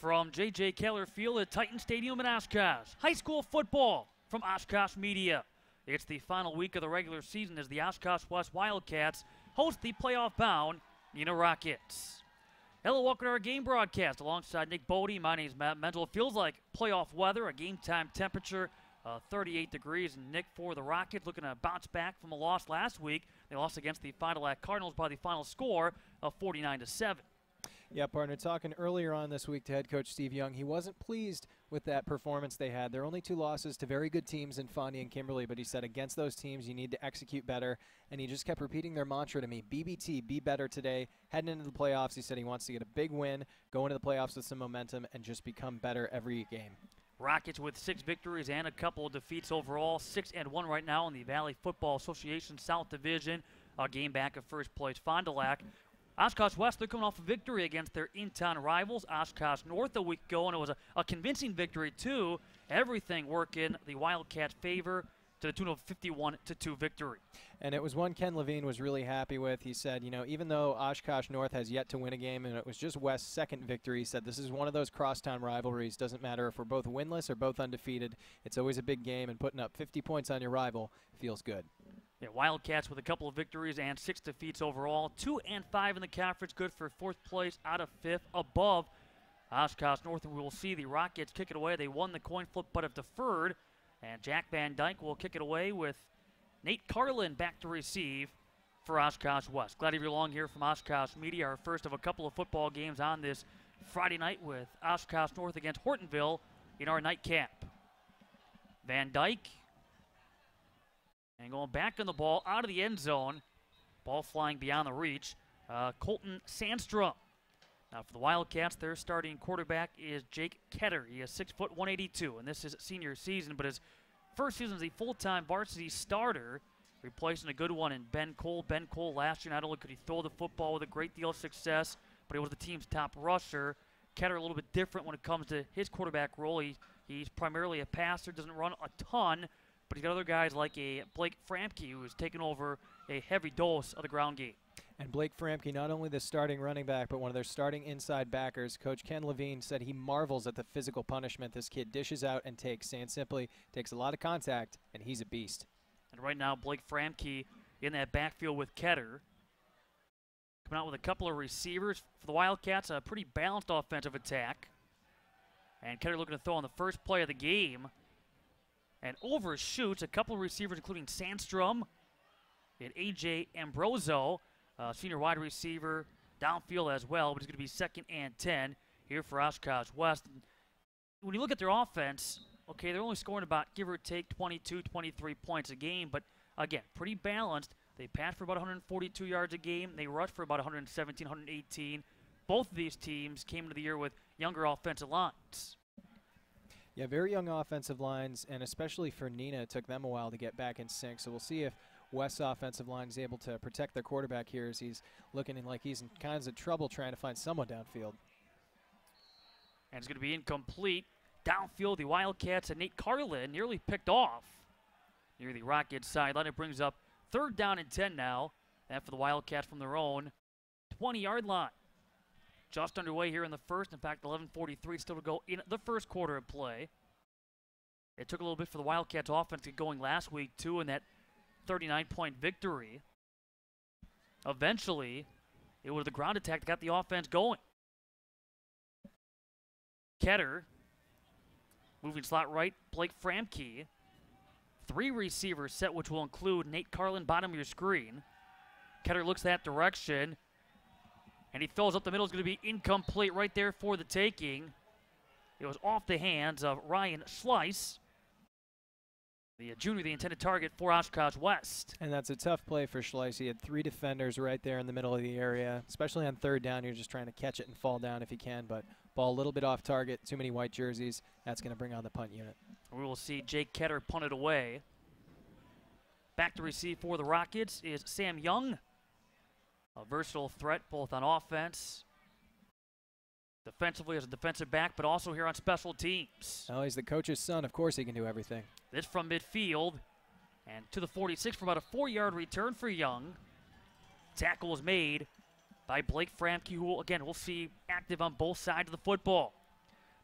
From J.J. Keller Field at Titan Stadium in Oshkosh, high school football from Oshkosh Media. It's the final week of the regular season as the Oshkosh West Wildcats host the playoff-bound Neenah Rockets. Hello, welcome to our game broadcast. Alongside Nick Bodie, my name is Matt Menzel. It feels like playoff weather, a game-time temperature, 38 degrees. And Nick, for the Rockets, looking to bounce back from a loss last week. They lost against the Fond du Lac Cardinals by the final score of 49-7. Yeah, partner, talking earlier on this week to head coach Steve Young, he wasn't pleased with that performance they had. There are only two losses to very good teams in Fondy and Kimberly, but he said against those teams you need to execute better, and he just kept repeating their mantra to me, BBT, be better today. Heading into the playoffs, he said he wants to get a big win, go into the playoffs with some momentum, and just become better every game. Rockets with 6 victories and a couple of defeats overall, 6-1 right now in the Valley Football Association South Division, a game back of first place Fond du Lac. Oshkosh West, they're coming off a victory against their in-town rivals, Oshkosh North, a week ago, and it was a convincing victory, too. Everything working the Wildcats' favor to the tune of 51-2 victory. And it was one Ken Levine was really happy with. He said, you know, even though Oshkosh North has yet to win a game and it was just West's second victory, he said this is one of those crosstown rivalries. Doesn't matter if we're both winless or both undefeated. It's always a big game, and putting up 50 points on your rival feels good. Yeah, Wildcats with a couple of victories and 6 defeats overall. 2-5 in the conference, good for 4th place out of 5th above Oshkosh North. And we will see the Rockets kick it away. They won the coin flip but have deferred. And Jack Van Dyke will kick it away with Nate Carlin back to receive for Oshkosh West. Glad to have you along here from Oshkosh Media, our first of a couple of football games on this Friday night with Oshkosh North against Hortonville in our nightcap. Van Dyke. And going back on the ball, out of the end zone. Ball flying beyond the reach. Colton Sandstrom. Now for the Wildcats, their starting quarterback is Jake Ketter. He is 6 foot 182, and this is senior season, but his first season as a full-time varsity starter, replacing a good one in Ben Cole. Ben Cole last year, not only could he throw the football with a great deal of success, but he was the team's top rusher. Ketter a little bit different when it comes to his quarterback role. He's primarily a passer, doesn't run a ton, but he's got other guys like a Blake Framke who has taken over a heavy dose of the ground game. And Blake Framke, not only the starting running back, but one of their starting inside backers. Coach Ken Levine said he marvels at the physical punishment this kid dishes out and takes. Saying simply, takes a lot of contact, and he's a beast. And right now, Blake Framke in that backfield with Ketter. Coming out with a couple of receivers for the Wildcats, a pretty balanced offensive attack. And Ketter looking to throw on the first play of the game. And overshoots a couple of receivers, including Sandstrom and A.J. Ambroso, senior wide receiver, downfield as well, but it's going to be 2nd and 10 here for Oshkosh West. When you look at their offense, okay, they're only scoring about, give or take, 22, 23 points a game, but again, pretty balanced. They pass for about 142 yards a game. They rush for about 117, 118. Both of these teams came into the year with younger offensive lines. Yeah, very young offensive lines, and especially for Neenah, it took them a while to get back in sync. So we'll see if West's offensive line is able to protect their quarterback here as he's looking like he's in kinds of trouble trying to find someone downfield. And it's going to be incomplete. Downfield, the Wildcats and Nate Carlin nearly picked off near the Rockets sideline. It brings up 3rd down and 10 now. And for the Wildcats from their own 20-yard line. Just underway here in the first. In fact, 11:43 still to go in the first quarter of play. It took a little bit for the Wildcats offense to get going last week, too, in that 39-point victory. Eventually, it was the ground attack that got the offense going. Ketter, moving slot right, Blake Framke. 3 receivers set, which will include Nate Carlin, bottom of your screen. Ketter looks that direction. And he fills up the middle. Is going to be incomplete right there for the taking. It was off the hands of Ryan Schleiss, the junior, the intended target for Oshkosh West. And that's a tough play for Schleiss. He had 3 defenders right there in the middle of the area, especially on 3rd down. You're just trying to catch it and fall down if you can, but ball a little bit off target, too many white jerseys. That's going to bring on the punt unit. We will see Jake Ketter punt it away. Back to receive for the Rockets is Sam Young. A versatile threat both on offense, defensively as a defensive back, but also here on special teams. Oh, he's the coach's son. Of course he can do everything. This from midfield and to the 46 for about a 4-yard return for Young. Tackle was made by Blake Framke, who, again, we'll see active on both sides of the football.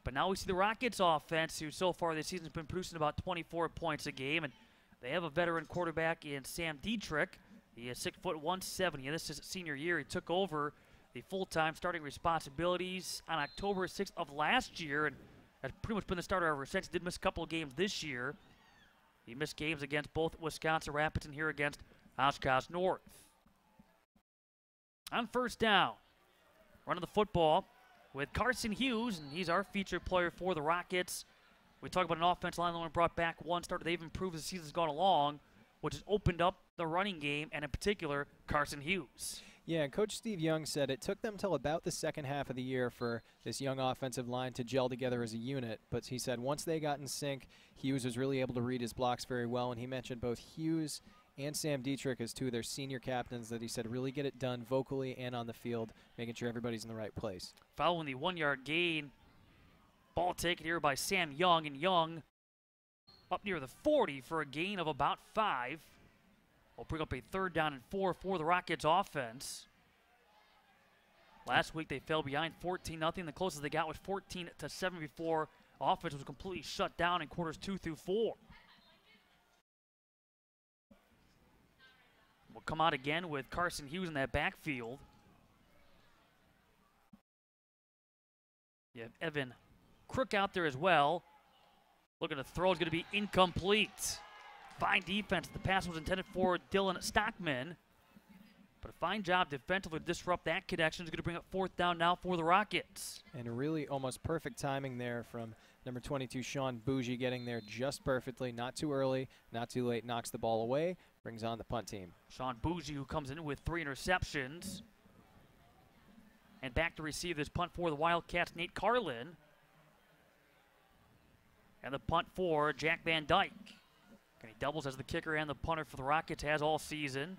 But now we see the Rockets offense, who so far this season has been producing about 24 points a game. And they have a veteran quarterback in Sam Dietrich. He is 6'170", and this is his senior year. He took over the full-time starting responsibilities on October 6th of last year, and has pretty much been the starter ever since. He did miss a couple of games this year. He missed games against both Wisconsin Rapids and here against Oshkosh North. On first down, running the football with Carson Hughes, and he's our featured player for the Rockets. We talk about an offensive line that only brought back one starter. They've improved as the season's gone along, which has opened up the running game, and in particular, Carson Hughes. Yeah, and Coach Steve Young said it took them till about the second half of the year for this young offensive line to gel together as a unit. But he said once they got in sync, Hughes was really able to read his blocks very well, and he mentioned both Hughes and Sam Dietrich as two of their senior captains that he said really get it done vocally and on the field, making sure everybody's in the right place. Following the 1-yard gain, ball taken here by Sam Young, and Young up near the 40 for a gain of about 5. Will bring up a 3rd down and 4 for the Rockets offense. Last week they fell behind 14-0. The closest they got was 14-7 before offense was completely shut down in quarters 2 through 4. We'll come out again with Carson Hughes in that backfield. You have Evan Crook out there as well. Looking to throw is going to be incomplete. Fine defense. The pass was intended for Dylan Stockman. But a fine job defensively to disrupt that connection. Is going to bring up 4th down now for the Rockets. And really almost perfect timing there from number 22, Sean Bougie, getting there just perfectly. Not too early, not too late. Knocks the ball away, brings on the punt team. Sean Bougie, who comes in with 3 interceptions. And back to receive this punt for the Wildcats, Nate Carlin. And the punt for Jack Van Dyke. And he doubles as the kicker and the punter for the Rockets, has all season.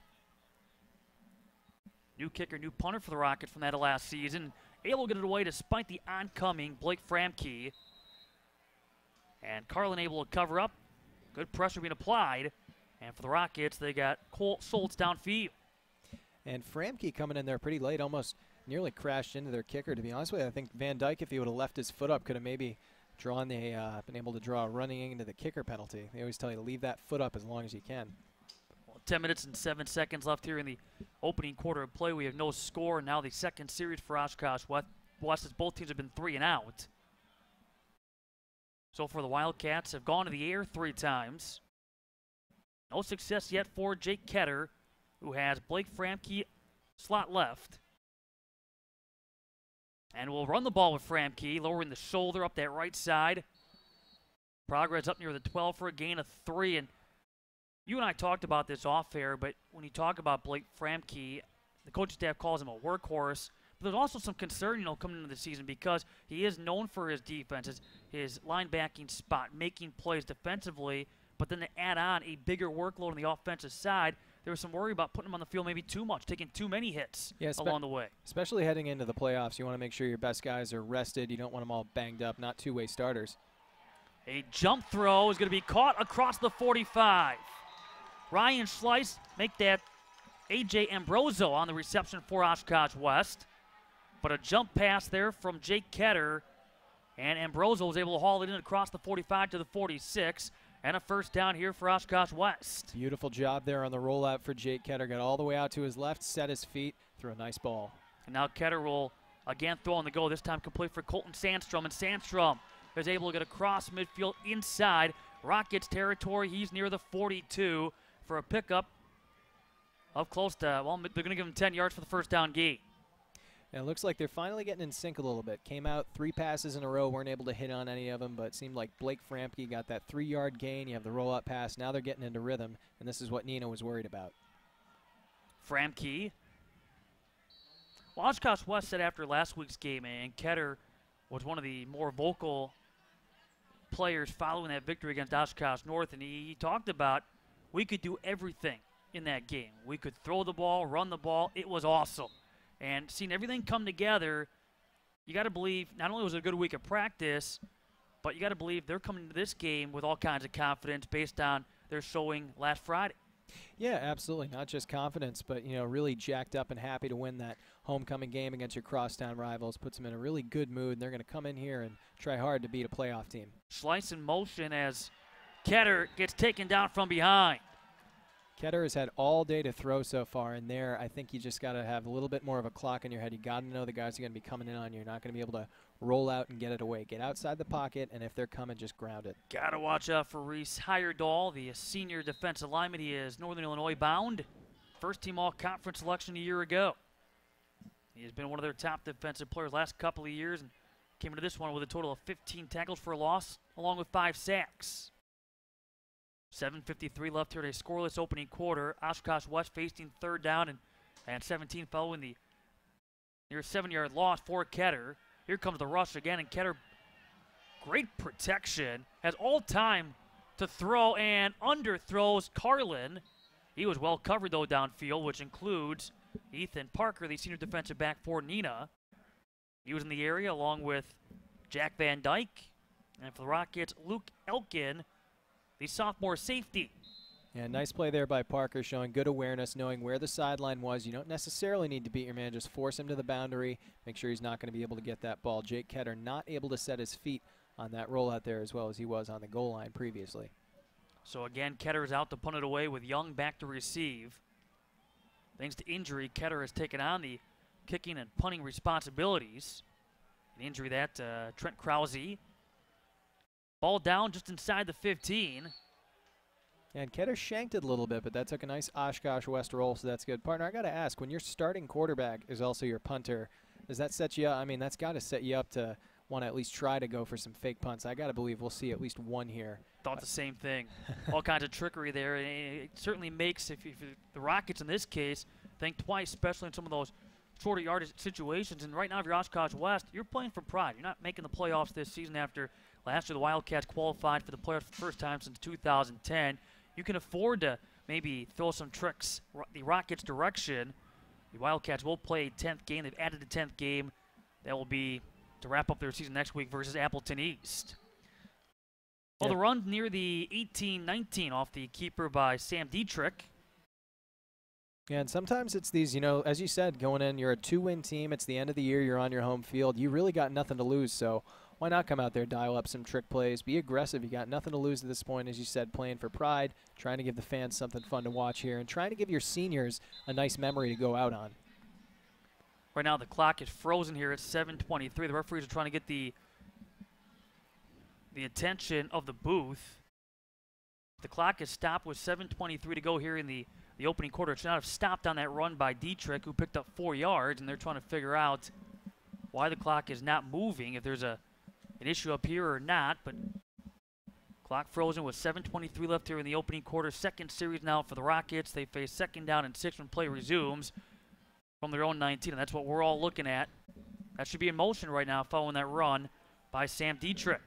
New kicker, new punter for the Rockets from that last season. Able to get it away despite the oncoming Blake Framke. And Carlin able to cover up. Good pressure being applied. And for the Rockets, they got Cole Soltz downfield. And Framke coming in there pretty late, almost nearly crashed into their kicker. To be honest with you, I think Van Dyke, if he would have left his foot up, could have maybe been able to draw running into the kicker penalty. They always tell you to leave that foot up as long as you can. Well, 10 minutes and 7 seconds left here in the opening quarter of play. We have no score. Now the second series for Oshkosh West, as both teams have been 3 and out. So for the Wildcats, have gone to the air 3 times. No success yet for Jake Ketter, who has Blake Framke slot left. And we'll run the ball with Framke, lowering the shoulder up that right side. Progress up near the 12 for a gain of 3. And you and I talked about this off air, but when you talk about Blake Framke, the coaching staff calls him a workhorse. But there's also some concern, coming into the season because he is known for his defense, his linebacking spot, making plays defensively. But then to add on a bigger workload on the offensive side, there was some worry about putting him on the field maybe too much, taking too many hits along the way. Especially heading into the playoffs, you want to make sure your best guys are rested. You don't want them all banged up, not two-way starters. A jump throw is going to be caught across the 45. Ryan Schleiss make that A.J. Ambroso on the reception for Oshkosh West. But a jump pass there from Jake Ketter, and Ambroso was able to haul it in across the 45 to the 46. And a 1st down here for Oshkosh West. Beautiful job there on the rollout for Jake Ketter. Got all the way out to his left, set his feet, threw a nice ball. And now Ketter will again throw on the go, this time complete for Colton Sandstrom. And Sandstrom is able to get across midfield inside Rockets territory. He's near the 42 for a pickup of close to, well, they're going to give him 10 yards for the 1st down gain. And it looks like they're finally getting in sync a little bit. Came out 3 passes in a row, weren't able to hit on any of them, but it seemed like Blake Framke got that 3-yard gain. You have the rollout pass. Now they're getting into rhythm, and this is what Neenah was worried about. Framke. Well, Oshkosh West said after last week's game, and Ketter was one of the more vocal players following that victory against Oshkosh North, and he talked about we could do everything in that game. We could throw the ball, run the ball. It was awesome. And seeing everything come together, you got to believe not only was it a good week of practice, but you got to believe they're coming into this game with all kinds of confidence based on their showing last Friday. Yeah, absolutely. Not just confidence, but, really jacked up and happy to win that homecoming game against your crosstown rivals. Puts them in a really good mood, and they're going to come in here and try hard to beat a playoff team. Slice in motion as Ketter gets taken down from behind. Ketter has had all day to throw so far, and there I think you just got to have a little bit more of a clock in your head. You got to know the guys are going to be coming in on you. You're not going to be able to roll out and get it away. Get outside the pocket, and if they're coming, just ground it. Got to watch out for Reese Heyerdahl, the senior defensive lineman. He is Northern Illinois bound. First team all-conference selection a year ago. He has been one of their top defensive players last couple of years and came into this one with a total of 15 tackles for a loss, along with 5 sacks. 7:53 left here at a scoreless opening quarter. Oshkosh West facing third down and 17 following the near 7-yard loss for Ketter. Here comes the rush again, and Ketter, great protection, has all time to throw and underthrows Carlin. He was well covered, though, downfield, which includes Ethan Parker, the senior defensive back for Neenah. He was in the area along with Jack Van Dyke. And for the Rockets, Luke Elkin, the sophomore safety. Yeah, nice play there by Parker, showing good awareness, knowing where the sideline was. You don't necessarily need to beat your man, just force him to the boundary, make sure he's not going to be able to get that ball. Jake Ketter not able to set his feet on that rollout there as well as he was on the goal line previously. So again, Ketter is out to punt it away with Young back to receive. Thanks to injury, Ketter has taken on the kicking and punting responsibilities. An injury that Trent Krause. Ball down just inside the 15. And Ketter shanked it a little bit, but that took a nice Oshkosh West roll, so that's good. Partner, I got to ask, when your starting quarterback is also your punter, does that set you up? I mean, that's got to set you up to want to at least try to go for some fake punts. I got to believe we'll see at least one here. Thought the same thing. All kinds of trickery there. It certainly makes, if the Rockets in this case, think twice, especially in some of those shorter yardage situations. And right now, if you're Oshkosh West, you're playing for pride. You're not making the playoffs this season after last year the Wildcats qualified for the playoffs for the first time since 2010. You can afford to maybe throw some tricks the Rockets' direction. The Wildcats will play a 10th game. They've added a 10th game. That will be to wrap up their season next week versus Appleton East. Well, the run near the 18-19 off the keeper by Sam Dietrich. Yeah, and sometimes it's these, as you said, going in, you're a 2-win team. It's the end of the year. You're on your home field. You really got nothing to lose, so why not come out there, dial up some trick plays, be aggressive. You got nothing to lose at this point, as you said, playing for pride, trying to give the fans something fun to watch here, and trying to give your seniors a nice memory to go out on. Right now the clock is frozen here at 7:23. The referees are trying to get the attention of the booth. The clock is stopped with 7:23 to go here in the opening quarter. It should not have stopped on that run by Dietrich, who picked up 4 yards, and they're trying to figure out why the clock is not moving, if there's an issue up here or not. But clock frozen with 7:23 left here in the opening quarter. Second series now for the Rockets. They face second down and 6 when play resumes from their own 19, and that's what we're all looking at. That should be in motion right now following that run by Sam Dietrich.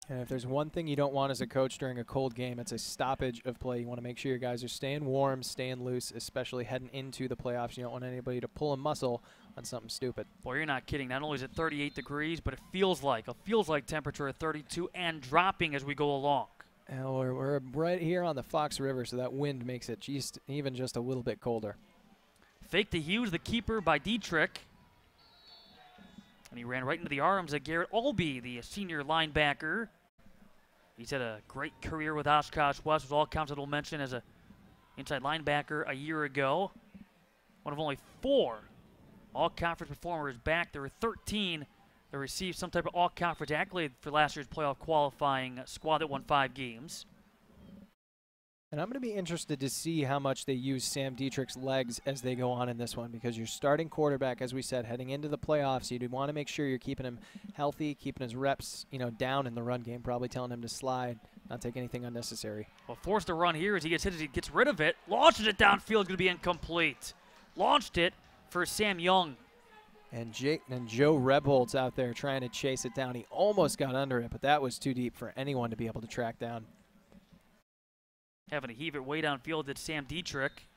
And if there's one thing you don't want as a coach during a cold game, it's a stoppage of play. You want to make sure your guys are staying warm, staying loose, especially heading into the playoffs. You don't want anybody to pull a muscle on something stupid. Boy, you're not kidding. Not only is it 38 degrees, but it feels like temperature at 32 and dropping as we go along. And we're right here on the Fox River, so that wind makes it even just a little bit colder. Fake to Hughes, the keeper by Dietrich. And he ran right into the arms of Garrett Olby, the senior linebacker. He's had a great career with Oshkosh West, with all counts that we'll mention as an inside linebacker a year ago. One of only 4 all-conference performers back. There were 13 that received some type of all-conference accolade for last year's playoff qualifying squad that won 5 games. And I'm going to be interested to see how much they use Sam Dietrich's legs as they go on in this one, because your starting quarterback, as we said, heading into the playoffs, you want to make sure you're keeping him healthy, keeping his reps, down in the run game, probably telling him to slide, not take anything unnecessary. Well, forced to run here as he gets hit, as he gets rid of it, launches it downfield, going to be incomplete. Launched it for Sam Young. And Joe Rebholz out there trying to chase it down. He almost got under it, but that was too deep for anyone to be able to track down. Having to heave it way downfield at Sam Dietrich.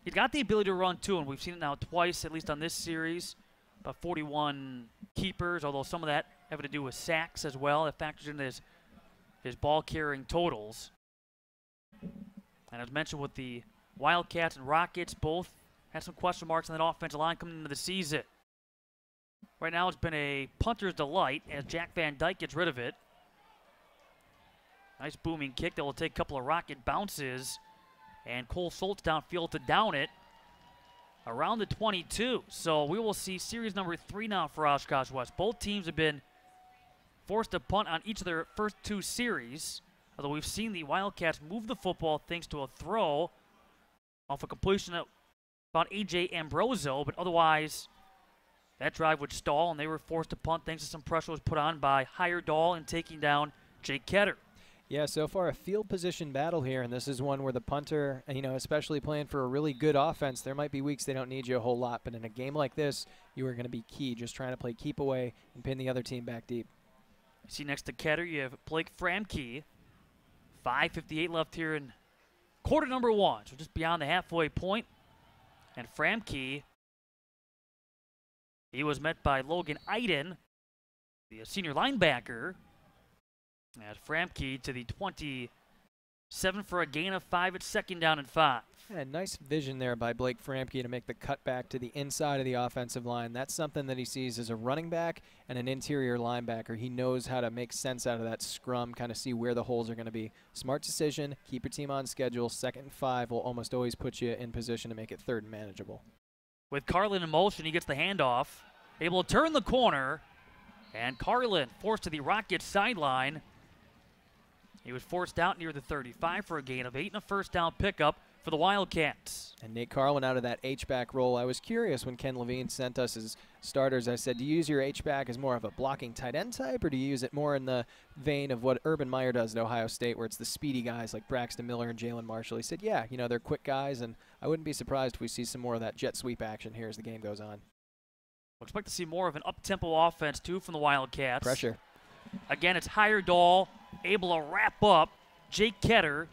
He's got the ability to run too, and we've seen it now twice, at least on this series. About 41 keepers, although some of that having to do with sacks as well. It factors into his ball carrying totals. And as mentioned with the Wildcats and Rockets both had some question marks on that offensive line coming into the season. Right now it's been a punter's delight as Jack Van Dyke gets rid of it. Nice booming kick that will take a couple of Rocket bounces. And Cole Schultz downfield to down it around the 22. So we will see series number 3 now for Oshkosh West. Both teams have been forced to punt on each of their first 2 series. Although we've seen the Wildcats move the football thanks to a throw off a completion that found A.J. Ambrozo. But otherwise, that drive would stall, and they were forced to punt thanks to some pressure was put on by Heyerdahl and taking down Jake Ketter. Yeah, so far a field position battle here, and this is one where the punter, especially playing for a really good offense, there might be weeks they don't need you a whole lot, but in a game like this, you are going to be key, just trying to play keep away and pin the other team back deep. You see next to Ketter, you have Blake Framke. 5:58 left here in quarter number 1, so just beyond the halfway point. And Framke, he was met by Logan Iden, the senior linebacker. And Framke to the 27 for a gain of 5 at 2nd down and 5. Yeah, nice vision there by Blake Framke to make the cut back to the inside of the offensive line. That's something that he sees as a running back and an interior linebacker. He knows how to make sense out of that scrum, kind of see where the holes are going to be. Smart decision, keep your team on schedule. 2nd and 5 will almost always put you in position to make it 3rd and manageable. With Carlin in motion, he gets the handoff, able to turn the corner, and Carlin forced to the Rockets sideline. He was forced out near the 35 for a gain of 8 and a 1st down pickup for the Wildcats. And Nate Carlin out of that H-back role. I was curious when Ken Levine sent us his starters. I said, do you use your H-back as more of a blocking tight end type, or do you use it more in the vein of what Urban Meyer does at Ohio State, where it's the speedy guys like Braxton Miller and Jalen Marshall? He said, yeah, they're quick guys, and I wouldn't be surprised if we see some more of that jet sweep action here as the game goes on. We'll expect to see more of an up-tempo offense, too, from the Wildcats. Pressure. Again, it's Heyerdahl able to wrap up Jake Ketter.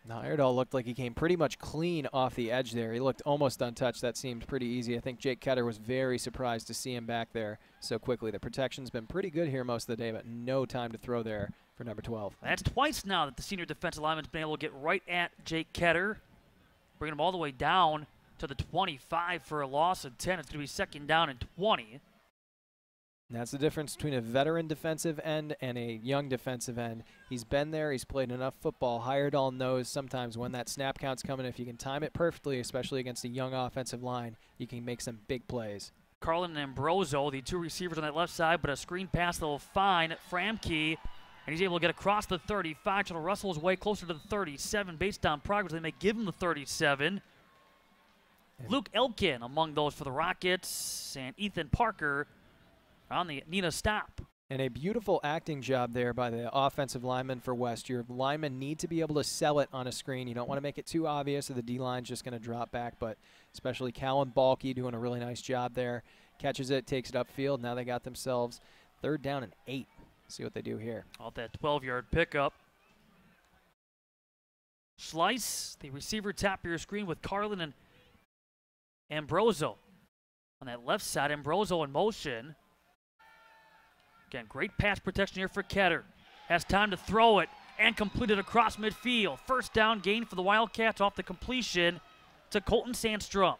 Now, Heyerdahl looked like he came pretty much clean off the edge there. He looked almost untouched. That seemed pretty easy. I think Jake Ketter was very surprised to see him back there so quickly. The protection's been pretty good here most of the day, but no time to throw there for number 12. That's twice now that the senior defensive lineman's been able to get right at Jake Ketter, bringing him all the way down to the 25 for a loss of 10. It's going to be 2nd down and 20. And that's the difference between a veteran defensive end and a young defensive end. He's been there. He's played enough football. Heyerdahl knows sometimes when that snap count's coming, if you can time it perfectly, especially against a young offensive line, you can make some big plays. Carlin and Ambrozo, the 2 receivers on that left side, but a screen pass that will find Framke, and he's able to get across the 35, trying to wrestle his way closer to the 37. Based on progress, they may give him the 37. Luke Elkin among those for the Rockets, and Ethan Parker on the Neenah stop. And a beautiful acting job there by the offensive lineman for West. Your linemen need to be able to sell it on a screen. You don't want to make it too obvious or the D-line's just going to drop back, but especially Callan Balke doing a really nice job there. Catches it, takes it upfield. Now they got themselves 3rd down and 8. See what they do here. Off that 12-yard pickup. Slice, the receiver, top of your screen with Carlin and Ambrozo. On that left side, Ambrozo in motion. Again, great pass protection here for Ketter. Has time to throw it and complete it across midfield. 1st down gain for the Wildcats off the completion to Colton Sandstrom.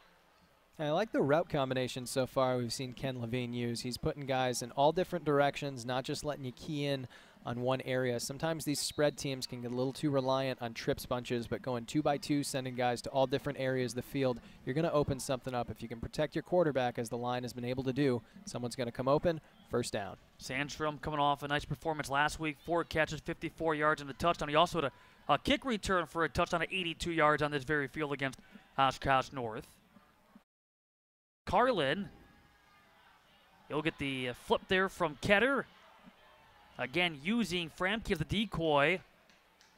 I like the route combination so far we've seen Ken Levine use. He's putting guys in all different directions, not just letting you key in on one area. Sometimes these spread teams can get a little too reliant on trips bunches, but going 2 by 2, sending guys to all different areas of the field, you're going to open something up. If you can protect your quarterback, as the line has been able to do, someone's going to come open. 1st down. Sandstrom coming off a nice performance last week. 4 catches, 54 yards, and a touchdown. He also had a kick return for a touchdown at 82 yards on this very field against Oshkosh North. Carlin, he'll get the flip there from Ketter. Again, using Framke as the decoy.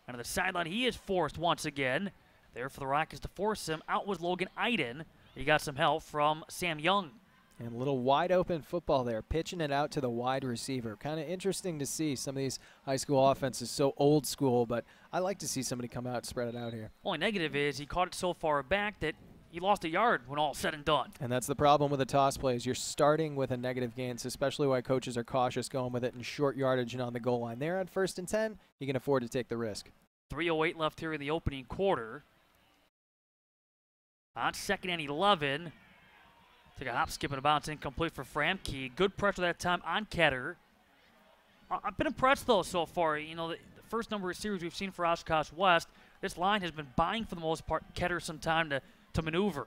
And on the sideline, he is forced once again. There for the Rockets to force him. Out was Logan Iden. He got some help from Sam Young. And a little wide open football there, pitching it out to the wide receiver. Kind of interesting to see some of these high school offenses so old school, but I like to see somebody come out and spread it out here. Only negative is he caught it so far back that he lost a yard when all said and done. And that's the problem with the toss plays. You're starting with a negative gain, so especially why coaches are cautious going with it in short yardage and on the goal line. There on 1st and 10, you can afford to take the risk. 3:08 left here in the opening quarter. On 2nd and 11. Take a hop, skip, and a bounce, incomplete for Framke. Good pressure that time on Ketter. I've been impressed, though, so far. You know, the first number of series we've seen for Oshkosh West, this line has been buying, for the most part, Ketter some time to maneuver.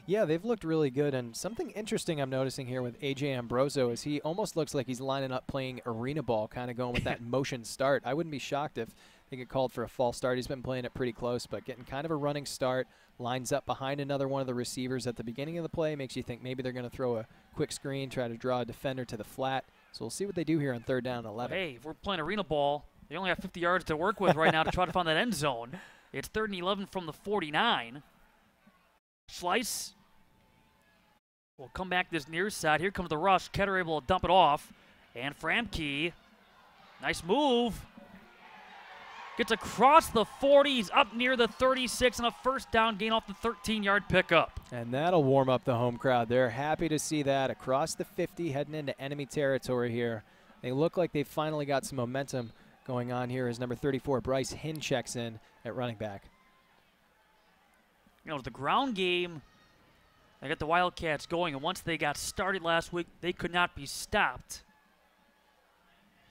Yeah, they've looked really good, and something interesting I'm noticing here with A.J. Ambroso is he almost looks like he's lining up playing arena ball, kind of going with that motion start. I wouldn't be shocked if they get called for a false start. He's been playing it pretty close, but getting kind of a running start, lines up behind another one of the receivers at the beginning of the play, makes you think maybe they're going to throw a quick screen, try to draw a defender to the flat. So we'll see what they do here on 3rd down and 11. Hey, if we're playing arena ball, they only have 50 yards to work with right now to try to find that end zone. It's 3rd and 11 from the 49. Slice will come back this near side. Here comes the rush. Ketter able to dump it off. And Framke, nice move. Gets across the 40. He's up near the 36 and a first down gain off the 13-yard pickup. And that'll warm up the home crowd. They're happy to see that across the 50, heading into enemy territory here. They look like they've finally got some momentum going on here as number 34, Bryce Hinn, checks in at running back. You know, the ground game, they got the Wildcats going, and once they got started last week, they could not be stopped.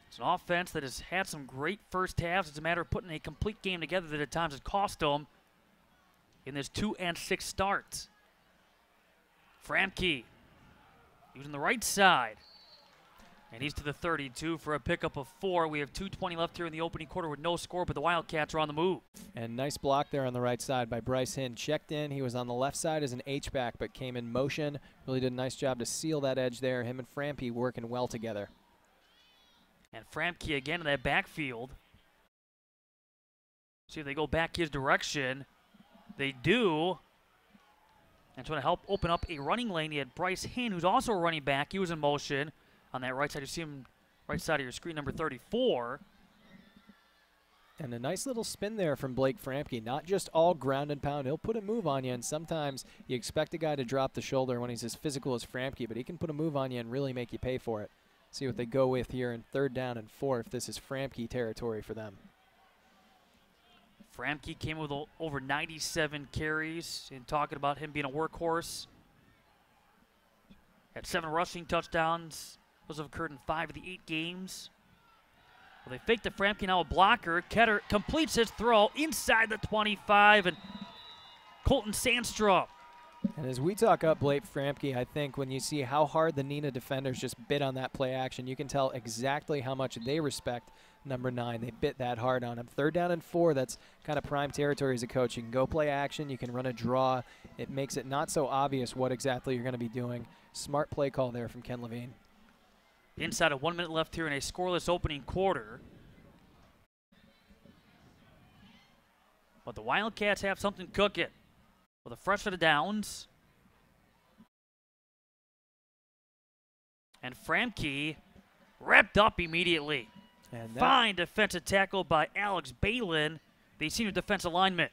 It's an offense that has had some great first halves. It's a matter of putting a complete game together that at times has cost them in this 2-6 start. Framke using the right side. And he's to the 32 for a pickup of 4. We have 2:20 left here in the opening quarter with no score, but the Wildcats are on the move. And nice block there on the right side by Bryce Hinn. Checked in. He was on the left side as an H-back, but came in motion. Really did a nice job to seal that edge there. Him and Framke working well together. And Framke again in that backfield. See if they go back his direction. They do. And trying to help open up a running lane. He had Bryce Hinn, who's also a running back. He was in motion. On that right side, you see him right side of your screen, number 34. And a nice little spin there from Blake Framke. Not just all ground and pound. He'll put a move on you, and sometimes you expect a guy to drop the shoulder when he's as physical as Framke, but he can put a move on you and really make you pay for it. See what they go with here in 3rd down and 4 if this is Framke territory for them. Framke came with over 97 carries, and talking about him being a workhorse. Had 7 rushing touchdowns. Those have occurred in 5 of the 8 games. Well, they fake the Framke, now a blocker. Ketter completes his throw inside the 25, and Colton Sandstrom. And as we talk up Blake Framke, I think when you see how hard the Neenah defenders just bit on that play action, you can tell exactly how much they respect number 9. They bit that hard on him. 3rd down and 4, that's kind of prime territory as a coach. You can go play action, you can run a draw. It makes it not so obvious what exactly you're going to be doing. Smart play call there from Ken Levine. Inside of 1 minute left here in a scoreless opening quarter. But the Wildcats have something cooking with a fresh set of downs. And Framke wrapped up immediately. And fine defensive tackle by Alex Balin, the senior defensive lineman.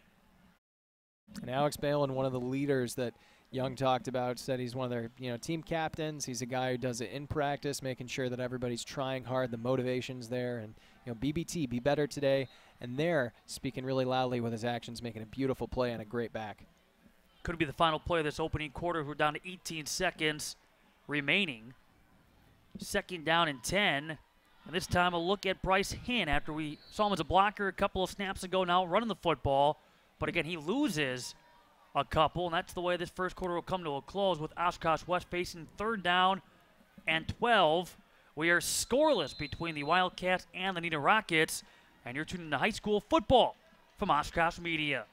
And Alex Balin, one of the leaders that Young talked about, said he's one of their team captains. He's a guy who does it in practice, making sure that everybody's trying hard, the motivation's there, and BBT, be better today. And they're speaking really loudly with his actions, making a beautiful play and a great back. Could be the final play of this opening quarter. We're down to 18 seconds remaining. 2nd down and 10. And this time a look at Bryce Hinn after we saw him as a blocker a couple of snaps ago now running the football. But again, he loses a couple, and that's the way this first quarter will come to a close with Oshkosh West facing 3rd down and 12. We are scoreless between the Wildcats and the Neenah Rockets, and you're tuning to high school football from Oshkosh Media.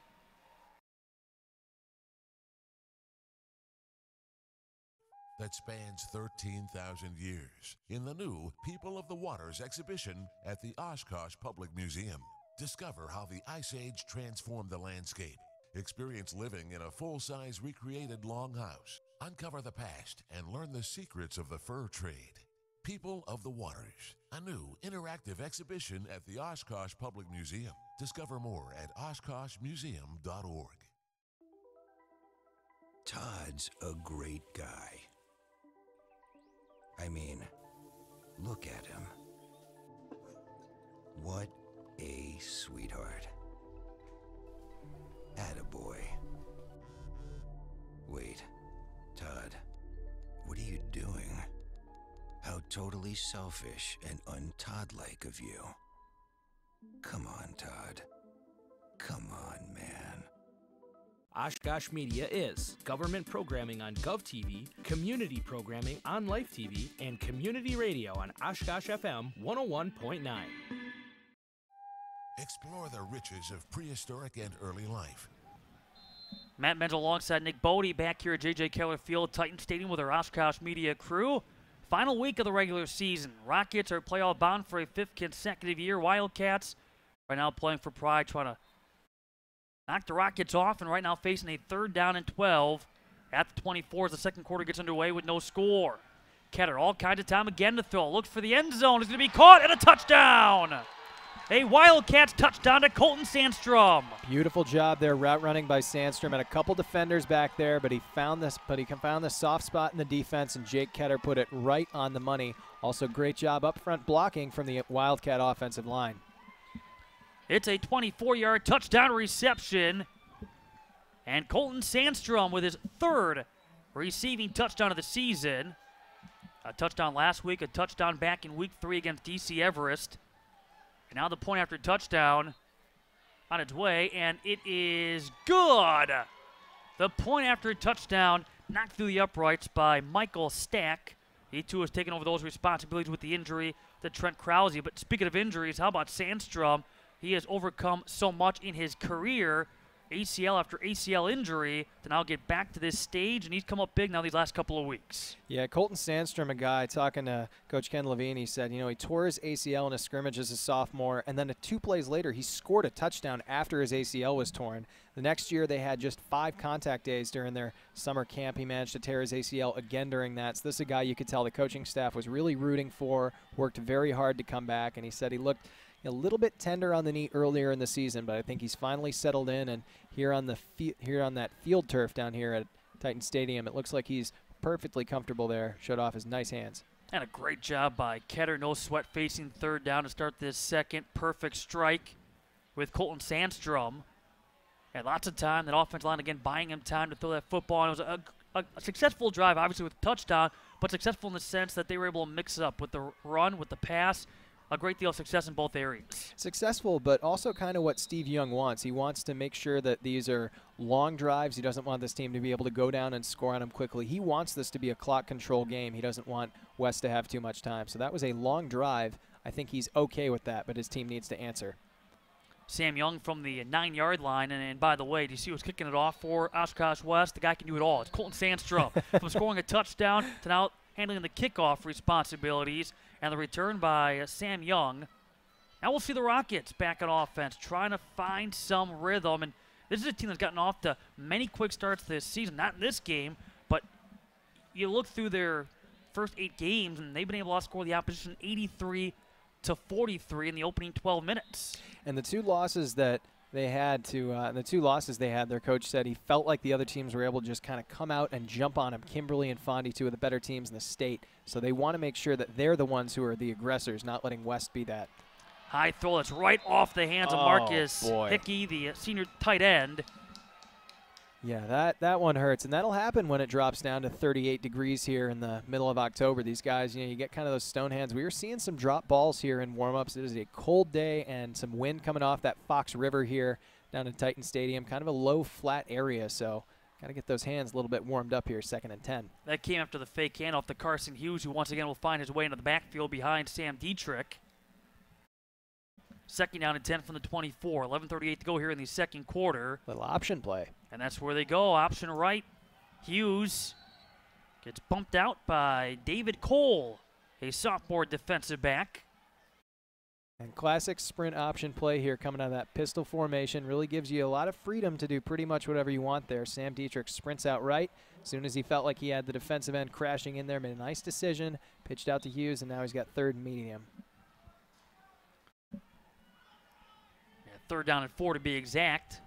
That spans 13,000 years in the new People of the Waters exhibition at the Oshkosh Public Museum. Discover how the Ice Age transformed the landscape. Experience living in a full-size recreated longhouse. Uncover the past and learn the secrets of the fur trade. People of the Waters, a new interactive exhibition at the Oshkosh Public Museum. Discover more at oshkoshmuseum.org. Todd's a great guy. I mean, look at him. What a sweetheart. totally selfish and un-Todd-like of you. Come on, Todd. Come on, man. Oshkosh Media is government programming on GovTV, community programming on Life TV, and community radio on Oshkosh FM 101.9. Explore the riches of prehistoric and early life. Matt Menzel alongside Nick Bodie back here at J.J. Keller Field, Titan Stadium with our Oshkosh Media crew. Final week of the regular season. Rockets are playoff bound for a 5th consecutive year. Wildcats right now playing for pride, trying to knock the Rockets off, and right now facing a 3rd down and 12 at the 24 as the second quarter gets underway with no score. Ketter, all kinds of time again to throw. Looks for the end zone. Is going to be caught, and a touchdown. A Wildcats touchdown to Colton Sandstrom. Beautiful job there, route running by Sandstrom. Had a couple defenders back there, but he found this soft spot in the defense, and Jake Ketter put it right on the money. Also, great job up front blocking from the Wildcat offensive line. It's a 24-yard touchdown reception, and Colton Sandstrom with his 3rd receiving touchdown of the season. A touchdown last week, a touchdown back in week 3 against DC Everest. And now the point after touchdown on its way, and it is good. The point after touchdown knocked through the uprights by Michael Stack. He too has taken over those responsibilities with the injury to Trent Krause. But speaking of injuries, how about Sandstrom? He has overcome so much in his career, ACL after ACL injury, to now get back to this stage, and he's come up big now these last couple of weeks. Yeah, Colton Sandstrom, a guy talking to Coach Ken Levine, he said, he tore his ACL in a scrimmage as a sophomore, and then 2 plays later, he scored a touchdown after his ACL was torn. The next year, they had just 5 contact days during their summer camp. He managed to tear his ACL again during that. So this is a guy you could tell the coaching staff was really rooting for, worked very hard to come back, and he said he looked a little bit tender on the knee earlier in the season, but I think he's finally settled in, and here on that field turf down here at Titan Stadium, it looks like he's perfectly comfortable there. Showed off his nice hands. And a great job by Ketter. No sweat facing 3rd down to start this second. Perfect strike with Colton Sandstrom. And lots of time. That offensive line again buying him time to throw that football. And it was a successful drive, obviously with a touchdown, but successful in the sense that they were able to mix it up with the run, with the pass. A great deal of success in both areas. Successful, but also kind of what Steve Young wants. He wants to make sure that these are long drives. He doesn't want this team to be able to go down and score on them quickly. He wants this to be a clock control game. He doesn't want West to have too much time. So that was a long drive. I think he's okay with that, but his team needs to answer. Sam Young from the 9-yard line, and by the way, do you see who's kicking it off for Oshkosh West? The guy can do it all. It's Colton Sandstrom. From scoring a touchdown to now handling the kickoff responsibilities, and the return by Sam Young. Now we'll see the Rockets back on offense, trying to find some rhythm. And this is a team that's gotten off to many quick starts this season. Not in this game, but you look through their first 8 games, and they've been able to outscore the opposition 83-43 in the opening 12 minutes. And the 2 losses that they had their coach said he felt like the other teams were able to just kind of come out and jump on him. Kimberly and Fondy, 2 of the better teams in the state. So they want to make sure that they're the ones who are the aggressors, not letting West be that. High throw that's right off the hands of Marcus Hickey, the senior tight end. Yeah, that one hurts, and that'll happen when it drops down to 38 degrees here in the middle of October. These guys, you get kind of those stone hands. We were seeing some drop balls here in warm-ups. It is a cold day and some wind coming off that Fox River here down in Titan Stadium. Kind of a low, flat area, so got to get those hands a little bit warmed up here, 2nd and 10. That came after the fake handoff to Carson Hughes, who once again will find his way into the backfield behind Sam Dietrich. 2nd down and 10 from the 24. 11:38 to go here in the second quarter. Little option play. And that's where they go. Option right. Hughes gets bumped out by David Cole, a sophomore defensive back. And classic sprint option play here coming out of that pistol formation. Really gives you a lot of freedom to do pretty much whatever you want there. Sam Dietrich sprints out right. As soon as he felt like he had the defensive end crashing in there, made a nice decision, pitched out to Hughes, and now he's got 3rd and medium. 3rd down and 4 to be exact.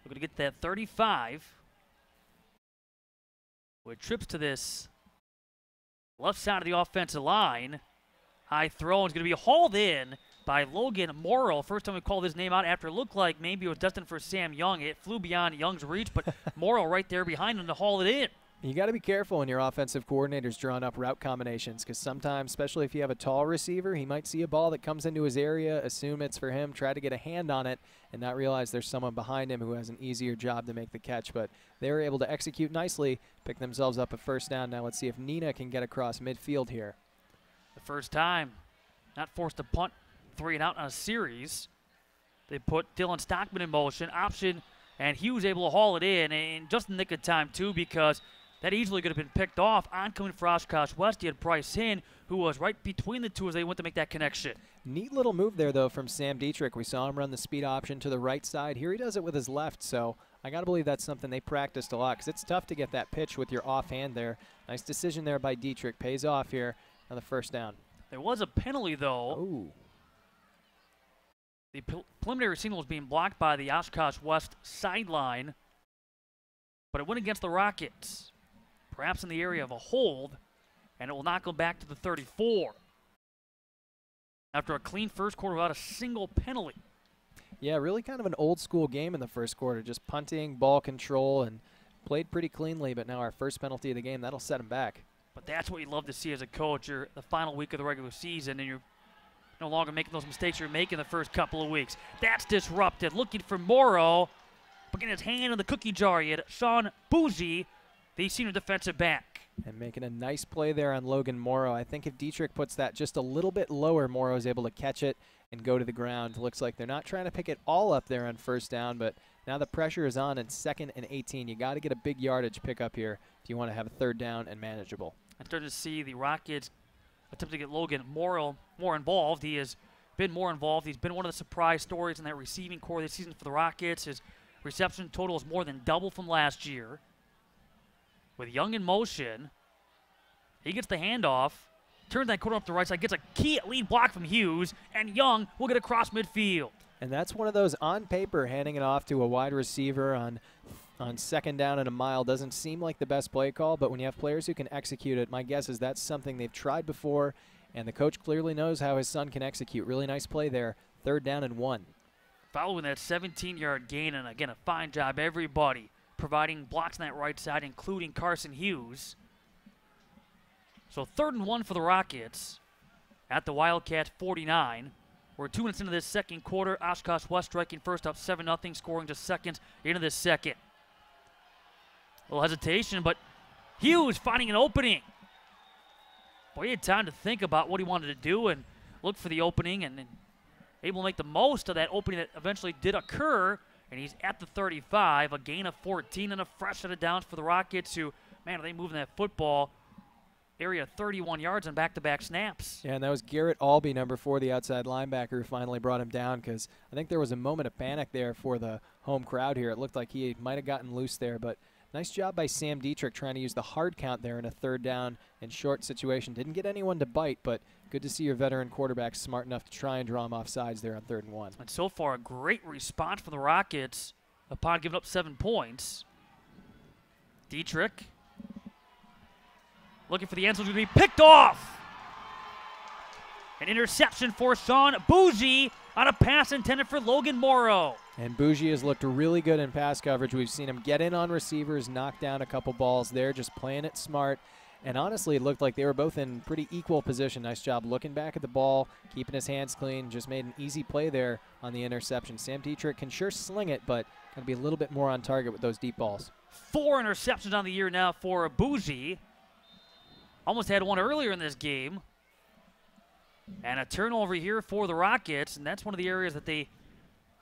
We're going to get that 35. With trips to this left side of the offensive line. High throw is going to be hauled in by Logan Morrill. First time we called his name out after it looked like maybe it was destined for Sam Young. It flew beyond Young's reach, but Morrill right there behind him to haul it in. You got to be careful when your offensive coordinator's drawing up route combinations, because sometimes, especially if you have a tall receiver, he might see a ball that comes into his area, assume it's for him, try to get a hand on it, and not realize there's someone behind him who has an easier job to make the catch. But they were able to execute nicely, pick themselves up a first down. Now let's see if Neenah can get across midfield here. The first time, not forced to punt 3 and out on a series. They put Dylan Stockman in motion, option, and Hughes able to haul it in just in the nick of time, too, because that easily could have been picked off. Oncoming for Oshkosh West, he had Bryce Hinn, who was right between the two as they went to make that connection. Neat little move there, though, from Sam Dietrich. We saw him run the speed option to the right side. Here he does it with his left, so I got to believe that's something they practiced a lot, because it's tough to get that pitch with your offhand there. Nice decision there by Dietrich. Pays off here on the first down. There was a penalty, though. Oh. The preliminary signal was being blocked by the Oshkosh West sideline, but it went against the Rockets. Perhaps in the area of a hold, and it will knock them back to the 34. After a clean first quarter without a single penalty. Yeah, really kind of an old school game in the first quarter. Just punting, ball control, and played pretty cleanly, but now our first penalty of the game, that'll set them back. But that's what you love to see as a coach. You're the final week of the regular season, and you're no longer making those mistakes you're making the first couple of weeks. That's disrupted. Looking for Morrow, but getting his hand in the cookie jar yet. Sean Bougie, the senior defensive back. And making a nice play there on Logan Morrow. I think if Dietrich puts that just a little bit lower, Morrow is able to catch it and go to the ground. Looks like they're not trying to pick it all up there on first down, but now the pressure is on in 2nd and 18. You got to get a big yardage pickup here if you want to have a third down and manageable. I'm starting to see the Rockets attempt to get Logan Morrow more involved. He has been more involved. He's been one of the surprise stories in that receiving core this season for the Rockets. His reception total is more than double from last year. With Young in motion, he gets the handoff, turns that corner up the right side, gets a key lead block from Hughes, and Young will get across midfield. And that's one of those on paper, handing it off to a wide receiver on second down and a mile doesn't seem like the best play call, but when you have players who can execute it, my guess is that's something they've tried before, and the coach clearly knows how his son can execute. Really nice play there, 3rd down and 1. Following that 17-yard gain, and again, a fine job, everybody providing blocks on that right side, including Carson Hughes. So 3rd and 1 for the Rockets at the Wildcats 49. We're 2 minutes into this second quarter. Oshkosh West striking first up 7-0, scoring just seconds into this second. A little hesitation, but Hughes finding an opening. Boy, he had time to think about what he wanted to do and look for the opening and able to make the most of that opening that eventually did occur. And he's at the 35, a gain of 14 and a fresh set of downs for the Rockets who, man, are they moving that football area 31 yards on back-to-back snaps. Yeah, and that was Garrett Albee, number 4, the outside linebacker, who finally brought him down, because I think there was a moment of panic there for the home crowd here. It looked like he might have gotten loose there, but nice job by Sam Dietrich trying to use the hard count there in a 3rd down and short situation. Didn't get anyone to bite, but good to see your veteran quarterback smart enough to try and draw him off sides there on 3rd and 1. And so far, a great response from the Rockets upon giving up 7 points. Dietrich looking for the end zone, to be picked off. An interception for Sean Bougie on a pass intended for Logan Morrow. And Bougie has looked really good in pass coverage. We've seen him get in on receivers, knock down a couple balls there, just playing it smart. And honestly, it looked like they were both in pretty equal position. Nice job looking back at the ball, keeping his hands clean. Just made an easy play there on the interception. Sam Dietrich can sure sling it, but got to be a little bit more on target with those deep balls. 4 interceptions on the year now for Bougie. Almost had one earlier in this game. And a turnover here for the Rockets, and that's one of the areas that they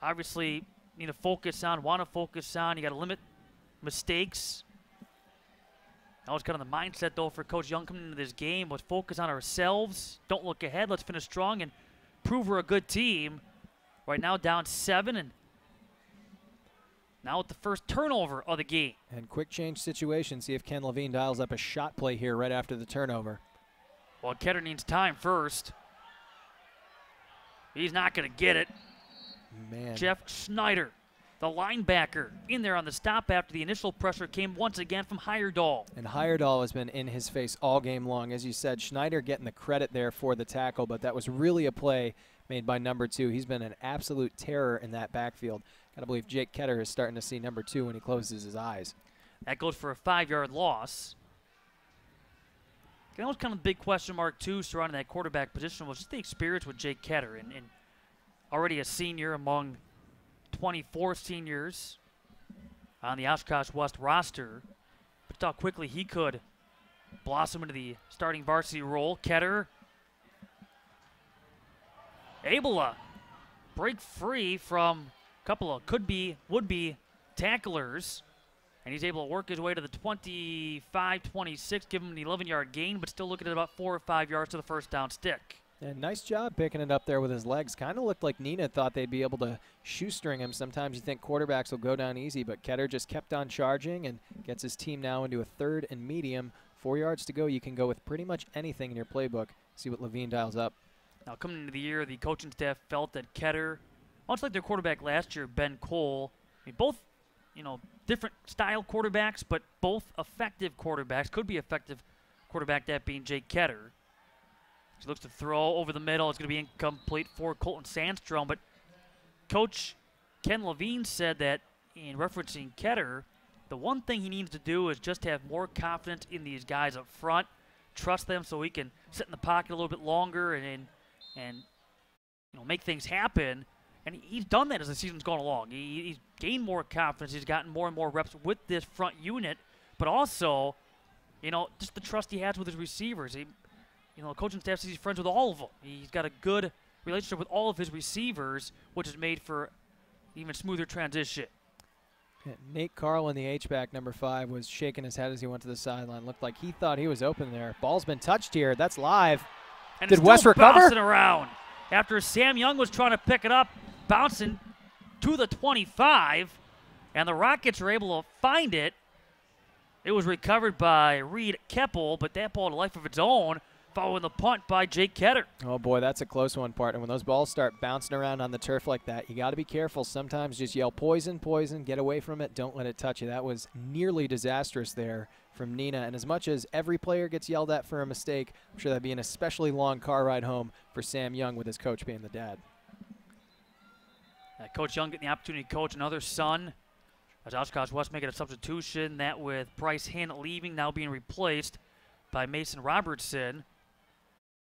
obviously need to focus on, want to focus on. You got to limit mistakes. That was kind of the mindset, though, for Coach Young coming into this game, was focus on ourselves. Don't look ahead. Let's finish strong and prove we're a good team. Right now down 7, and now with the first turnover of the game. And quick change situation. See if Ken Levine dials up a shot play here right after the turnover. Well, Ketter needs time first. He's not going to get it. Man. Jeff Schneider, the linebacker, in there on the stop after the initial pressure came once again from Heyerdahl. And Heyerdahl has been in his face all game long. As you said, Schneider getting the credit there for the tackle, but that was really a play made by number 2. He's been an absolute terror in that backfield. Got to believe Jake Ketter is starting to see number 2 when he closes his eyes. That goes for a 5-yard loss. That was kind of the big question mark, too, surrounding that quarterback position was just the experience with Jake Ketter. And already a senior among 24 seniors on the Oshkosh West roster. But how quickly he could blossom into the starting varsity role. Ketter able to break free from a couple of would-be tacklers. And he's able to work his way to the 25-26, give him an 11-yard gain, but still looking at about 4 or 5 yards to the first down stick. And nice job picking it up there with his legs. Kind of looked like Neenah thought they'd be able to shoestring him. Sometimes you think quarterbacks will go down easy, but Ketter just kept on charging and gets his team now into a 3rd and medium. 4 yards to go. You can go with pretty much anything in your playbook. See what Levine dials up. Now, coming into the year, the coaching staff felt that Ketter, much like their quarterback last year, Ben Cole, I mean, both, different style quarterbacks, but both effective quarterbacks. Could be effective quarterback, that being Jake Ketter. He looks to throw over the middle. It's going to be incomplete for Colton Sandstrom. But Coach Ken Levine said that in referencing Ketter, the one thing he needs to do is just have more confidence in these guys up front, trust them so he can sit in the pocket a little bit longer and make things happen. And he's done that as the season's gone along. He's gained more confidence. He's gotten more and more reps with this front unit, but also, just the trust he has with his receivers. The coaching staff says he's friends with all of them. He's got a good relationship with all of his receivers, which has made for even smoother transition. Yeah, Nate Carl in the H-back, number 5, was shaking his head as he went to the sideline. Looked like he thought he was open there. Ball's been touched here. That's live. And did Wes recover? Bouncing around after Sam Young was trying to pick it up, bouncing to the 25, and the Rockets are able to find it. It was recovered by Reed Keppel, but that ball had a life of its own, following the punt by Jake Ketter. Oh, boy, that's a close one, partner. When those balls start bouncing around on the turf like that, you got to be careful. Sometimes just yell, poison, poison, get away from it, don't let it touch you. That was nearly disastrous there from Neenah. And as much as every player gets yelled at for a mistake, I'm sure that'd be an especially long car ride home for Sam Young with his coach being the dad. Coach Young getting the opportunity to coach another son. As Oshkosh West making a substitution, that with Bryce Hinn leaving, now being replaced by Mason Robertson.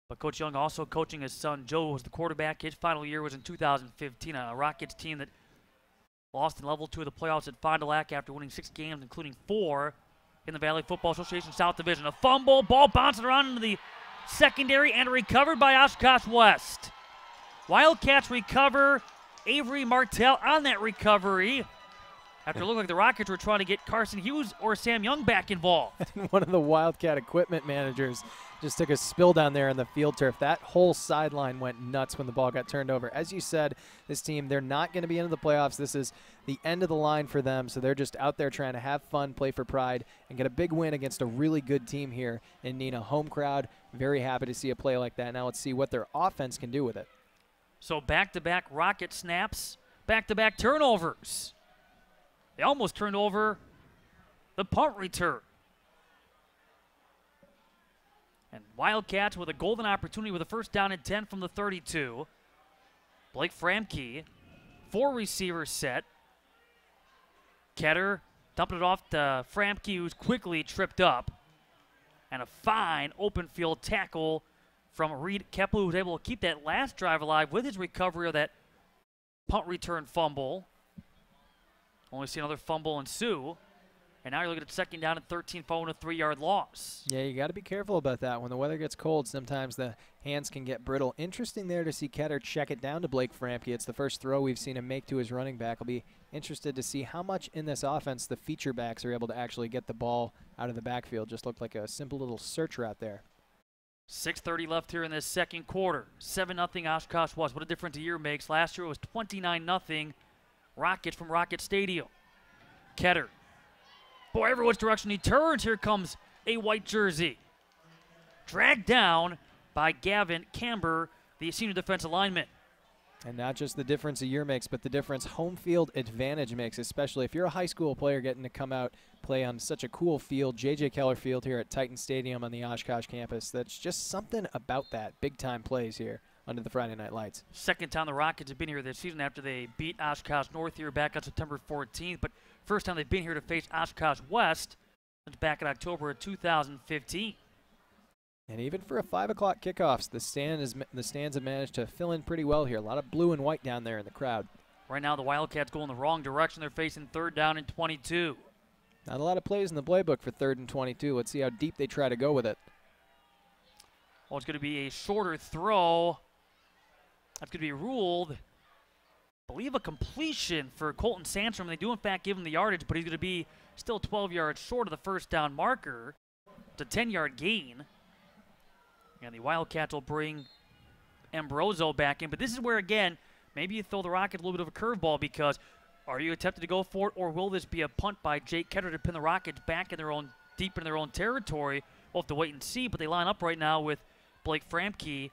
But Coach Young also coaching his son Joe, who was the quarterback. His final year was in 2015, a Rockets team that lost in level 2 of the playoffs at Fond du Lac after winning 6 games, including 4 in the Valley Football Association South Division. A fumble, ball bouncing around into the secondary and recovered by Oshkosh West. Wildcats recover. Avery Martell on that recovery after it looked like the Rockets were trying to get Carson Hughes or Sam Young back involved. One of the Wildcat equipment managers just took a spill down there in the field turf. That whole sideline went nuts when the ball got turned over. As you said, this team, they're not going to be into the playoffs. This is the end of the line for them, so they're just out there trying to have fun, play for pride, and get a big win against a really good team here in Neenah. Home crowd, very happy to see a play like that. Now let's see what their offense can do with it. So back-to-back Rocket snaps, back-to-back turnovers. They almost turned over the punt return. And Wildcats with a golden opportunity with a first down and 10 from the 32. Blake Framke, 4 receivers set. Ketter dumping it off to Framke, who's quickly tripped up. And a fine open field tackle from Reed Keppel, who was able to keep that last drive alive with his recovery of that punt return fumble. Only see another fumble ensue. And now you're looking at second down and 13 following a 3-yard loss. Yeah, you got to be careful about that. When the weather gets cold, sometimes the hands can get brittle. Interesting there to see Ketter check it down to Blake Framke. It's the first throw we've seen him make to his running back. I'll be interested to see how much in this offense the feature backs are able to actually get the ball out of the backfield. Just looked like a simple little search route there. 6:30 left here in this second quarter. 7-0 Oshkosh West. What a difference a year makes. Last year it was 29-0 Rockets from Rocket Stadium. Ketter. Boy, every which direction he turns, here comes a white jersey. Dragged down by Gavin Camber, the senior defensive lineman. And not just the difference a year makes, but the difference home field advantage makes, especially if you're a high school player getting to come out, play on such a cool field, J.J. Keller Field here at Titan Stadium on the Oshkosh campus. That's just something about that. Big-time plays here under the Friday night lights. Second time the Rockets have been here this season after they beat Oshkosh North here back on September 14th. But first time they've been here to face Oshkosh West since back in October of 2015. And even for a 5 o'clock kickoffs, the stands have managed to fill in pretty well here. A lot of blue and white down there in the crowd. Right now the Wildcats go in the wrong direction. They're facing 3rd down and 22. Not a lot of plays in the playbook for 3rd and 22. Let's see how deep they try to go with it. Well, it's going to be a shorter throw. That's going to be ruled, I believe, a completion for Colton Sandstrom. They do, in fact, give him the yardage, but he's going to be still 12 yards short of the first down marker. It's a 10-yard gain. And the Wildcats will bring Ambrosio back in. But this is where, again, maybe you throw the Rockets a little bit of a curveball, because are you attempting to go for it, or will this be a punt by Jake Ketter to pin the Rockets back in their own, deep in their own territory? We'll have to wait and see, but they line up right now with Blake Framke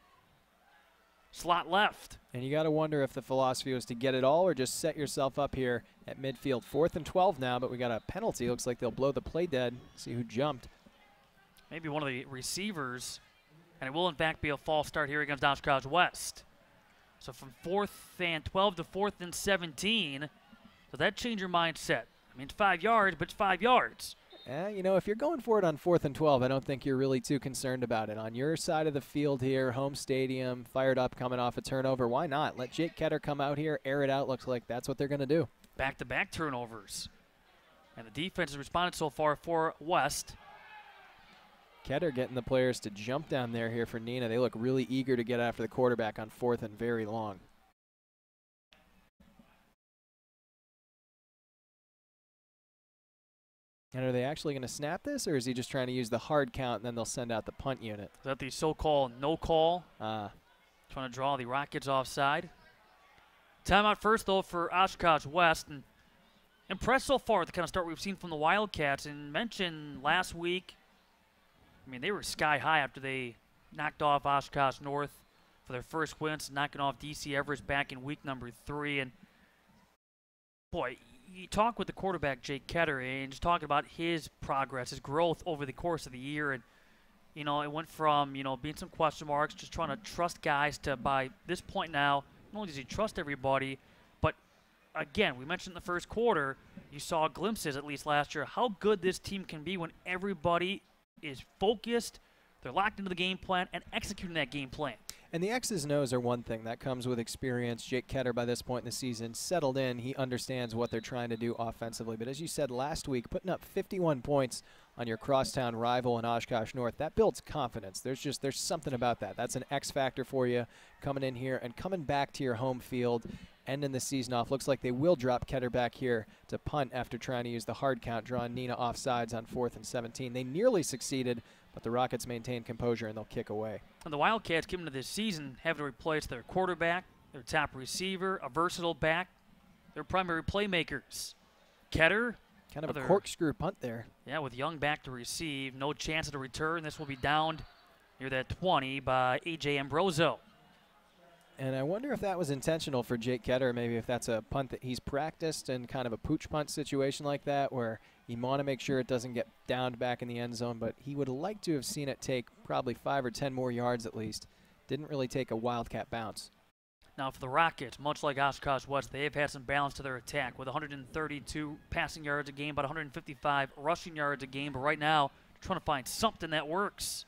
slot left. And you got to wonder if the philosophy was to get it all or just set yourself up here at midfield. 4th and 12 now, but we got a penalty. Looks like they'll blow the play dead. See who jumped. Maybe one of the receivers, and it will in fact be a false start here against Oshkosh West. So from 4th and 12 to 4th and 17, does that change your mindset? I mean, it's 5 yards, but it's 5 yards. You know, if you're going for it on 4th and 12, I don't think you're really too concerned about it. On your side of the field here, home stadium, fired up, coming off a turnover, why not? Let Jake Ketter come out here, air it out. Looks like that's what they're going to do. Back-to-back turnovers. And the defense has responded so far for West. Ketter getting the players to jump down there here for Neenah. They look really eager to get after the quarterback on 4th and very long. And are they actually going to snap this, or is he just trying to use the hard count and then they'll send out the punt unit? Is that the so-called no call? Ah. Trying to draw the Rockets offside. Timeout first, though, for Oshkosh West. And impressed so far with the kind of start we've seen from the Wildcats. And mentioned last week, I mean, they were sky high after they knocked off Oshkosh North for their first win, knocking off DC Everest back in week number 3. And, boy, you talk with the quarterback, Jake Ketter, and just talking about his progress, his growth over the course of the year. And, you know, it went from, you know, being some question marks, just trying to trust guys to, by this point now, not only does he trust everybody, but, again, we mentioned in the first quarter, you saw glimpses, at least last year, how good this team can be when everybody is focused, they're locked into the game plan, and executing that game plan. And the X's and O's are one thing. That comes with experience. Jake Ketter, by this point in the season, settled in. He understands what they're trying to do offensively. But as you said last week, putting up 51 points on your crosstown rival in Oshkosh North, that builds confidence. There's something about that. That's an X factor for you coming in here and coming back to your home field, ending the season off. Looks like they will drop Ketter back here to punt after trying to use the hard count, drawing Neenah offsides on 4th and 17. They nearly succeeded, but the Rockets maintain composure and they'll kick away. And the Wildcats came into this season having to replace their quarterback, their top receiver, a versatile back, their primary playmakers. Ketter. Kind of a corkscrew punt there. Yeah, with Young back to receive. No chance of a return. This will be downed near that 20 by A.J. Ambrosio. And I wonder if that was intentional for Jake Ketter, maybe if that's a punt that he's practiced in kind of a pooch punt situation like that where you want to make sure it doesn't get downed back in the end zone, but he would like to have seen it take probably 5 or 10 more yards at least. Didn't really take a Wildcat bounce. Now for the Rockets, much like Oshkosh West, they have had some balance to their attack with 132 passing yards a game, about 155 rushing yards a game, but right now trying to find something that works.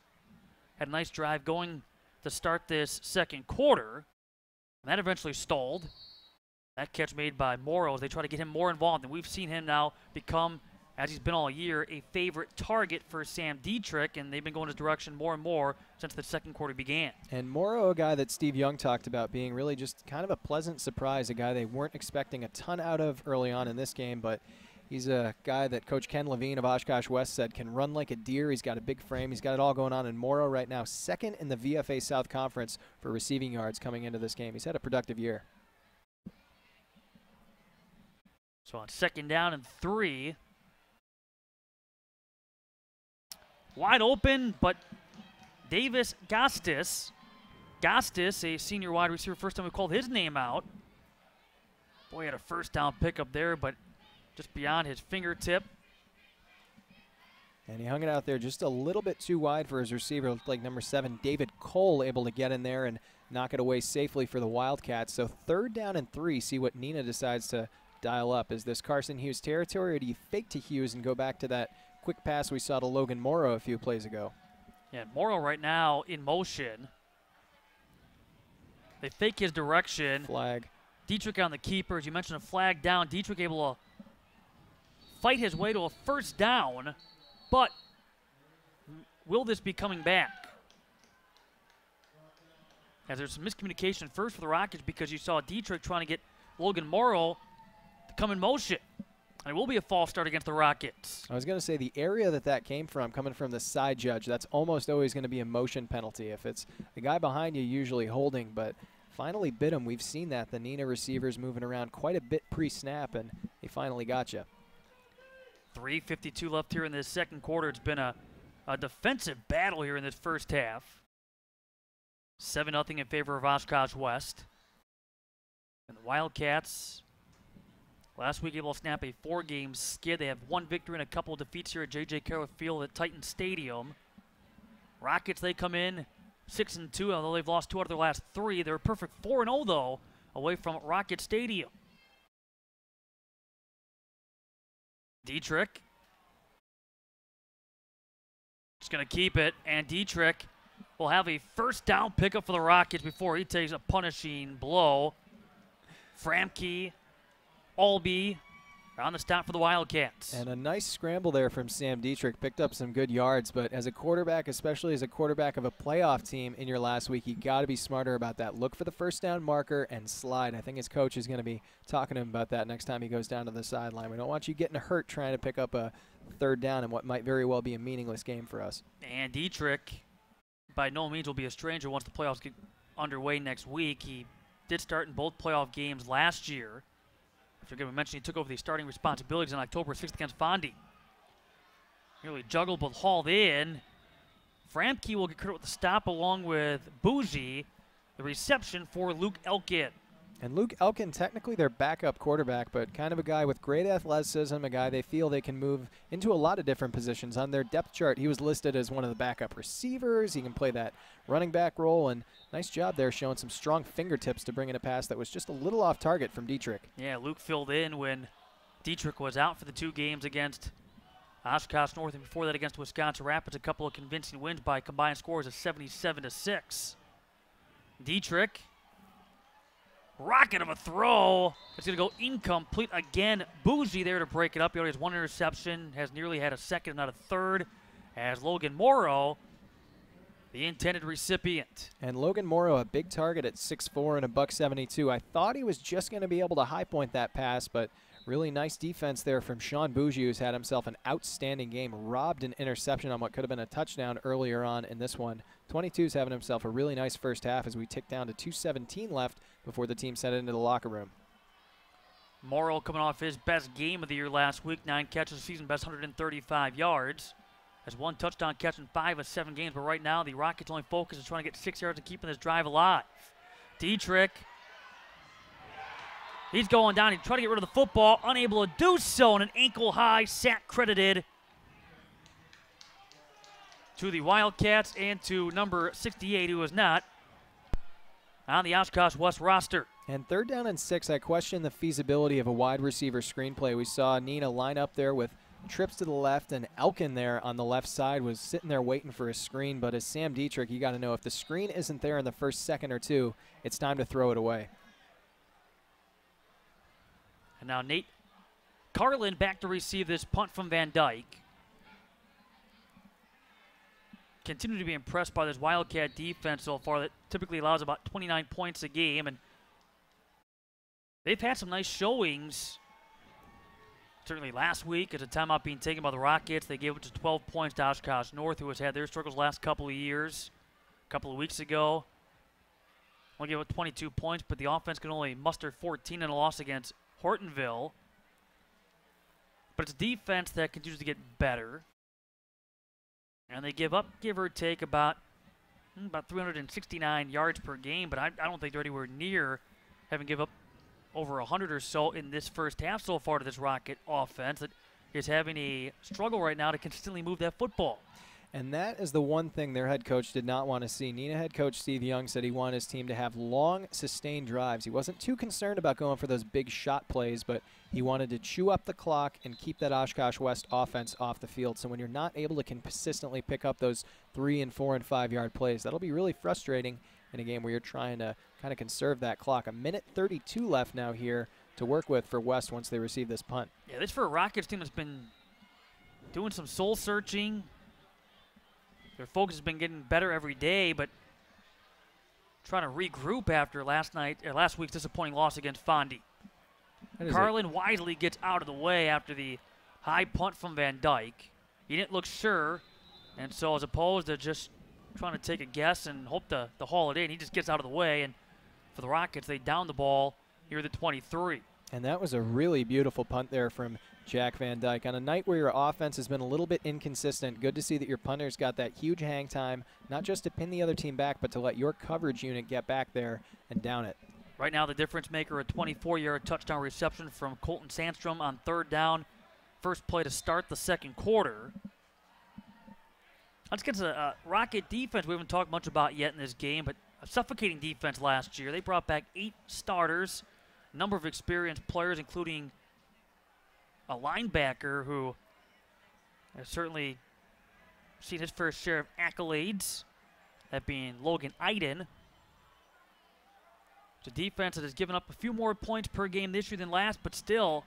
Had a nice drive going to start this second quarter. And that eventually stalled. That catch made by Morrow as they try to get him more involved. And we've seen him now become, as he's been all year, a favorite target for Sam Dietrich. And they've been going his direction more and more since the second quarter began. And Morrow, a guy that Steve Young talked about being really just kind of a pleasant surprise, a guy they weren't expecting a ton out of early on in this game. But he's a guy that Coach Ken Levine of Oshkosh West said can run like a deer. He's got a big frame. He's got it all going on. And Morrow right now, second in the VFA South Conference for receiving yards coming into this game. He's had a productive year. So on 2nd down and 3. Wide open, but Davis Gastis, a senior wide receiver, first time we called his name out. Boy, he had a first down pickup there, but just beyond his fingertip. And he hung it out there just a little bit too wide for his receiver. Looked like number 7, David Cole, able to get in there and knock it away safely for the Wildcats. So 3rd down and 3, see what Neenah decides to dial up. Is this Carson Hughes territory, or do you fake to Hughes and go back to that quick pass we saw to Logan Morrow a few plays ago? Yeah, Morrow right now in motion. They fake his direction. Flag. Dietrich on the keeper. As you mentioned, a flag down. Dietrich able to fight his way to a 1st down, but will this be coming back? As there's some miscommunication first for the Rockets, because you saw Dietrich trying to get Logan Morrow to come in motion. And it will be a false start against the Rockets. I was going to say the area that came from, coming from the side judge, that's almost always going to be a motion penalty. If it's the guy behind you, usually holding, but finally bit him. We've seen that. The Neenah receivers moving around quite a bit pre-snap, and they finally got you. 3:52 left here in this second quarter. It's been a defensive battle here in this first half. 7-0 in favor of Oshkosh West. And the Wildcats, last week able to snap a 4-game skid. They have 1 victory and a couple of defeats here at J.J. Carroll Field at Titan Stadium. Rockets, they come in 6-2, although they've lost 2 out of their last 3. They're a perfect 4-0, though, away from Rocket Stadium. Dietrich just going to keep it, and Dietrich will have a 1st down pickup for the Rockets before he takes a punishing blow. Framke, Albee on the stop for the Wildcats. And a nice scramble there from Sam Dietrich. Picked up some good yards, but as a quarterback, especially as a quarterback of a playoff team in your last week, you got to be smarter about that. Look for the 1st down marker and slide. I think his coach is going to be talking to him about that next time he goes down to the sideline. We don't want you getting hurt trying to pick up a 3rd down in what might very well be a meaningless game for us. And Dietrich, by no means, will be a stranger once the playoffs get underway next week. He did start in both playoff games last year. After we mentioned, he took over the starting responsibilities on October 6th against Fondy. Nearly juggled but hauled in. Framke will get credit with the stop along with Bougie. The reception for Luke Elkin. And Luke Elkin, technically their backup quarterback, but kind of a guy with great athleticism, a guy they feel they can move into a lot of different positions. On their depth chart, he was listed as one of the backup receivers. He can play that running back role, and nice job there showing some strong fingertips to bring in a pass that was just a little off target from Dietrich. Yeah, Luke filled in when Dietrich was out for the 2 games against Oshkosh North, and before that against Wisconsin Rapids, a couple of convincing wins by combined scores of 77-6. Dietrich, rocket of a throw. It's going to go incomplete again. Bougie there to break it up. He already has 1 interception, has nearly had a 2nd, not a 3rd, as Logan Morrow, the intended recipient. And Logan Morrow, a big target at 6'4" and $172. I thought he was just going to be able to high point that pass, but really nice defense there from Sean Bougie, who's had himself an outstanding game. Robbed an interception on what could have been a touchdown earlier on in this one. 22's having himself a really nice first half as we tick down to 2:17 left before the team's headed into the locker room. Morrow coming off his best game of the year last week. 9 catches, season best, 135 yards. Has 1 touchdown catch in 5 of 7 games, but right now the Rockets' only focus is trying to get 6 yards and keeping this drive alive. Dietrich, he's going down. He's trying to get rid of the football, unable to do so, and an ankle-high sack credited to the Wildcats and to number 68, who is not on the Oshkosh West roster. And 3rd down and 6, I question the feasibility of a wide receiver screenplay. We saw Neenah line up there with trips to the left, and Elkin there on the left side was sitting there waiting for a screen. But as Sam Dietrich, you got to know if the screen isn't there in the first second or 2, it's time to throw it away. And now Nate Carlin back to receive this punt from Van Dyke. Continue to be impressed by this Wildcat defense so far that typically allows about 29 points a game, and they've had some nice showings. Certainly last week, as a timeout being taken by the Rockets, they gave it to 12 points to Oshkosh North, who has had their struggles last couple of years. A couple of weeks ago, only gave up 22 points, but the offense can only muster 14 in a loss against Hortonville. But it's a defense that continues to get better. And they give up, give or take, about 369 yards per game, but I don't think they're anywhere near having given up over 100 or so in this first half so far to this Rocket offense that is having a struggle right now to consistently move that football. And that is the one thing their head coach did not want to see. Neenah head coach Steve Young said he wanted his team to have long, sustained drives. He wasn't too concerned about going for those big shot plays, but he wanted to chew up the clock and keep that Oshkosh West offense off the field. So when you're not able to consistently pick up those 3 and 4 and 5 yard plays, that'll be really frustrating in a game where you're trying to kind of conserve that clock. 1:32 left now here to work with for West once they receive this punt. Yeah, this for a Rockets team that's been doing some soul searching. Their focus has been getting better every day, but trying to regroup after last week's disappointing loss against Fondy. Carlin wisely gets out of the way after the high punt from Van Dyke. He didn't look sure, and so as opposed to just trying to take a guess and hope to haul it in, he just gets out of the way, and for the Rockets, they down the ball here at the 23. And that was a really beautiful punt there from Jack Van Dyke. On a night where your offense has been a little bit inconsistent, good to see that your punters got that huge hang time, not just to pin the other team back, but to let your coverage unit get back there and down it. Right now, the difference maker, a 24-yard touchdown reception from Colton Sandstrom on 3rd down. First play to start the second quarter. That's against a Rocket defense we haven't talked much about yet in this game, but a suffocating defense last year. They brought back 8 starters, a number of experienced players, including a linebacker who has certainly seen his first share of accolades, that being Logan Iden. It's a defense that has given up a few more points per game this year than last, but still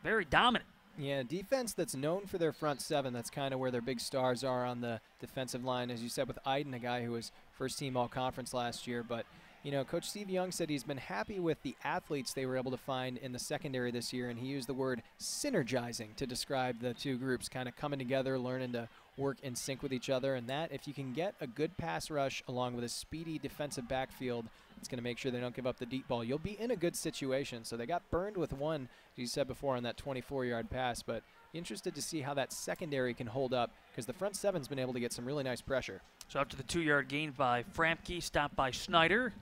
very dominant. Yeah, defense that's known for their front seven. That's kind of where their big stars are on the defensive line, as you said, with Iden, a guy who was first-team all-conference last year. But, you know, Coach Steve Young said he's been happy with the athletes they were able to find in the secondary this year, and he used the word synergizing to describe the two groups, kind of coming together, learning to work in sync with each other. And that, if you can get a good pass rush along with a speedy defensive backfield, it's going to make sure they don't give up the deep ball. You'll be in a good situation. So they got burned with one, as you said before, on that 24-yard pass. But interested to see how that secondary can hold up, because the front seven's been able to get some really nice pressure. So after the 2-yard gain by Framke, stopped by Schneider.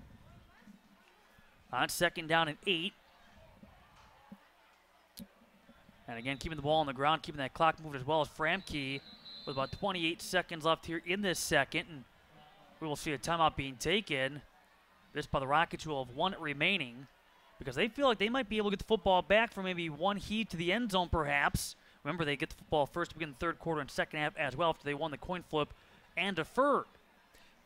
On 2nd down and 8. And again, keeping the ball on the ground, keeping that clock moving as well as Framke, with about 28 seconds left here in this second. And we will see a timeout being taken. This by the Rockets, who will have 1 remaining, because they feel like they might be able to get the football back for maybe 1 heave to the end zone, perhaps. Remember, they get the football first to begin the 3rd quarter and second half as well after they won the coin flip and deferred.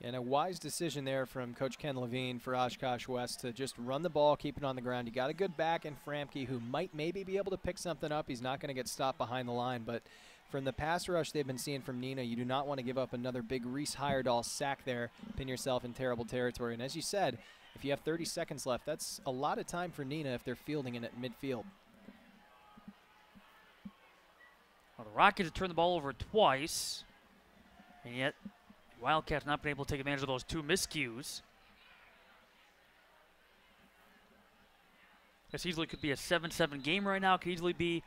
And a wise decision there from Coach Ken Levine for Oshkosh West to just run the ball, keep it on the ground. You got a good back in Framke, who might maybe be able to pick something up. He's not going to get stopped behind the line, but from the pass rush they've been seeing from Neenah, you do not want to give up another big Reese Heyerdahl sack there, pin yourself in terrible territory. And as you said, if you have 30 seconds left, that's a lot of time for Neenah if they're fielding it at midfield. Well, the Rockets have turned the ball over twice, and yet the Wildcats not been able to take advantage of those 2 miscues. This easily could be a 7-7 game right now. Could easily be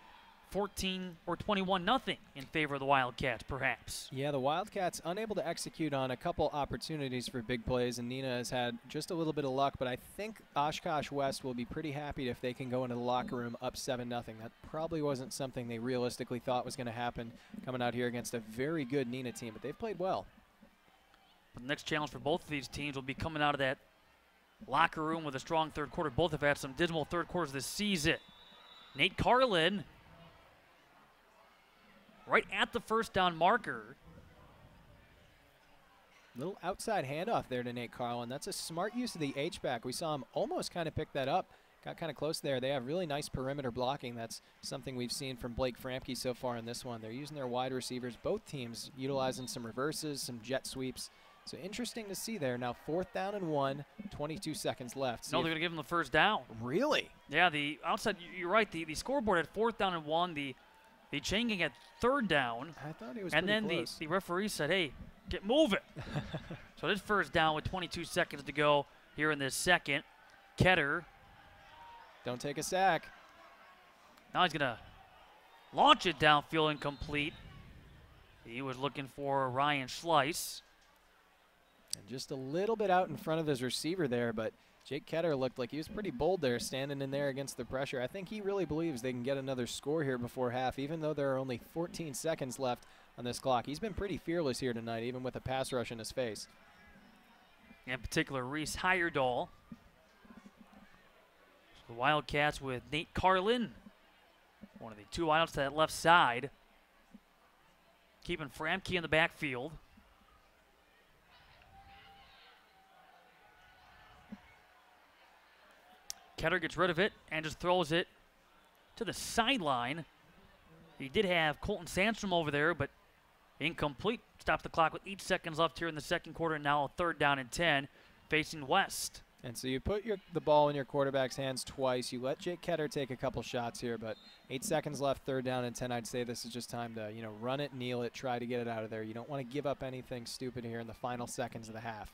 14 or 21-0 in favor of the Wildcats, perhaps. Yeah, the Wildcats unable to execute on a couple opportunities for big plays, and Neenah has had just a little bit of luck, but I think Oshkosh West will be pretty happy if they can go into the locker room up 7-0. That probably wasn't something they realistically thought was going to happen coming out here against a very good Neenah team, but they've played well. But the next challenge for both of these teams will be coming out of that locker room with a strong 3rd quarter. Both have had some dismal 3rd quarters this season. Nate Carlin, right at the 1st down marker. Little outside handoff there to Nate Carlin. That's a smart use of the H-back. We saw him almost kind of pick that up. Got kind of close there. They have really nice perimeter blocking. That's something we've seen from Blake Framke so far in this one. They're using their wide receivers, both teams utilizing some reverses, some jet sweeps. So interesting to see there. Now 4th down and 1, 22 seconds left. No, they're going to give him the 1st down. Really? Yeah, the outside, you're right, the scoreboard had 4th down and 1. The chain gang had 3rd down. I thought it was and pretty then close. the referee said, hey, get moving. So this 1st down with 22 seconds to go here in this second. Ketter. Don't take a sack. Now he's going to launch it downfield, incomplete. He was looking for Ryan Schleiss. And just a little bit out in front of his receiver there, but Jake Ketter looked like he was pretty bold there, standing in there against the pressure. I think he really believes they can get another score here before half, even though there are only 14 seconds left on this clock. He's been pretty fearless here tonight, even with a pass rush in his face. In particular, Reese Heyerdahl. So the Wildcats with Nate Carlin, one of the two wideouts to that left side. Keeping Framke in the backfield. Ketter gets rid of it and just throws it to the sideline. He did have Colton Sandstrom over there, but incomplete. Stops the clock with 8 seconds left here in the second quarter. Now 3rd down and 10, facing West. And so you put the ball in your quarterback's hands twice. You let Jake Ketter take a couple shots here, but 8 seconds left, 3rd down and 10. I'd say this is just time to, run it, kneel it, try to get it out of there. You don't want to give up anything stupid here in the final seconds of the half.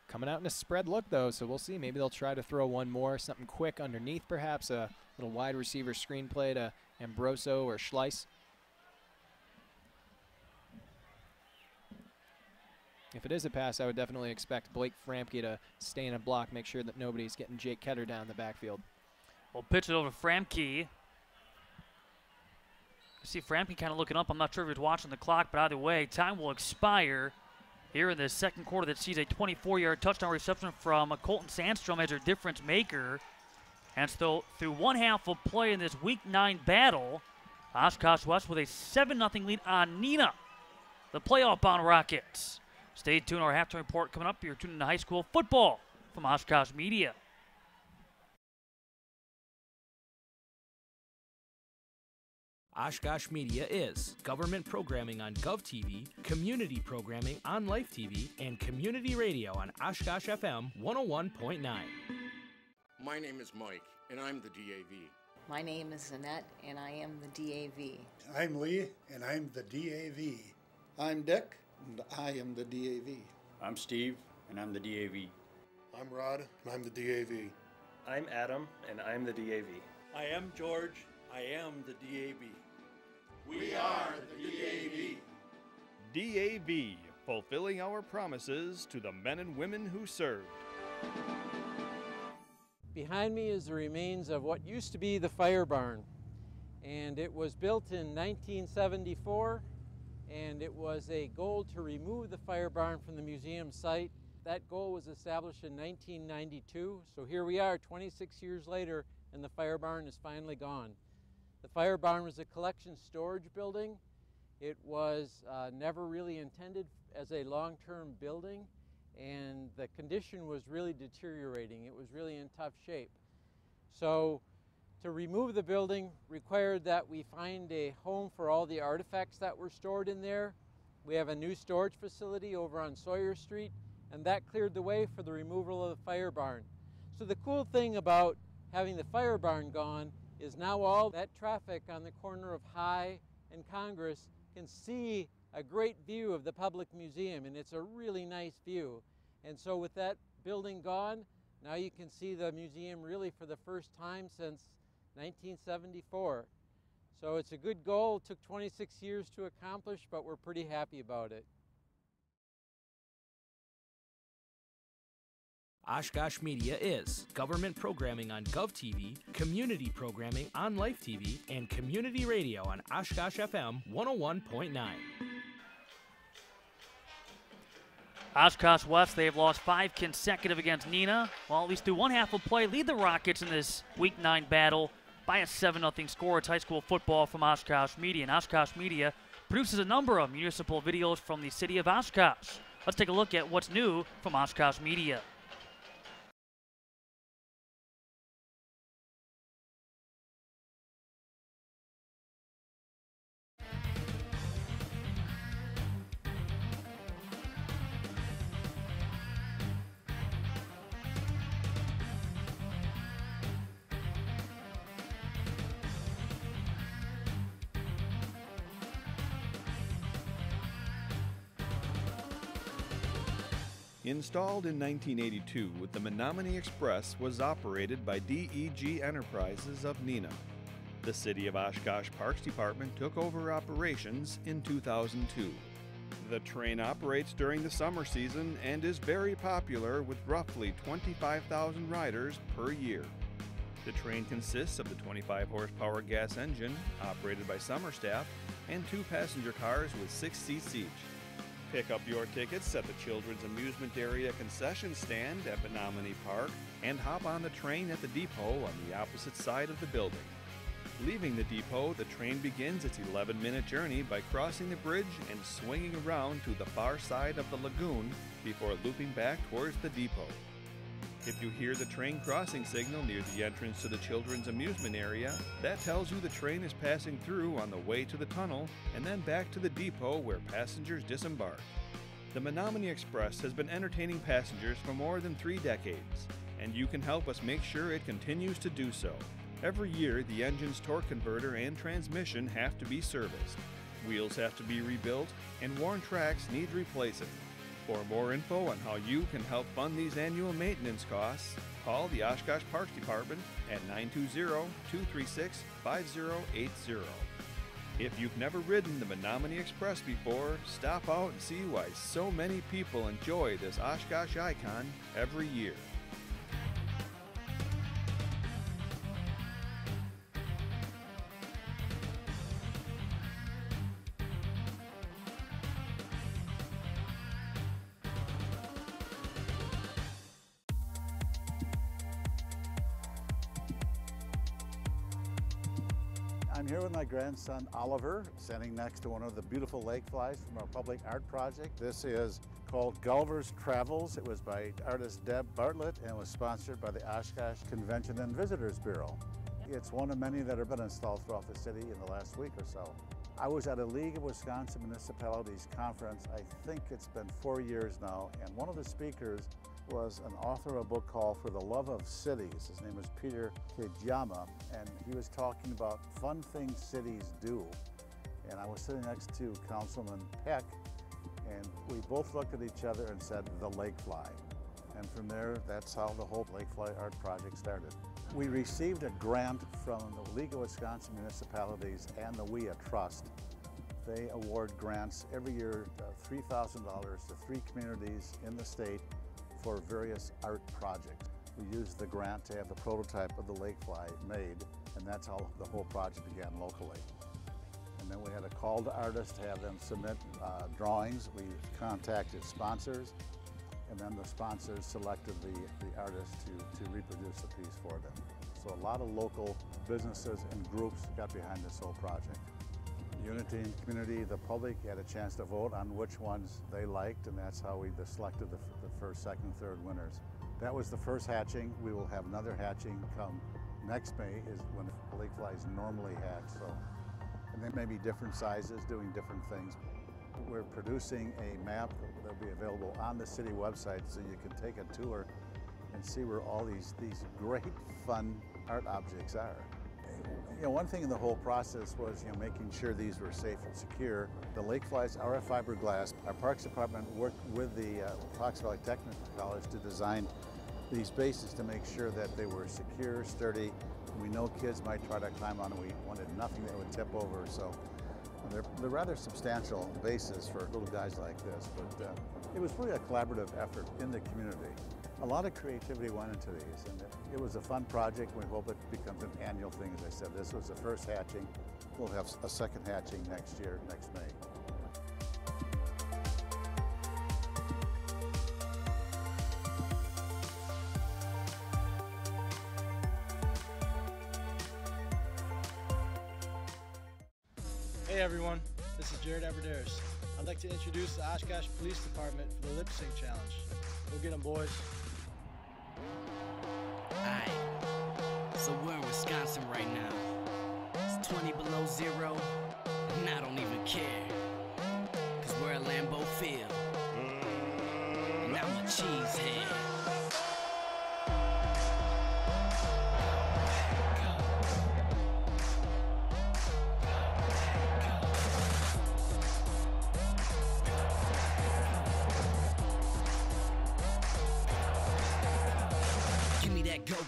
Coming out in a spread look, though, so we'll see. Maybe they'll try to throw one more, something quick underneath, perhaps a little wide receiver screen play to Ambroso or Schleiss. If it is a pass, I would definitely expect Blake Framke to stay in a block, make sure that nobody's getting Jake Ketter down the backfield. We'll pitch it over to Framke. You see Framke kind of looking up. I'm not sure if he's watching the clock, but either way, time will expire here in the second quarter that sees a 24-yard touchdown reception from Colton Sandstrom as their difference maker. And so through one half of play in this Week 9 battle, Oshkosh West with a 7-0 lead on Neenah, the playoff-bound Rockets. Stay tuned. Our halftime report coming up. You're tuned into high school football from Oshkosh Media. Oshkosh Media is government programming on GovTV, community programming on Life TV, and community radio on Oshkosh FM 101.9. My name is Mike, and I'm the DAV. My name is Annette, and I am the DAV. I'm Lee, and I'm the DAV. I'm Dick, and I am the DAV. I'm Steve, and I'm the DAV. I'm Rod, and I'm the DAV. I'm Adam, and I'm the DAV. I am George, I am the DAV. We are the DAV. DAV, fulfilling our promises to the men and women who served. Behind me is the remains of what used to be the fire barn. And it was built in 1974, and it was a goal to remove the fire barn from the museum site. That goal was established in 1992, so here we are 26 years later, and the fire barn is finally gone. The fire barn was a collection storage building. It was never really intended as a long-term building, and the condition was really deteriorating. It was really in tough shape. So to remove the building required that we find a home for all the artifacts that were stored in there. We have a new storage facility over on Sawyer Street, and that cleared the way for the removal of the fire barn. So the cool thing about having the fire barn gone is now all that traffic on the corner of High and Congress can see a great view of the public museum, and it's a really nice view. And so with that building gone, now you can see the museum really for the first time since 1974. So it's a good goal. It took 26 years to accomplish, but we're pretty happy about it. Oshkosh Media is government programming on GovTV, community programming on Life TV, and community radio on Oshkosh FM 101.9. Oshkosh West, they have lost 5 consecutive against Neenah. Well, at least through one half of play, lead the Rockets in this Week 9 battle by a 7-0 score. It's high school football from Oshkosh Media. And Oshkosh Media produces a number of municipal videos from the city of Oshkosh. Let's take a look at what's new from Oshkosh Media. Installed in 1982 with the Menominee Express, was operated by DEG Enterprises of Neenah. The City of Oshkosh Parks Department took over operations in 2002. The train operates during the summer season and is very popular with roughly 25,000 riders per year. The train consists of the 25 horsepower gas engine operated by summer staff and 2 passenger cars with 6 seats each. Pick up your tickets at the Children's Amusement Area concession stand at Menominee Park and hop on the train at the depot on the opposite side of the building. Leaving the depot, the train begins its 11-minute journey by crossing the bridge and swinging around to the far side of the lagoon before looping back towards the depot. If you hear the train crossing signal near the entrance to the Children's Amusement Area, that tells you the train is passing through on the way to the tunnel and then back to the depot where passengers disembark. The Menominee Express has been entertaining passengers for more than 3 decades, and you can help us make sure it continues to do so. Every year, the engine's torque converter and transmission have to be serviced. Wheels have to be rebuilt, and worn tracks need replacing. For more info on how you can help fund these annual maintenance costs, call the Oshkosh Parks Department at 920-236-5080. If you've never ridden the Menominee Express before, stop out and see why so many people enjoy this Oshkosh icon every year. I'm here with my grandson Oliver, standing next to one of the beautiful lake flies from our public art project. This is called Gulliver's Travels. It was by artist Deb Bartlett and was sponsored by the Oshkosh Convention and Visitors Bureau. It's one of many that have been installed throughout the city in the last week or so. I was at a League of Wisconsin Municipalities conference, I think it's been 4 years now, and one of the speakers was an author of a book called For the Love of Cities. His name was Peter Kejama, and he was talking about fun things cities do. And I was sitting next to Councilman Peck, and we both looked at each other and said, the lake fly. And from there, that's how the whole lake fly art project started. We received a grant from the League of Wisconsin Municipalities and the WIA Trust. They award grants every year, $3,000 to 3 communities in the state for various art projects. We used the grant to have the prototype of the lake fly made, and that's how the whole project began locally. And then we had a call to artists to have them submit drawings. We contacted sponsors, and then the sponsors selected the artist to reproduce the piece for them. So a lot of local businesses and groups got behind this whole project. Unity and community, the public had a chance to vote on which ones they liked, and that's how we selected the first, second, third winners. That was the first hatching. We will have another hatching come next May, is when the lake flies normally hatch. So, and they may be different sizes, doing different things. We're producing a map that will be available on the city website, so you can take a tour and see where all these great, fun art objects are. You know, one thing in the whole process was, making sure these were safe and secure. The lake flies are a fiberglass. Our Parks Department worked with the Fox Valley Technical College to design these bases to make sure that they were secure, sturdy. We know kids might try to climb on them. We wanted nothing that would tip over, so they're rather substantial bases for little guys like this. But it was really a collaborative effort in the community. A lot of creativity went into these, and it was a fun project. We hope it becomes an annual thing. As I said, this was the first hatching. We'll have a second hatching next year, next May. Hey everyone, this is Jared Aberderis. I'd like to introduce the Oshkosh Police Department for the Lip Sync Challenge. Go get them, boys. Alright, so we're in Wisconsin right now. It's 20 below zero, and I don't even care. Cause we're at Lambeau Field, and I'm a cheesehead.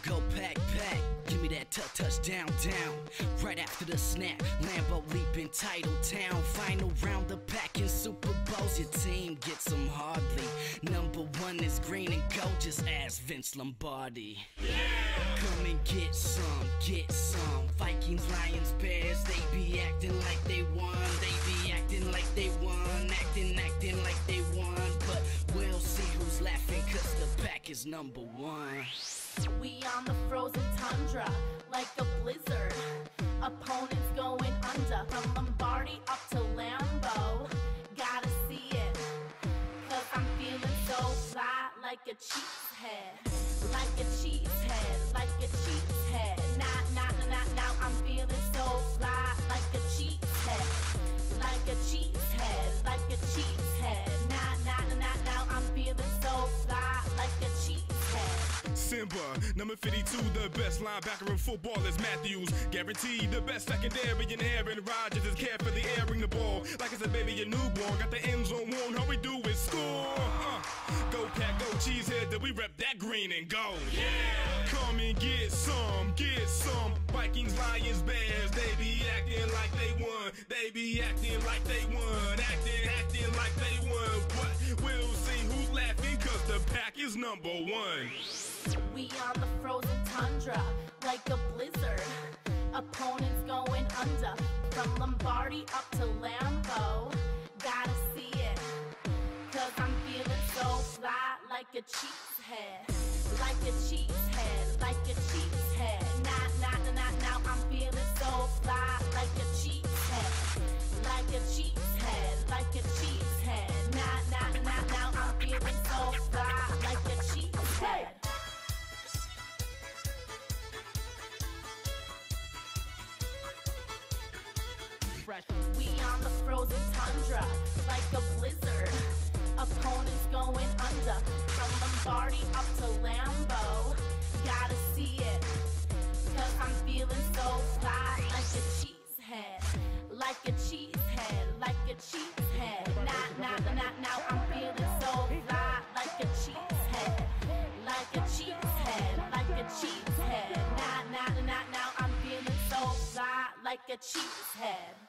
Go pack, pack, give me that touchdown, down. Right after the snap, Lambeau leap entitled town. Final round, the pack in Super Bowls. Your team gets them hardly. Number number one is green and gold, just ask Vince Lombardi. Come and get some, get some. Vikings, Lions, Bears, they be acting like they won. They be acting like they won, acting like they won. But we'll see who's laughing, cause the pack is number one. We on the frozen tundra, like a blizzard. Opponents going under, from Lombardi up to Lambeau. Gotta see it, cause I'm feeling so fly, like a cheesehead. Like a cheesehead, like a cheesehead. Now I'm feeling so fly, like a cheesehead. Like a cheesehead, like a cheesehead. Now I'm feeling so fly, like a cheesehead. Simba, number 52, the best linebacker in football is Matthews. Guaranteed the best secondary in Aaron Rodgers is carefully airing the ball. Like it's a baby, a newborn, got the end zone warm, all we do is score. Go Pack, go Cheesehead, that we rep that green and gold. Yeah! Come and get some, get some. Vikings, Lions, Bears, they be acting like they won. They be acting like they won, acting like they won. But we'll see who's laughing, cause the pack is number one. We on the frozen tundra, like a blizzard. Opponents going under, from Lombardi up to Lambeau. Gotta see it, cause I'm feeling so fly, like a cheesehead. Like a cheesehead, like a cheesehead. Now I'm feeling so fly, like a cheesehead. Like a cheesehead, like a cheesehead. Now I'm feeling so fly, like a cheesehead. We on the frozen tundra, like a blizzard. Opponents going under, from Lombardi up to Lambeau. Gotta see it, cause I'm feeling so fly, like a cheesehead. Like a cheesehead, like a cheesehead. Now I'm feeling so fly, like a cheesehead. Like a cheesehead, like a cheesehead. Now I'm feeling so fly, like a cheesehead.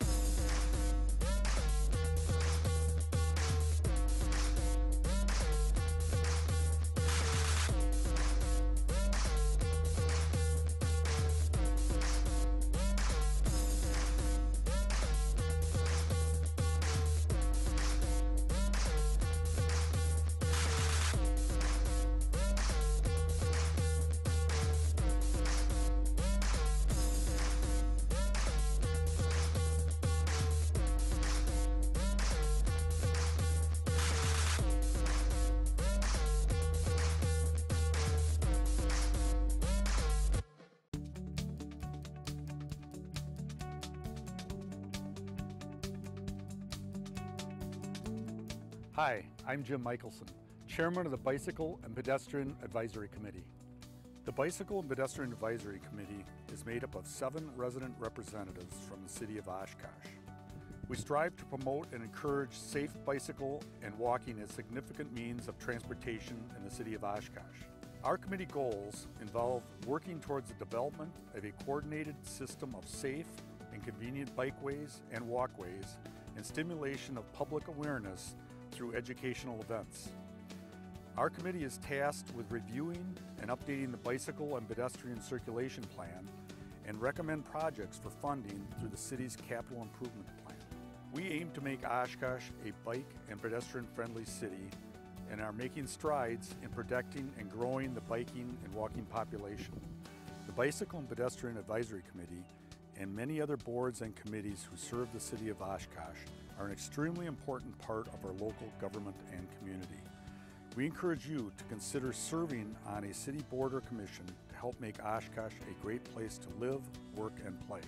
Hi, I'm Jim Michelson, Chairman of the Bicycle and Pedestrian Advisory Committee. The Bicycle and Pedestrian Advisory Committee is made up of 7 resident representatives from the city of Oshkosh. We strive to promote and encourage safe bicycle and walking as significant means of transportation in the city of Oshkosh. Our committee goals involve working towards the development of a coordinated system of safe and convenient bikeways and walkways and stimulation of public awareness through educational events. Our committee is tasked with reviewing and updating the bicycle and pedestrian circulation plan and recommend projects for funding through the city's capital improvement plan. We aim to make Oshkosh a bike and pedestrian friendly city and are making strides in protecting and growing the biking and walking population. The Bicycle and Pedestrian Advisory Committee and many other boards and committees who serve the city of Oshkosh are an extremely important part of our local government and community. We encourage you to consider serving on a city board or commission to help make Oshkosh a great place to live, work, and play.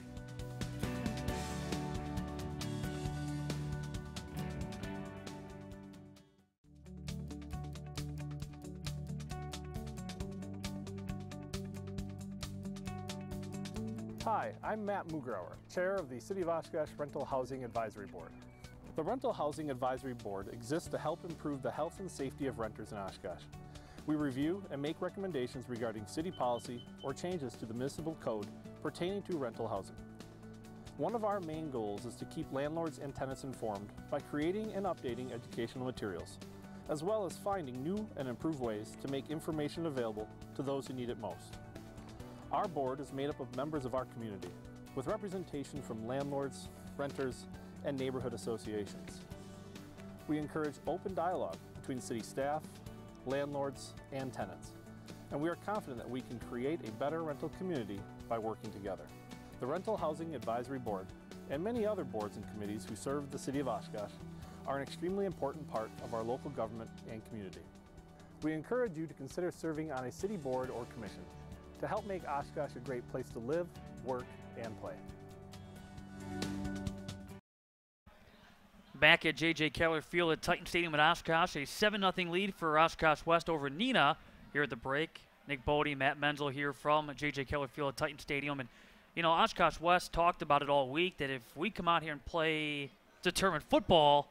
Hi, I'm Matt Mugrower, Chair of the City of Oshkosh Rental Housing Advisory Board. The Rental Housing Advisory Board exists to help improve the health and safety of renters in Oshkosh. We review and make recommendations regarding city policy or changes to the municipal code pertaining to rental housing. One of our main goals is to keep landlords and tenants informed by creating and updating educational materials. as well as finding new and improved ways to make information available to those who need it most. Our board is made up of members of our community, with representation from landlords, renters, and neighborhood associations. We encourage open dialogue between city staff, landlords, and tenants, and we are confident that we can create a better rental community by working together. The Rental Housing Advisory Board and many other boards and committees who serve the City of Oshkosh are an extremely important part of our local government and community. We encourage you to consider serving on a city board or commission to help make Oshkosh a great place to live, work, and play. Back at J.J. Keller Field at Titan Stadium at Oshkosh, a 7-0 lead for Oshkosh West over Neenah here at the break. Nick Bodie, Matt Menzel here from J.J. Keller Field at Titan Stadium. And, you know, Oshkosh West talked about it all week, that if we come out here and play determined football,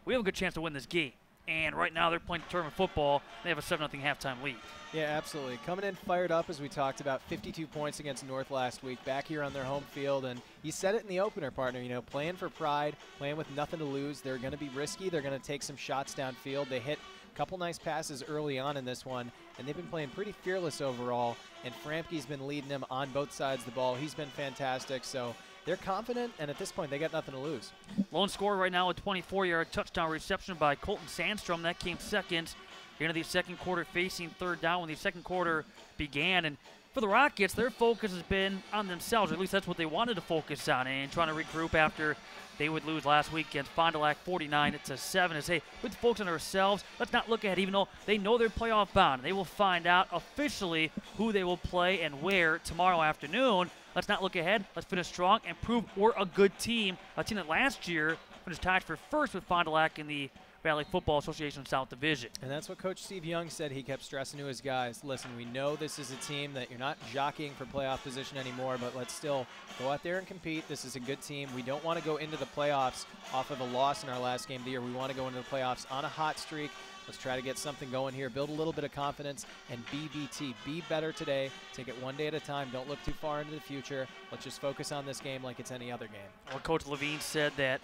we have a good chance to win this game. And right now they're playing determined football. They have a 7-0 halftime lead. Yeah, absolutely. Coming in fired up, as we talked about, 52 points against North last week, back here on their home field. And you said it in the opener, partner, you know, playing for pride, playing with nothing to lose. They're going to be risky. They're going to take some shots downfield. They hit a couple nice passes early on in this one, and they've been playing pretty fearless overall. And Framke's been leading them on both sides of the ball. He's been fantastic. So they're confident, and at this point, they got nothing to lose. Lone scorer right now, a 24-yard touchdown reception by Colton Sandstrom. That came second into the second quarter, facing third down when the second quarter began. And for the Rockets, their focus has been on themselves, or at least that's what they wanted to focus on, and trying to regroup after they would lose last week against Fond du Lac 49-7. To say, let's focus on ourselves. Let's not look ahead, even though they know they're playoff bound. They will find out officially who they will play and where tomorrow afternoon. Let's not look ahead. Let's finish strong and prove we're a good team. A team that last year finished tied for first with Fond du Lac in the Valley Football Association South Division. And that's what Coach Steve Young said. He kept stressing to his guys, listen, we know this is a team that you're not jockeying for playoff position anymore, but let's still go out there and compete. This is a good team. We don't want to go into the playoffs off of a loss in our last game of the year. We want to go into the playoffs on a hot streak. Let's try to get something going here, build a little bit of confidence, and BBT. Be better today. Take it one day at a time. Don't look too far into the future. Let's just focus on this game like it's any other game. Well, Coach Levine said that,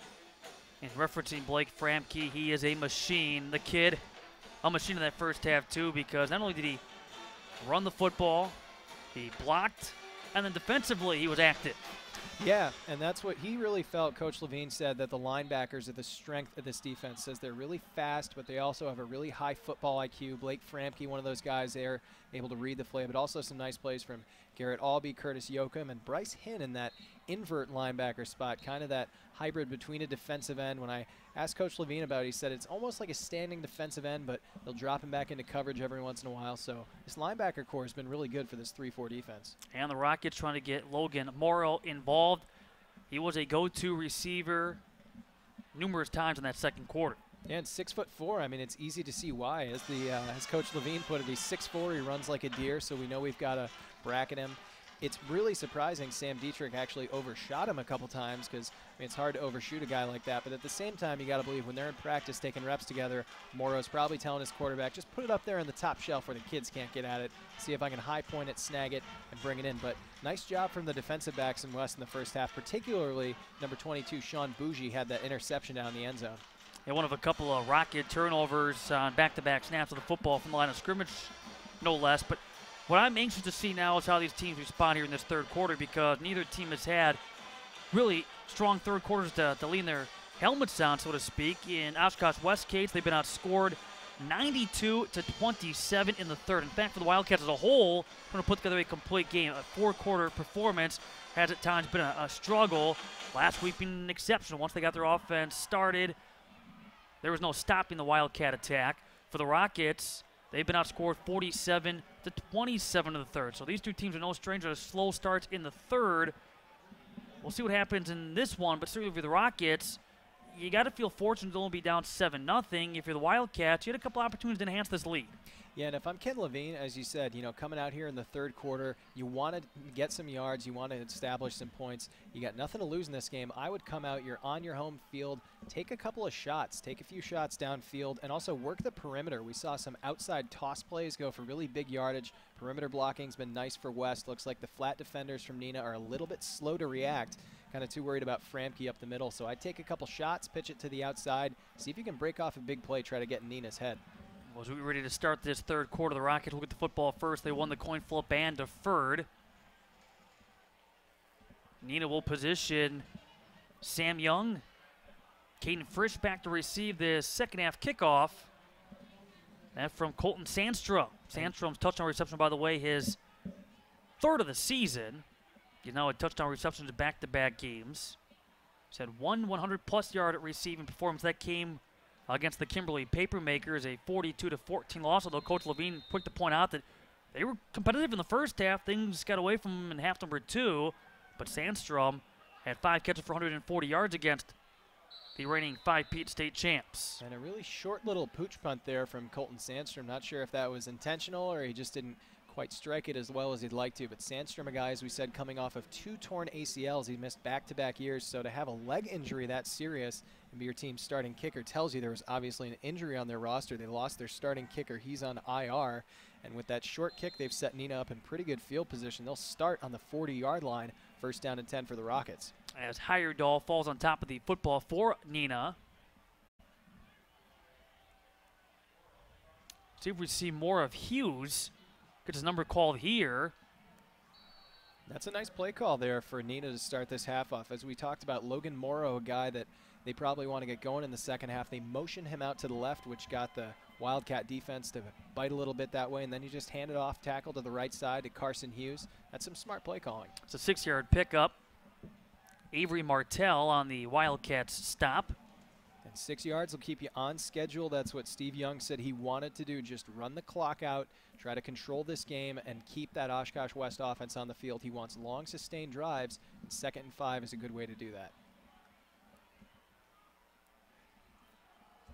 in referencing Blake Framke, he is a machine. The kid, a machine in that first half too, because not only did he run the football, he blocked, and then defensively he was active. Yeah, and that's what he really felt. Coach Levine said that the linebackers are the strength of this defense. Says they're really fast, but they also have a really high football IQ. Blake Framke, one of those guys there, able to read the play, but also some nice plays from Garrett Albee, Curtis Yoakum, and Bryce Hinn in that invert linebacker spot, kind of that hybrid between a defensive end. When I asked Coach Levine about it, he said it's almost like a standing defensive end, but they'll drop him back into coverage every once in a while. So this linebacker core has been really good for this 3-4 defense. And the Rockets trying to get Logan Morrow involved. He was a go-to receiver numerous times in that second quarter. Yeah, and 6'4". I mean, it's easy to see why. As Coach Levine put it, he's 6'4". He runs like a deer, so we know we've got to bracket him. It's really surprising Sam Dietrich actually overshot him a couple times, because I mean, it's hard to overshoot a guy like that. But at the same time, you got to believe when they're in practice taking reps together, Morrow's probably telling his quarterback, just put it up there on the top shelf where the kids can't get at it. See if I can high point it, snag it, and bring it in. But nice job from the defensive backs in West in the first half, particularly number 22, Sean Bougie, had that interception down in the end zone. And one of a couple of Rocket turnovers on back-to-back snaps of the football from the line of scrimmage, no less. But what I'm anxious to see now is how these teams respond here in this third quarter, because neither team has had really strong third quarters to lean their helmets on, so to speak. In Oshkosh West case, they've been outscored 92-27 in the third. In fact, for the Wildcats as a whole, going to put together a complete game. A four-quarter performance has at times been a struggle. Last week being an exception. Once they got their offense started, there was no stopping the Wildcat attack. For the Rockets, they've been outscored 47-27 in the third. So these two teams are no stranger to slow starts in the third. We'll see what happens in this one, but certainly for the Rockets, you got to feel fortunate to only be down 7-0. If you're the Wildcats, you had a couple opportunities to enhance this lead. Yeah, and if I'm Ken Levine, as you said, you know, coming out here in the third quarter, you want to get some yards, you want to establish some points. You got nothing to lose in this game. I would come out, you're on your home field, take a couple of shots, take a few shots downfield, and also work the perimeter. We saw some outside toss plays go for really big yardage. Perimeter blocking's been nice for West. Looks like the flat defenders from Neenah are a little bit slow to react, kind of too worried about Framke up the middle. So I'd take a couple shots, pitch it to the outside, see if you can break off a big play, try to get in Neenah's head. Well, as we ready to start this third quarter, the Rockets will get the football first. They won the coin flip and deferred. Neenah will position Sam Young. Caden Frisch back to receive the second half kickoff. That from Colton Sandstrom. Sandstrom's touchdown reception, by the way, his third of the season. He's now had touchdown receptions in back-to-back games. He's had one 100-plus yard receiving performance. That came against the Kimberly Papermakers, a 42-14 loss, although Coach Levine quick to point out that they were competitive in the first half. Things got away from them in half number 2, but Sandstrom had 5 catches for 140 yards against the reigning 5-peat state champs. And a really short little pooch punt there from Colton Sandstrom. Not sure if that was intentional or he just didn't quite strike it as well as he'd like to. But Sandstrom, a guy, as we said, coming off of 2 torn ACLs. He missed back-to-back years. So to have a leg injury that serious and be your team's starting kicker tells you there was obviously an injury on their roster. They lost their starting kicker. He's on IR. And with that short kick, they've set Neenah up in pretty good field position. They'll start on the 40-yard line. First down and 10 for the Rockets. As Heyerdahl falls on top of the football for Neenah. See if we see more of Hughes. Gets his number called here. That's a nice play call there for Neenah to start this half off. As we talked about, Logan Morrow, a guy that they probably want to get going in the second half. They motion him out to the left, which got the Wildcat defense to bite a little bit that way, and then you just hand it off, tackle to the right side to Carson Hughes. That's some smart play calling. It's a 6-yard pickup. Avery Martell on the Wildcats stop. And 6 yards will keep you on schedule. That's what Steve Young said he wanted to do. Just run the clock out, try to control this game, and keep that Oshkosh West offense on the field. He wants long, sustained drives, and 2nd and 5 is a good way to do that.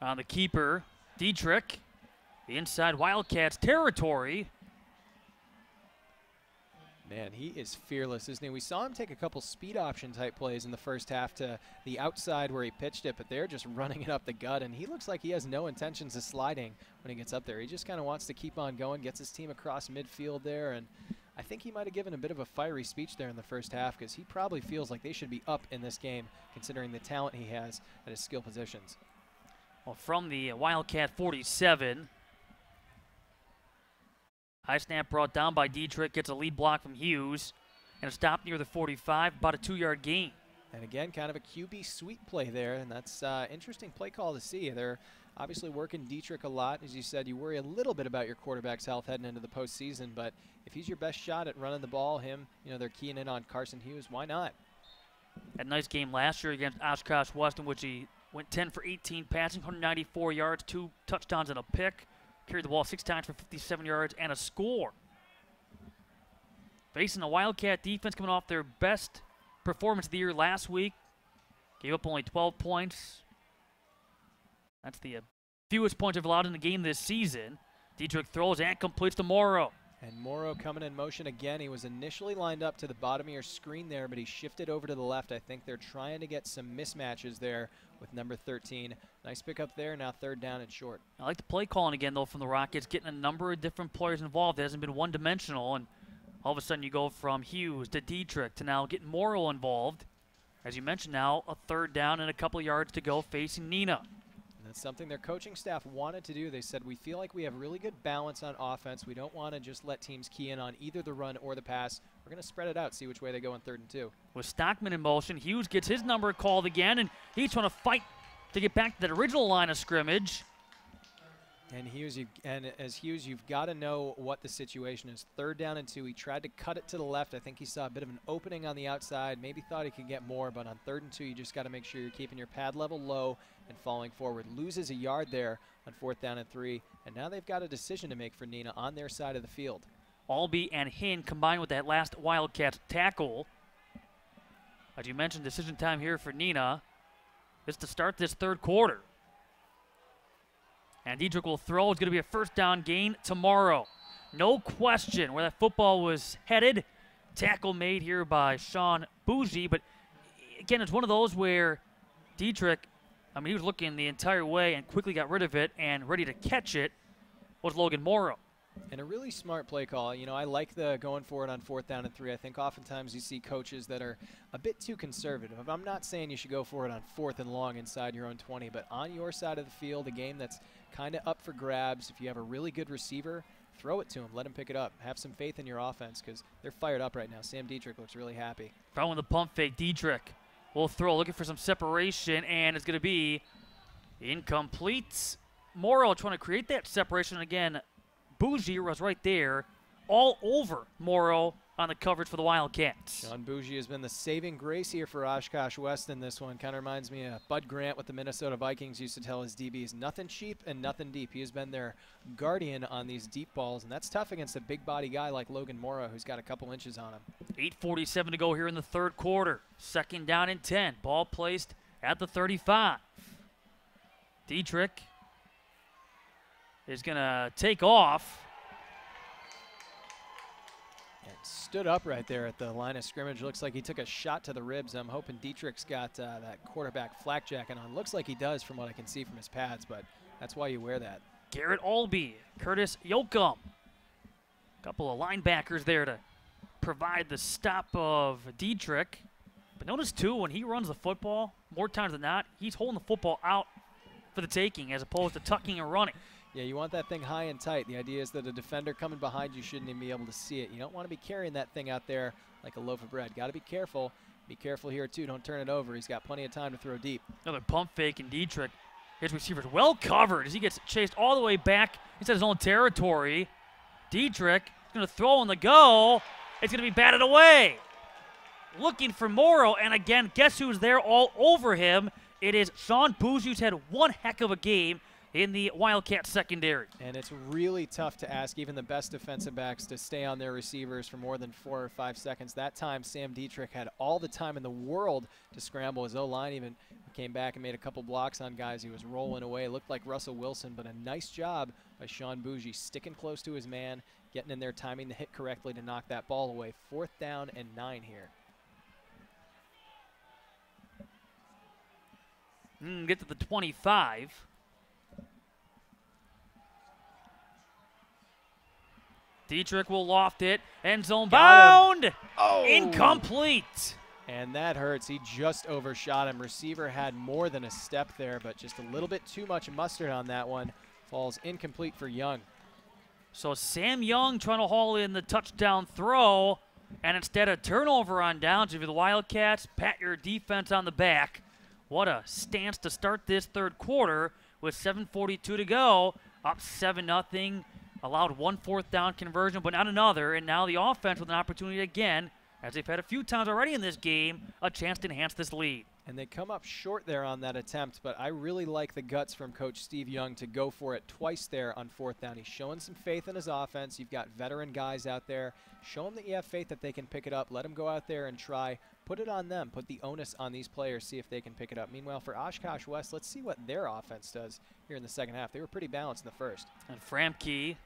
On the keeper, Dietrich. The inside Wildcats territory. Man, he is fearless, isn't he? We saw him take a couple speed option type plays in the first half to the outside where he pitched it, but they're just running it up the gut, and he looks like he has no intentions of sliding when he gets up there. He just kind of wants to keep on going, gets his team across midfield there, and I think he might have given a bit of a fiery speech there in the first half because he probably feels like they should be up in this game considering the talent he has at his skill positions. Well, from the Wildcat 47. High snap brought down by Dietrich, gets a lead block from Hughes, and a stop near the 45, about a 2-yard gain. And again, kind of a QB sweep play there, and that's interesting play call to see. They're obviously working Dietrich a lot. As you said, you worry a little bit about your quarterback's health heading into the postseason, but if he's your best shot at running the ball, they're keying in on Carson Hughes. Why not? Had a nice game last year against Oshkosh West, in which he went 10 for 18 passing, 194 yards, 2 touchdowns and a pick. Carried the ball 6 times for 57 yards and a score. Facing the Wildcat defense coming off their best performance of the year last week. Gave up only 12 points. That's the fewest points they've allowed in the game this season. Dietrich throws and completes to Morrow. And Morrow coming in motion again. He was initially lined up to the bottom of your screen there, but he shifted over to the left. I think they're trying to get some mismatches there with number 13. Nice pickup there. Now 3rd down and short. I like the play calling again, though, from the Rockets, getting a number of different players involved. It hasn't been one-dimensional, and all of a sudden you go from Hughes to Dietrich to now getting Morrow involved. As you mentioned now, a 3rd down and a couple of yards to go facing Neenah. And that's something their coaching staff wanted to do. They said, we feel like we have really good balance on offense. We don't want to just let teams key in on either the run or the pass. We're going to spread it out, see which way they go in 3rd and 2. With Stockman in motion, Hughes gets his number called again, and he's trying to fight to get back to that original line of scrimmage. And as Hughes, you've got to know what the situation is. 3rd down and 2. He tried to cut it to the left. I think he saw a bit of an opening on the outside. Maybe thought he could get more, but on 3rd and 2, you just got to make sure you're keeping your pad level low and falling forward. Loses a yard there on 4th down and 3. And now they've got a decision to make for Neenah on their side of the field. Albee and Hinn combined with that last Wildcats tackle. As you mentioned, decision time here for Neenah is to start this 3rd quarter. And Dietrich will throw. It's going to be a 1st down gain tomorrow. No question where that football was headed. Tackle made here by Sean Bougie. But again, it's one of those where Dietrich, he was looking the entire way and quickly got rid of it, and ready to catch it was Logan Morrow. And a really smart play call. You know, I like the going for it on 4th down and 3. I think oftentimes you see coaches that are a bit too conservative. I'm not saying you should go for it on 4th and long inside your own 20, but on your side of the field, a game that's kind of up for grabs. If you have a really good receiver, throw it to him. Let him pick it up. Have some faith in your offense because they're fired up right now. Sam Dietrich looks really happy. Throwing the pump fake. Dietrich will throw, looking for some separation, and it's going to be incomplete. Morrow trying to create that separation again. Bougie was right there, all over Morrow on the coverage for the Wildcats. Sean Bougie has been the saving grace here for Oshkosh West in this one. Kind of reminds me of Bud Grant with the Minnesota Vikings used to tell his DBs, nothing cheap and nothing deep. He has been their guardian on these deep balls, and that's tough against a big body guy like Logan Morrow, who's got a couple inches on him. 8:47 to go here in the 3rd quarter. 2nd down and 10. Ball placed at the 35. Dietrich is going to take off. And stood up right there at the line of scrimmage. Looks like he took a shot to the ribs. I'm hoping Dietrich's got that quarterback flak jacket on. Looks like he does from what I can see from his pads, but that's why you wear that. Garrett Albee, Curtis Yoakum. Couple of linebackers there to provide the stop of Dietrich. But notice, too, when he runs the football, more times than not, he's holding the football out for the taking as opposed to tucking and running. Yeah, you want that thing high and tight. The idea is that a defender coming behind you shouldn't even be able to see it. You don't want to be carrying that thing out there like a loaf of bread. Got to be careful. Be careful here, too. Don't turn it over. He's got plenty of time to throw deep. Another pump fake, and Dietrich, his receiver's well covered as he gets chased all the way back inside his own territory. Dietrich is going to throw on the go. It's going to be batted away. Looking for Morrow, and again, guess who's there all over him? It is Sean Bougie, who's had one heck of a game in the Wildcat secondary. And it's really tough to ask even the best defensive backs to stay on their receivers for more than 4 or 5 seconds. That time, Sam Dietrich had all the time in the world to scramble. His O-line even came back and made a couple blocks on guys he was rolling away. Looked like Russell Wilson, but a nice job by Sean Bougie, sticking close to his man, getting in there, timing the hit correctly to knock that ball away. 4th down and 9 here. Get to the 25. Dietrich will loft it. End zone bound. Oh. Incomplete. And that hurts. He just overshot him. Receiver had more than a step there, but just a little bit too much mustard on that one. Falls incomplete for Young. So Sam Young trying to haul in the touchdown throw, and instead a turnover on downs. If you're the Wildcats, pat your defense on the back. What a stance to start this 3rd quarter with 7:42 to go. Up 7-0. Allowed 1 4th down conversion, but not another. And now the offense with an opportunity again, as they've had a few times already in this game, a chance to enhance this lead. And they come up short there on that attempt, but I really like the guts from Coach Steve Young to go for it twice there on 4th down. He's showing some faith in his offense. You've got veteran guys out there. Show them that you have faith that they can pick it up. Let them go out there and try. Put it on them. Put the onus on these players. See if they can pick it up. Meanwhile, for Oshkosh West, let's see what their offense does here in the 2nd half. They were pretty balanced in the 1st. And Framke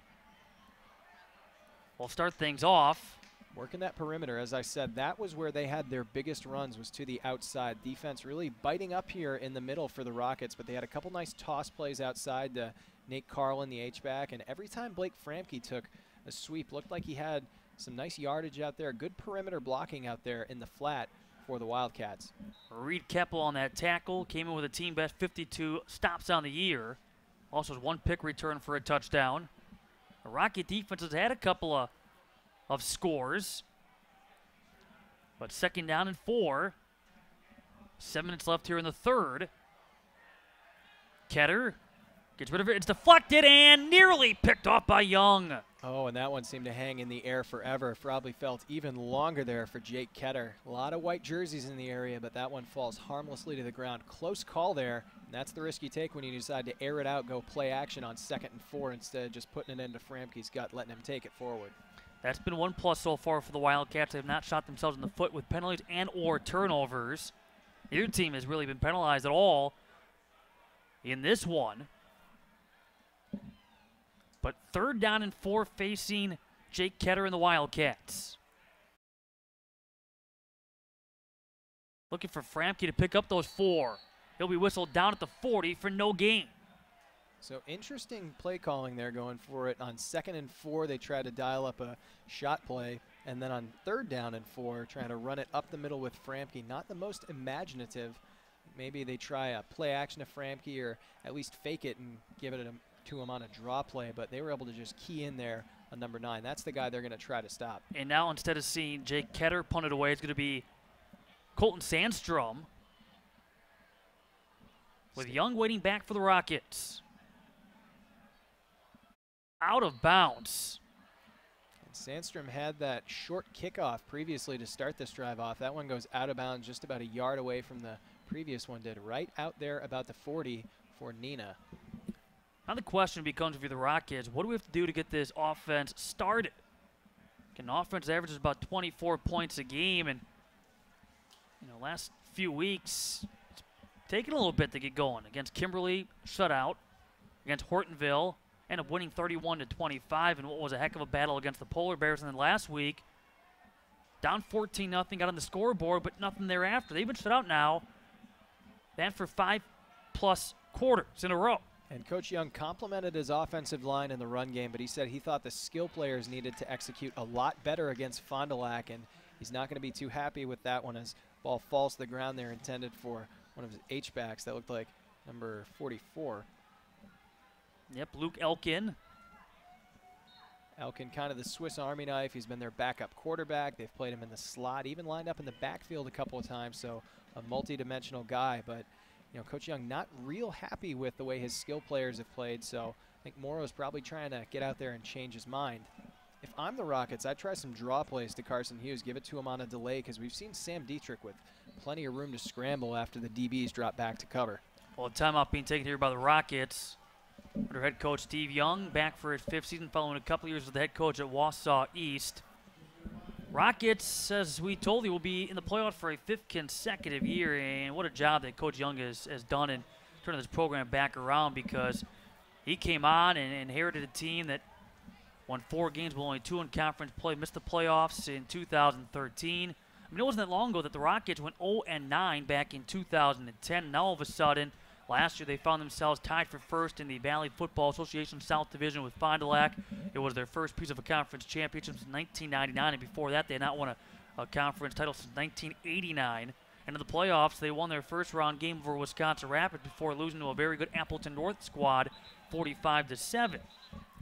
will start things off. Working that perimeter, as I said, that was where they had their biggest runs, was to the outside. Defense really biting up here in the middle for the Rockets, but they had a couple nice toss plays outside to Nate Carlin, the H-back, and every time Blake Framke took a sweep, looked like he had some nice yardage out there, good perimeter blocking out there in the flat for the Wildcats. Reed Keppel on that tackle, came in with a team best 52 stops on the year. Also has 1 pick return for a touchdown. The Rocket defense has had a couple of scores. But 2nd down and 4. 7 minutes left here in the 3rd. Ketter gets rid of it. It's deflected and nearly picked off by Young. Oh, and that one seemed to hang in the air forever. Probably felt even longer there for Jake Ketter. A lot of white jerseys in the area, but that one falls harmlessly to the ground. Close call there, and that's the risk you take when you decide to air it out, go play action on 2nd and 4 instead of just putting it into Framke's gut, letting him take it forward. That's been 1 plus so far for the Wildcats. They have not shot themselves in the foot with penalties and or turnovers. Neither team has really been penalized at all in this one. But 3rd down and 4 facing Jake Ketter and the Wildcats. Looking for Framke to pick up those 4. He'll be whistled down at the 40 for no gain. So interesting play calling there, going for it. On 2nd and 4, they tried to dial up a shot play. And then on 3rd down and 4, trying to run it up the middle with Framke. Not the most imaginative. Maybe they try a play action to Framke, or at least fake it and give it to him on a draw play. But they were able to just key in there on number 9. That's the guy they're going to try to stop. And now instead of seeing Jake Ketter punted away, it's going to be Colton Sandstrom with Young waiting back for the Rockets. Out of bounds. Sandstrom had that short kickoff previously to start this drive off. That one goes out of bounds just about a yard away from the previous one did, right out there about the 40 for Neenah. Now the question becomes, if you're the Rockets, what do we have to do to get this offense started? An offense averages about 24 points a game, and last few weeks it's taken a little bit to get going. Against Kimberly, shutout. Against Hortonville, end up winning 31-25 in what was a heck of a battle against the Polar Bears. And then last week, down 14-0, got on the scoreboard, but nothing thereafter. They've been shut out now, and for 5+ quarters in a row. And Coach Young complimented his offensive line in the run game, but he said he thought the skill players needed to execute a lot better against Fond du Lac, and he's not going to be too happy with that one as ball falls to the ground there, intended for one of his H-backs. That looked like number 44. Yep, Luke Elkin. Elkin, kind of the Swiss Army knife. He's been their backup quarterback. They've played him in the slot, even lined up in the backfield a couple of times, so a multi-dimensional guy. But, Coach Young not real happy with the way his skill players have played, so I think Morrow's probably trying to get out there and change his mind. If I'm the Rockets, I'd try some draw plays to Carson Hughes, give it to him on a delay, because we've seen Sam Dietrich with plenty of room to scramble after the DBs drop back to cover. Well, a timeout being taken here by the Rockets. Under head coach Steve Young, back for his 5th season following a couple years as the head coach at Wausau East. Rockets, as we told you, will be in the playoffs for a 5th consecutive year, and what a job that Coach Young has done in turning this program back around, because he came on and inherited a team that won 4 games, but only 2 in conference play, missed the playoffs in 2013. I mean, it wasn't that long ago that the Rockets went 0-9 back in 2010, and now all of a sudden, last year they found themselves tied for 1st in the Valley Football Association South Division with Fond du Lac. It was their first piece of a conference championship since 1999, and before that they had not won a conference title since 1989. And in the playoffs, they won their first round game over Wisconsin Rapids before losing to a very good Appleton North squad 45-7.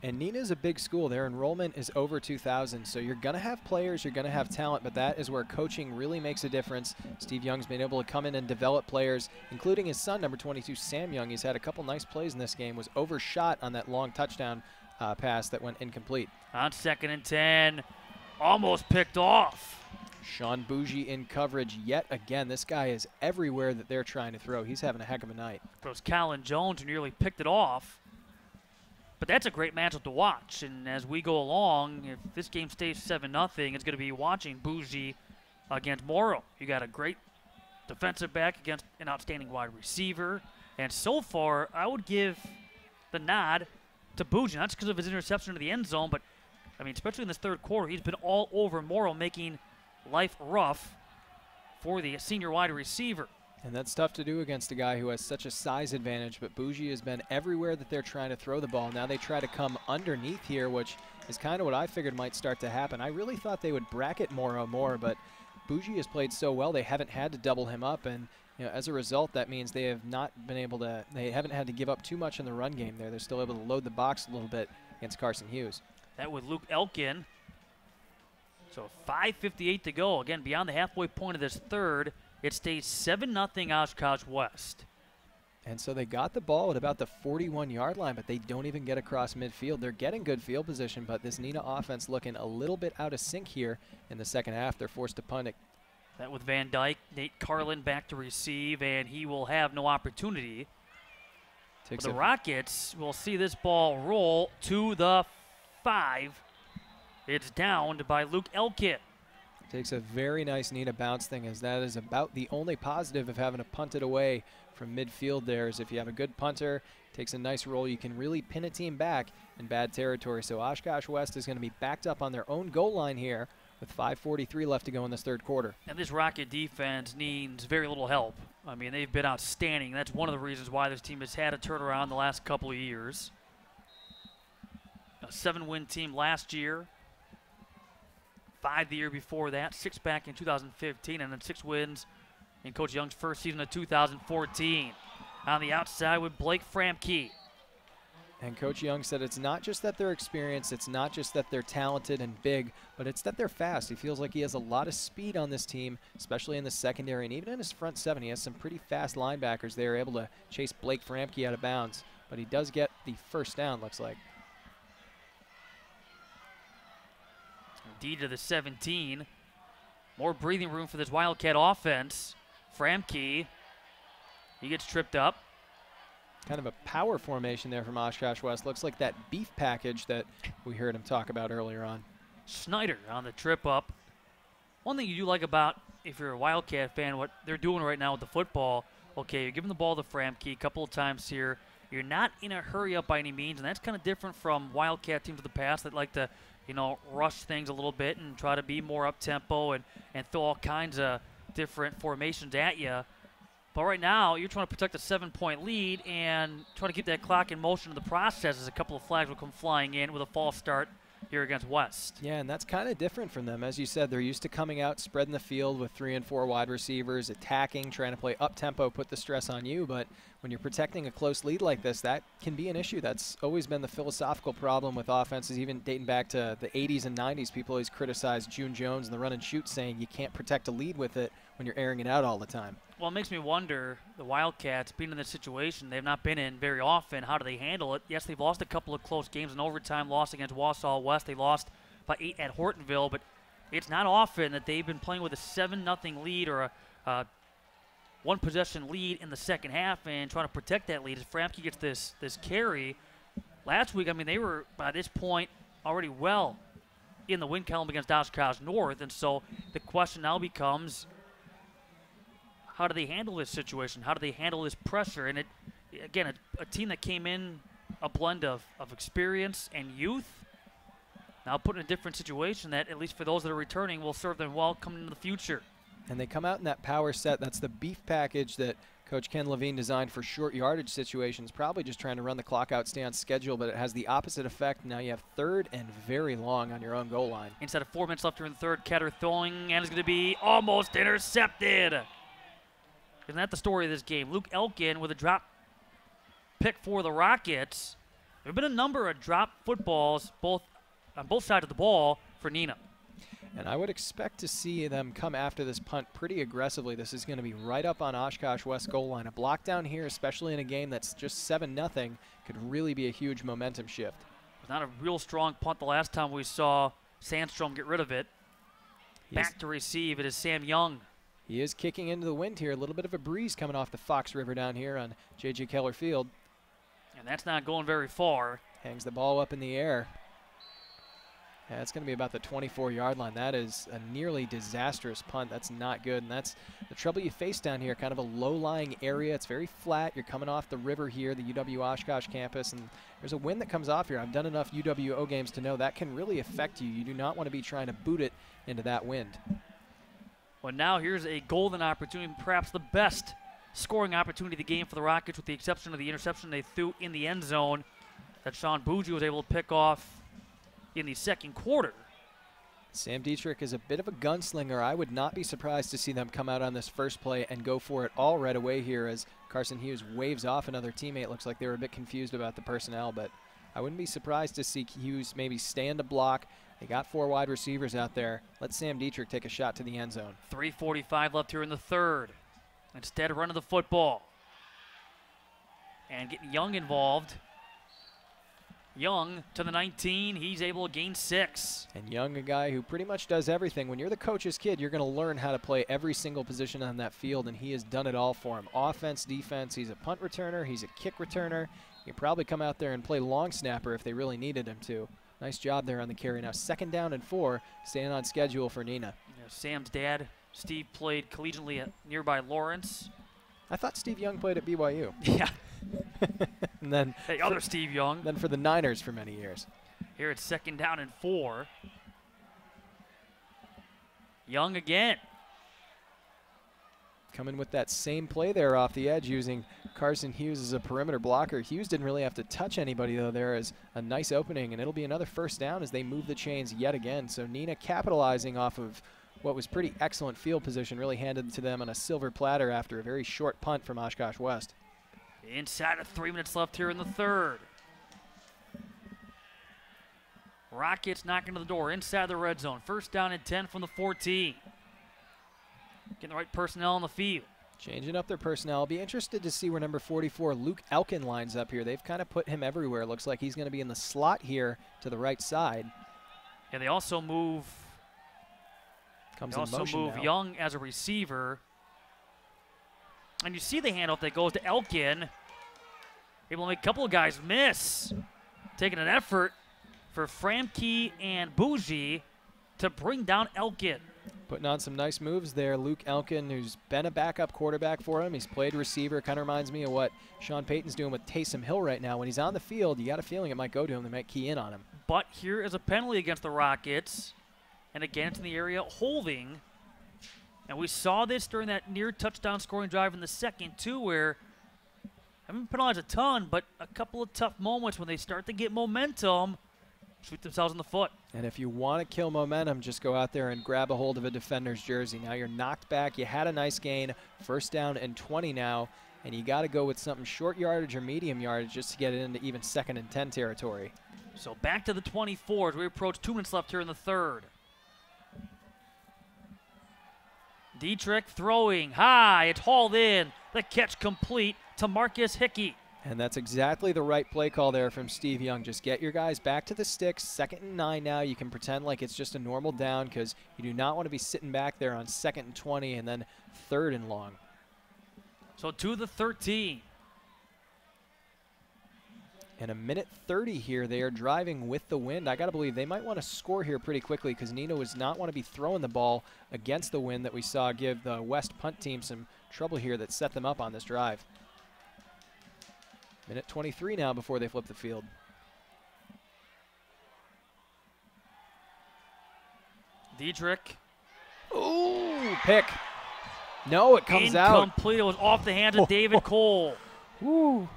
And Neenah's a big school. Their enrollment is over 2,000, so you're going to have players, you're going to have talent, but that is where coaching really makes a difference. Steve Young's been able to come in and develop players, including his son, number 22, Sam Young. He's had a couple nice plays in this game, was overshot on that long touchdown pass that went incomplete. On 2nd and 10, almost picked off. Sean Bougie in coverage yet again. This guy is everywhere that they're trying to throw. He's having a heck of a night. But it was Colin Jones who nearly picked it off. But that's a great matchup to watch, and as we go along, if this game stays 7-0, it's going to be watching Bougie against Morrow. You got a great defensive back against an outstanding wide receiver, and so far, I would give the nod to Bougie, not just because of his interception into the end zone, but, I mean, especially in this 3rd quarter, he's been all over Morrow, making life rough for the senior wide receiver. And that's tough to do against a guy who has such a size advantage, but Bougie has been everywhere that they're trying to throw the ball. Now they try to come underneath here, which is kind of what I figured might start to happen. I really thought they would bracket Morrow more, but Bougie has played so well they haven't had to double him up, and as a result, that means they have not been able to, they haven't had to give up too much in the run game there. They're still able to load the box a little bit against Carson Hughes. That with Luke Elkin. So 5:58 to go. Again, beyond the halfway point of this 3rd. It stays 7-0 Oshkosh West. And so they got the ball at about the 41-yard line, but they don't even get across midfield. They're getting good field position, but this Neenah offense looking a little bit out of sync here in the second half. They're forced to punt it. That with Van Dyke, Nate Carlin back to receive, and he will have no opportunity. The Rockets will see this ball roll to the 5. It's downed by Luke Elkin. Takes a very nice Neenah bounce thing, as that is about the only positive of having to punt it away from midfield there, is if you have a good punter, takes a nice roll, you can really pin a team back in bad territory. So Oshkosh West is going to be backed up on their own goal line here with 5:43 left to go in this 3rd quarter. And this Rocket defense needs very little help. I mean, they've been outstanding. That's one of the reasons why this team has had a turnaround the last couple of years. A 7-win team last year, 5 the year before that, 6 back in 2015, and then 6 wins in Coach Young's first season of 2014. On the outside with Blake Framke. And Coach Young said it's not just that they're experienced, it's not just that they're talented and big, but it's that they're fast. He feels like he has a lot of speed on this team, especially in the secondary, and even in his front seven. He has some pretty fast linebackers. They are able to chase Blake Framke out of bounds, but he does get the first down, looks like. D to the 17. More breathing room for this Wildcat offense. Framke, he gets tripped up. Kind of a power formation there from Oshkosh West. Looks like that beef package that we heard him talk about earlier on. Snyder on the trip up. One thing you do like about, if you're a Wildcat fan, what they're doing right now with the football, okay, you're giving the ball to Framke a couple of times here. You're not in a hurry up by any means, and that's kind of different from Wildcat teams of the past that like to, you know, rush things a little bit and try to be more up-tempo and throw all kinds of different formations at you. But right now, you're trying to protect a 7-point lead and try to keep that clock in motion in the process as a couple of flags will come flying in with a false start here against West. Yeah, and that's kind of different from them. As you said, they're used to coming out, spreading the field with 3 and 4 wide receivers, attacking, trying to play up-tempo, put the stress on you. But when you're protecting a close lead like this, that can be an issue. That's always been the philosophical problem with offenses, even dating back to the 80s and 90s. People always criticize June Jones and the run and shoot, saying you can't protect a lead with it when you're airing it out all the time. Well, it makes me wonder, the Wildcats being in this situation they've not been in very often, how do they handle it? Yes, they've lost a couple of close games in overtime, lost against Wausau West. They lost by 8 at Hortonville, but it's not often that they've been playing with a 7-0 lead or a one-possession lead in the second half and trying to protect that lead as Framke gets this carry. Last week, I mean, they were, by this point, already well in the win column against Oshkosh North, and so the question now becomes, how do they handle this situation? How do they handle this pressure? And, again, a team that came in a blend of experience and youth, now put in a different situation that, at least for those that are returning, will serve them well coming into the future. And they come out in that power set. That's the beef package that Coach Ken Levine designed for short yardage situations, probably just trying to run the clock out, stay on schedule, but it has the opposite effect. Now you have 3rd and very long on your own goal line. Inside of 4 minutes left here in the third, Ketter throwing, and it's going to be almost intercepted. Isn't that the story of this game? Luke Elkin with a drop pick for the Rockets. There have been a number of drop footballs on both sides of the ball for Neenah. And I would expect to see them come after this punt pretty aggressively. This is going to be right up on Oshkosh West goal line. A block down here, especially in a game that's just 7-0, could really be a huge momentum shift. It was not a real strong punt the last time we saw Sandstrom get rid of it. Back to receive, it is Sam Young. He is kicking into the wind here. A little bit of a breeze coming off the Fox River down here on J.J. Keller Field. And that's not going very far. Hangs the ball up in the air. Yeah, it's going to be about the 24-yard line. That is a nearly disastrous punt. That's not good, and that's the trouble you face down here, kind of a low-lying area. It's very flat. You're coming off the river here, the UW Oshkosh campus, and there's a wind that comes off here. I've done enough UWO games to know that can really affect you. You do not want to be trying to boot it into that wind. Well, now here's a golden opportunity, perhaps the best scoring opportunity of the game for the Rockets, with the exception of the interception they threw in the end zone that Sean Bougie was able to pick off in the second quarter. Sam Dietrich is a bit of a gunslinger. I would not be surprised to see them come out on this first play and go for it all right away here as Carson Hughes waves off another teammate. Looks like they were a bit confused about the personnel, but I wouldn't be surprised to see Hughes maybe stand a block. They got 4 wide receivers out there. Let Sam Dietrich take a shot to the end zone. 3:45 left here in the third. Instead, running the football and getting Young involved. Young to the 19. He's able to gain 6. And Young, a guy who pretty much does everything. When you're the coach's kid, you're going to learn how to play every single position on that field, and he has done it all for him. Offense, defense, he's a punt returner, he's a kick returner. He can probably come out there and play long snapper if they really needed him to. Nice job there on the carry. Now 2nd down and 4, staying on schedule for Neenah. Yeah, Sam's dad, Steve, played collegiately at nearby Lawrence. I thought Steve Young played at BYU. Yeah. And then hey, other Steve Young. Then for the Niners for many years. Here it's 2nd down and 4. Young again. Coming with that same play there off the edge, using Carson Hughes as a perimeter blocker. Hughes didn't really have to touch anybody, though. There is a nice opening, and it'll be another first down as they move the chains yet again. So Neenah capitalizing off of what was pretty excellent field position, really handed to them on a silver platter after a very short punt from Oshkosh West. Inside of 3 minutes left here in the third. Rockets knocking to the door inside the red zone. First down and 10 from the 14. Getting the right personnel on the field. Changing up their personnel. I'll be interested to see where number 44, Luke Elkin, lines up here. They've kind of put him everywhere. Looks like he's going to be in the slot here to the right side. Yeah, they also move. Young as a receiver. And you see the handoff that goes to Elkin. Able to make a couple of guys miss. Taking an effort for Framke and Bougie to bring down Elkin. Putting on some nice moves there. Luke Elkin, who's been a backup quarterback for him. He's played receiver. Kind of reminds me of what Sean Payton's doing with Taysom Hill right now. When he's on the field, you got a feeling it might go to him. They might key in on him. But here is a penalty against the Rockets. And again, it's in the area holding. And we saw this during that near touchdown scoring drive in the second, too, where haven't penalized a ton, but a couple of tough moments when they start to get momentum, shoot themselves in the foot. And if you want to kill momentum, just go out there and grab a hold of a defender's jersey. Now you're knocked back. You had a nice gain. First down and 20 now. And you got to go with something short yardage or medium yardage just to get it into even 2nd and 10 territory. So back to the 24 as we approach 2 minutes left here in the third. Dietrich throwing high. It's hauled in. The catch complete to Marcus Hickey. And that's exactly the right play call there from Steve Young. Just get your guys back to the sticks. 2nd and 9 now. You can pretend like it's just a normal down because you do not want to be sitting back there on 2nd and 20 and then 3rd and long. So to the 13. In a minute 30 here, they are driving with the wind. I got to believe they might want to score here pretty quickly because Neenah does not want to be throwing the ball against the wind that we saw give the West punt team some trouble here that set them up on this drive. Minute 23 now before they flip the field. Dietrich. Ooh, pick. No, it comes out. Incomplete. It was off the hands of David Cole. Ooh.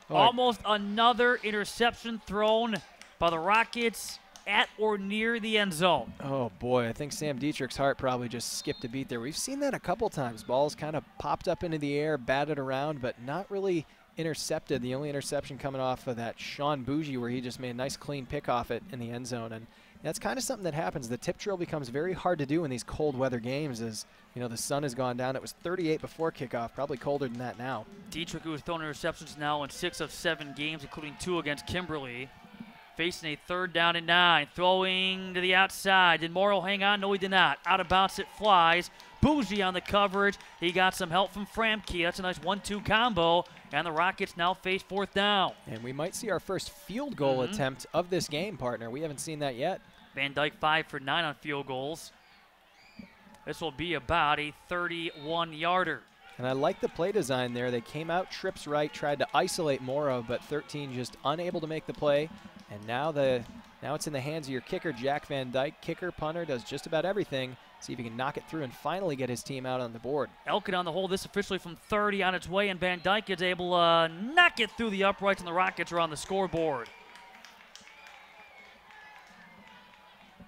Almost another interception thrown by the Rockets at or near the end zone. Oh, boy. I think Sam Dietrich's heart probably just skipped a beat there. We've seen that a couple times. Balls kind of popped up into the air, batted around, but not really intercepted. The only interception coming off of that Sean Bougie where he just made a nice clean pick off it in the end zone. And that's kind of something that happens. The tip drill becomes very hard to do in these cold weather games as, you know, the sun has gone down. It was 38 before kickoff, probably colder than that now. Dietrich, who has thrown interceptions now in 6 of 7 games, including 2 against Kimberly, facing a 3rd down and 9, throwing to the outside. Did Morrow hang on? No, he did not. Out of bounds it flies. Bougie on the coverage. He got some help from Framke. That's a nice 1-2 combo. And the Rockets now face 4th down. And we might see our first field goal attempt of this game, partner. We haven't seen that yet. Van Dyke 5 for 9 on field goals. This will be about a 31-yarder. And I like the play design there. They came out trips right, tried to isolate Morrow, but 13 just unable to make the play. And now it's in the hands of your kicker, Jack Van Dyke. Kicker, punter, does just about everything. See if he can knock it through and finally get his team out on the board. Elkin on the hold, this officially from 30 on its way, and Van Dyke is able to knock it through the uprights, and the Rockets are on the scoreboard.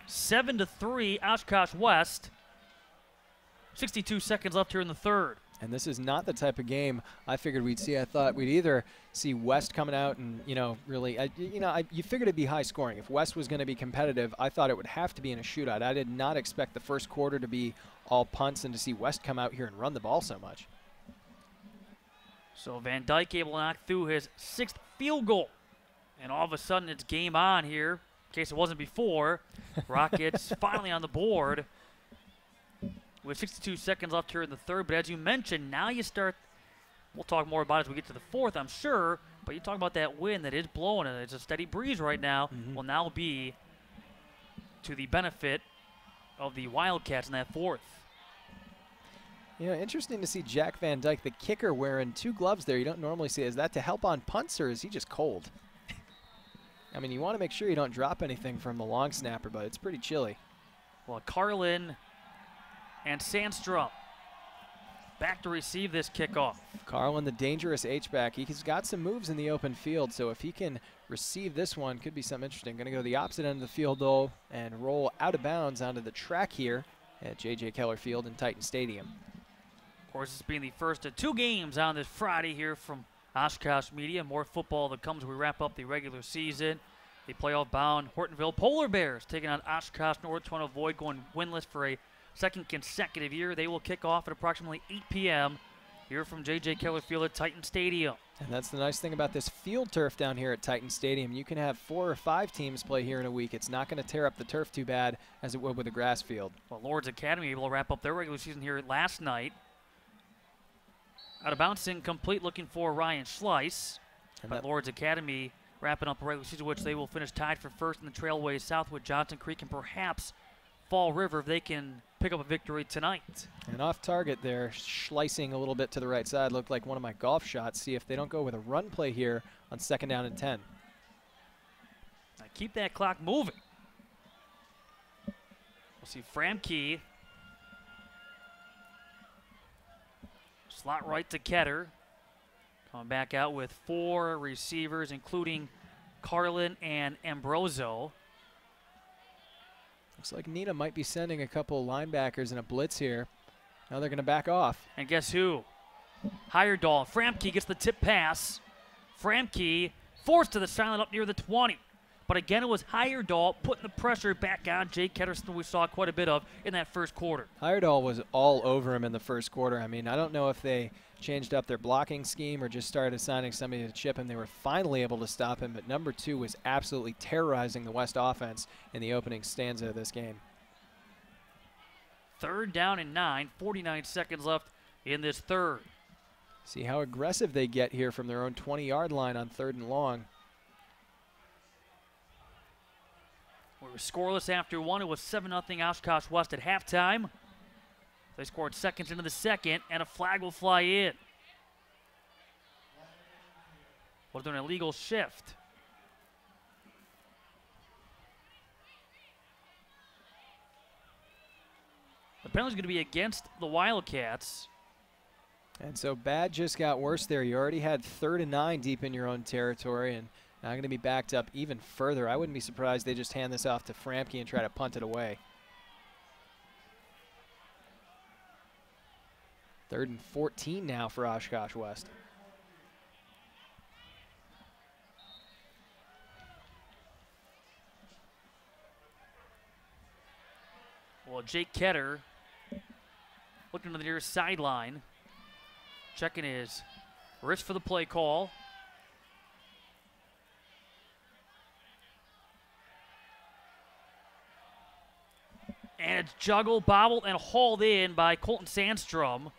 7-3, Oshkosh West. 62 seconds left here in the third. And this is not the type of game I figured we'd see. I thought we'd either see West coming out and, really, you figured it'd be high scoring. If West was going to be competitive, I thought it would have to be in a shootout. I did not expect the first quarter to be all punts and to see West come out here and run the ball so much. So Van Dyke able to knock through his 6th field goal. And all of a sudden it's game on here, in case it wasn't before. Rockets finally on the board. With 62 seconds left here in the third, but as you mentioned, now you start, we'll talk more about it as we get to the 4th, I'm sure, but you talk about that wind that is blowing, and it's a steady breeze right now, will now be to the benefit of the Wildcats in that 4th. Interesting to see Jack Van Dyke, the kicker, wearing 2 gloves there. You don't normally see it. Is that to help on punts, or is he just cold? I mean, you want to make sure you don't drop anything from the long snapper, but it's pretty chilly. Well, Carlin and Sandstrom back to receive this kickoff. Carlin, the dangerous H-back. He's got some moves in the open field, so if he can receive this one, could be something interesting. Going to go the opposite end of the field, though, and roll out of bounds onto the track here at J.J. Keller Field in Titan Stadium. Of course, this being the first of 2 games on this Friday here from Oshkosh Media. More football that comes as we wrap up the regular season. The playoff-bound Hortonville Polar Bears taking on Oshkosh North, trying to avoid going winless for a second consecutive year. They will kick off at approximately 8 p.m. here from J.J. Keller Field at Titan Stadium. And that's the nice thing about this field turf down here at Titan Stadium. You can have 4 or 5 teams play here in a week. It's not going to tear up the turf too bad as it would with a grass field. Well, Lord's Academy able to wrap up their regular season here last night. Out of bounds, incomplete, looking for Ryan Schleiss. But Lord's Academy wrapping up a regular season, which they will finish tied for first in the Trailways South with Johnson Creek and perhaps Fall River if they can pick up a victory tonight. And off target there, slicing a little bit to the right side. Looked like one of my golf shots. See if they don't go with a run play here on 2nd down and 10. Now keep that clock moving. We'll see Framke. Slot right to Ketter. Coming back out with 4 receivers, including Carlin and Ambroso. Looks like Neenah might be sending a couple linebackers in a blitz here. Now they're going to back off. And guess who? Heyerdahl. Framke gets the tip pass. Framke forced to the sideline up near the 20. But again, it was Heyerdahl putting the pressure back on Jake Ketterston we saw quite a bit of in that first quarter. Heyerdahl was all over him in the first quarter. I mean, I don't know if they changed up their blocking scheme or just started assigning somebody to chip him. They were finally able to stop him, but number 2 was absolutely terrorizing the West offense in the opening stanza of this game. 3rd down and 9, 49 seconds left in this third. See how aggressive they get here from their own 20-yard line on 3rd and long. We were scoreless after 1. It was 7-0 Oshkosh West at halftime. They scored seconds into the second, and a flag will fly in. Was there an illegal shift? The penalty is going to be against the Wildcats. And so bad just got worse there. You already had 3rd and 9 deep in your own territory, and now going to be backed up even further. I wouldn't be surprised they just hand this off to Framke and try to punt it away. 3rd and 14 now for Oshkosh West. Well, Jake Ketter looking to the near sideline, checking his wrist for the play call. And it's juggled, bobbled, and hauled in by Colton Sandstrom.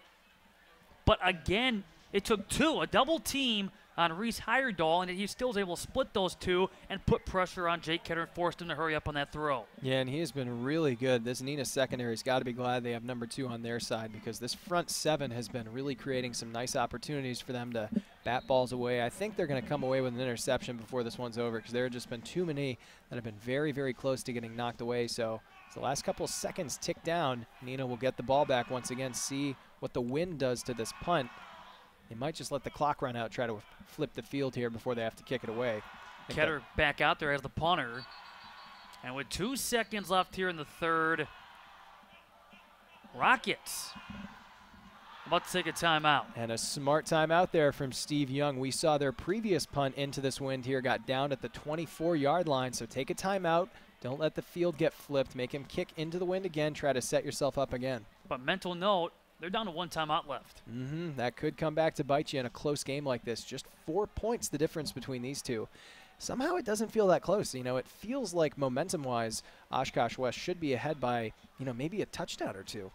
But again, it took 2, a double team on Reese Heyerdahl, and he still was able to split those 2 and put pressure on Jake Ketter and forced him to hurry up on that throw. Yeah, and he has been really good. This Neenah secondary's got to be glad they have number 2 on their side, because this front 7 has been really creating some nice opportunities for them to bat balls away. I think they're going to come away with an interception before this one's over, because there have just been too many that have been very, very close to getting knocked away. So as the last couple of seconds tick down, Neenah will get the ball back once again, see what the wind does to this punt. They might just let the clock run out, try to flip the field here before they have to kick it away. Ketter back out there as the punter. And with 2 seconds left here in the third, Rockets about to take a timeout. And a smart timeout there from Steve Young. We saw their previous punt into this wind here got down at the 24-yard line, so take a timeout. Don't let the field get flipped. Make him kick into the wind again. Try to set yourself up again. But mental note, they're down to 1 timeout left. That could come back to bite you in a close game like this. Just 4 points the difference between these two. Somehow it doesn't feel that close. You know, it feels like momentum-wise, Oshkosh West should be ahead by, maybe a touchdown or 2.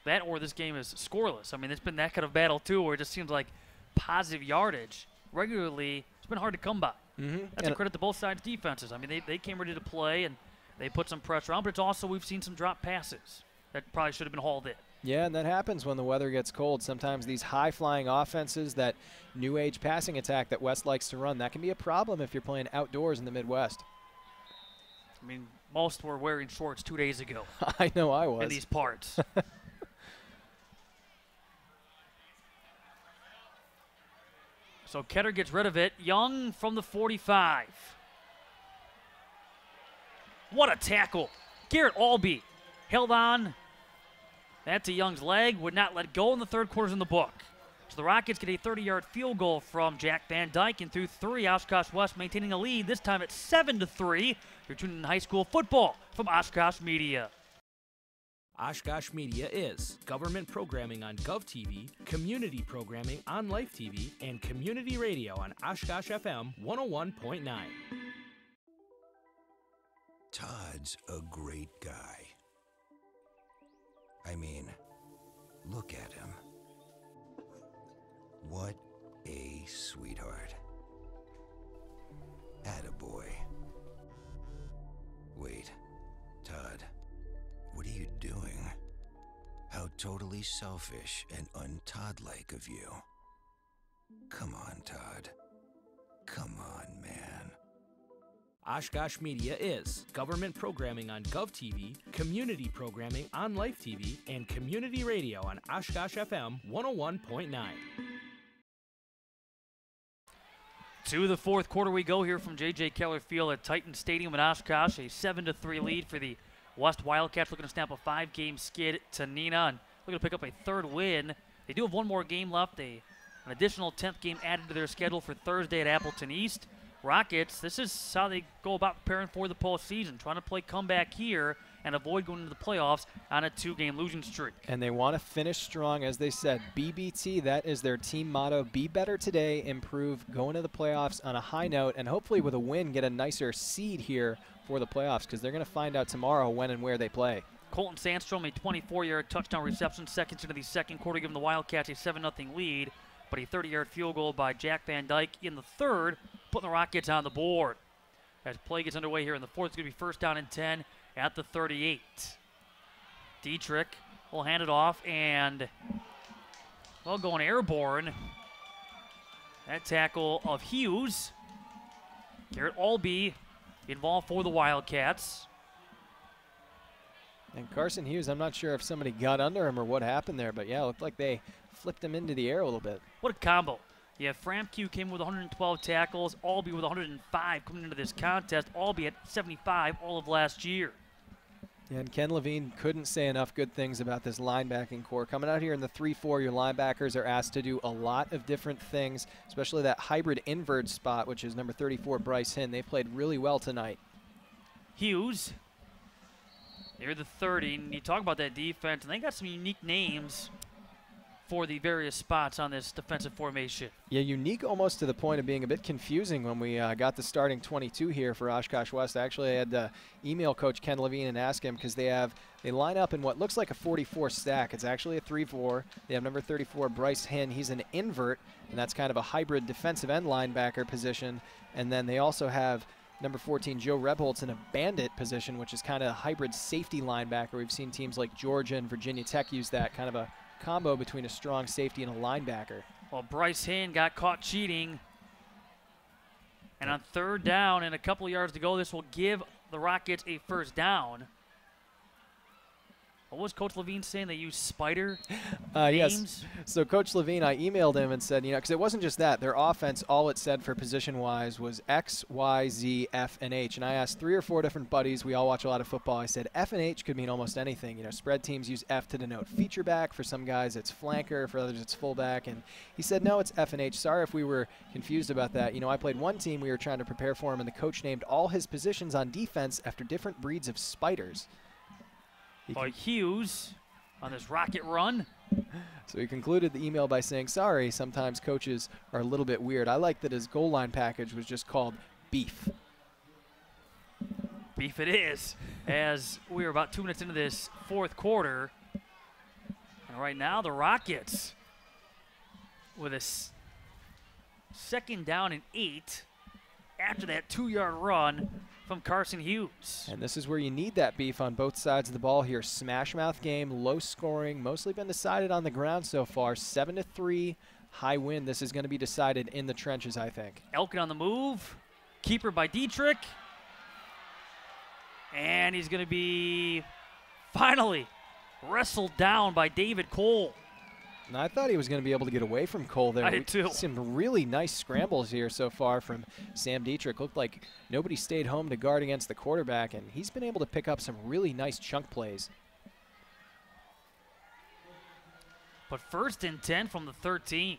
That or this game is scoreless. I mean, it's been that kind of battle, too, where it just seems like positive yardage regularly, it's been hard to come by. That's a credit to both sides' defenses. I mean, they came ready to play, and they put some pressure on, but it's also we've seen some drop passes that probably should have been hauled in. Yeah, and that happens when the weather gets cold. Sometimes these high-flying offenses, that new-age passing attack that West likes to run, that can be a problem if you're playing outdoors in the Midwest. I mean, most were wearing shorts 2 days ago. I know I was. In these parts. So Ketter gets rid of it. Young from the 45. What a tackle. Garrett Albee held on. That's a Young's leg. Would not let go in the third quarters in the book. So the Rockets get a 30-yard field goal from Jack Van Dyke, and through 3, Oshkosh West maintaining a lead, this time at 7-3. You're tuning in high school football from Oshkosh Media. Oshkosh Media is government programming on GovTV, community programming on Life TV, and community radio on Oshkosh FM 101.9. Todd's a great guy. I mean, look at him. What a sweetheart. Attaboy. Wait, Todd, what are you doing? How totally selfish and un-Todd-like of you. Come on, Todd. Come on, man. Oshkosh Media is government programming on GovTV, community programming on Life TV, and community radio on Oshkosh FM 101.9. To the fourth quarter we go here from J.J. Keller Field at Titan Stadium in Oshkosh. A 7-3 lead for the West Wildcats, looking to snap a 5-game skid to Neenah and looking to pick up a third win. They do have one more game left, an additional 10th game added to their schedule for Thursday at Appleton East. Rockets, this is how they go about preparing for the postseason, trying to play comeback here and avoid going into the playoffs on a 2-game losing streak. And they want to finish strong, as they said. BBT, that is their team motto. Be better today, improve, go into the playoffs on a high note, and hopefully with a win get a nicer seed here for the playoffs, because they're going to find out tomorrow when and where they play. Colton Sandstrom, a 24-yard touchdown reception, seconds into the second quarter, giving the Wildcats a 7-0 lead. But a 30-yard field goal by Jack Van Dyke in the third, putting the Rockets on the board. As play gets underway here in the fourth, it's going to be first down and 10 at the 38. Dietrich will hand it off and, well, going airborne. That tackle of Hughes. Garrett Albee involved for the Wildcats. And Carson Hughes, I'm not sure if somebody got under him or what happened there, but yeah, it looked like they flipped him into the air a little bit. What a combo. Yeah, Framke came with 112 tackles, Albee with 105 coming into this contest, Albee at 75 all of last year. Yeah, and Ken Levine couldn't say enough good things about this linebacking core. Coming out here in the 3-4, your linebackers are asked to do a lot of different things, especially that hybrid invert spot, which is number 34, Bryce Hinn. They played really well tonight. Hughes, near the 30, and you talk about that defense, and they got some unique names for the various spots on this defensive formation. Yeah, unique almost to the point of being a bit confusing when we got the starting 22 here for Oshkosh West. Actually, I had to email Coach Ken Levine and ask him, because they line up in what looks like a 44 stack. It's actually a 3-4. They have number 34, Bryce Hinn. He's an invert, and that's kind of a hybrid defensive end linebacker position. And then they also have number 14, Joe Rebholz, in a bandit position, which is kind of a hybrid safety linebacker. We've seen teams like Georgia and Virginia Tech use that kind of a combo between a strong safety and a linebacker. Well, Bryce Hinn got caught cheating. And on third down and a couple of yards to go, this will give the Rockets a first down. What was Coach Levine saying? They use spider Yes. So Coach Levine, I emailed him and said, because it wasn't just that. Their offense, all it said for position-wise was X, Y, Z, F, and H. And I asked 3 or 4 different buddies. We all watch a lot of football. I said F and H could mean almost anything. Spread teams use F to denote feature back. For some guys, it's flanker. For others, it's fullback. And he said, no, it's F and H. Sorry if we were confused about that. I played one team. We were trying to prepare for him, and the coach named all his positions on defense after different breeds of spiders. By Hughes on this rocket run. So he concluded the email by saying, sorry, sometimes coaches are a little bit weird. I like that his goal line package was just called Beef. Beef it is, as we are about 2 minutes into this fourth quarter. And right now the Rockets with a second down and 8 after that 2-yard run from Carson Hughes. And this is where you need that beef on both sides of the ball here. Smash mouth game, low scoring, mostly been decided on the ground so far. 7-3, high win. This is going to be decided in the trenches, I think. Elkin on the move. Keeper by Dietrich. And he's going to be finally wrestled down by David Cole. And I thought he was going to be able to get away from Cole there. I did too. Some really nice scrambles here so far from Sam Dietrich. Looked like nobody stayed home to guard against the quarterback, and he's been able to pick up some really nice chunk plays. But 1st and 10 from the 13.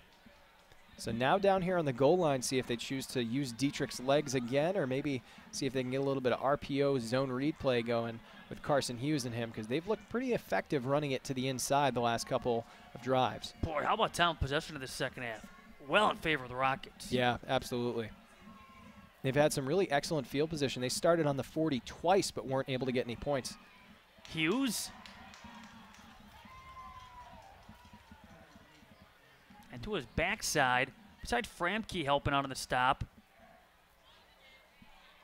So now down here on the goal line, see if they choose to use Dietrich's legs again, or maybe see if they can get a little bit of RPO zone read play going with Carson Hughes and him, because they've looked pretty effective running it to the inside the last couple of drives. Boy, how about time possession of the second half? Well in favor of the Rockets. Yeah, absolutely. They've had some really excellent field position. They started on the 40 twice, but weren't able to get any points. Hughes. And to his backside, beside Framke helping out on the stop.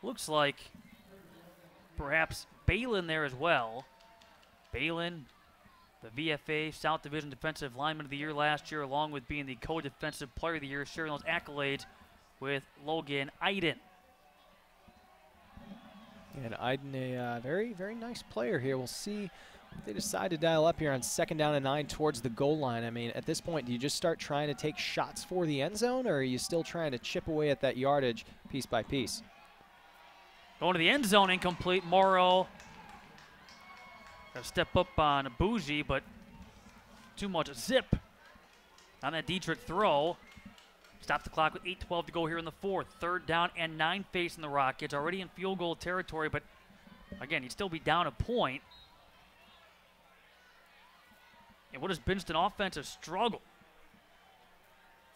Looks like perhaps Balin there as well. Balin, the VFA South Division Defensive Lineman of the Year last year, along with being the co-defensive player of the year, sharing those accolades with Logan Iden. And Iden, a very, very nice player here. We'll see if they decide to dial up here on 2nd down and 9 towards the goal line. I mean, at this point, do you just start trying to take shots for the end zone, or are you still trying to chip away at that yardage piece by piece? Going to the end zone, incomplete. Morrow got to step up on Bougie, but too much zip on that Dietrich throw. Stop the clock with 8:12 to go here in the 4th. 3rd down and 9 facing the Rockets. Already in field goal territory, but again, he'd still be down a point. And what has been just an offensive struggle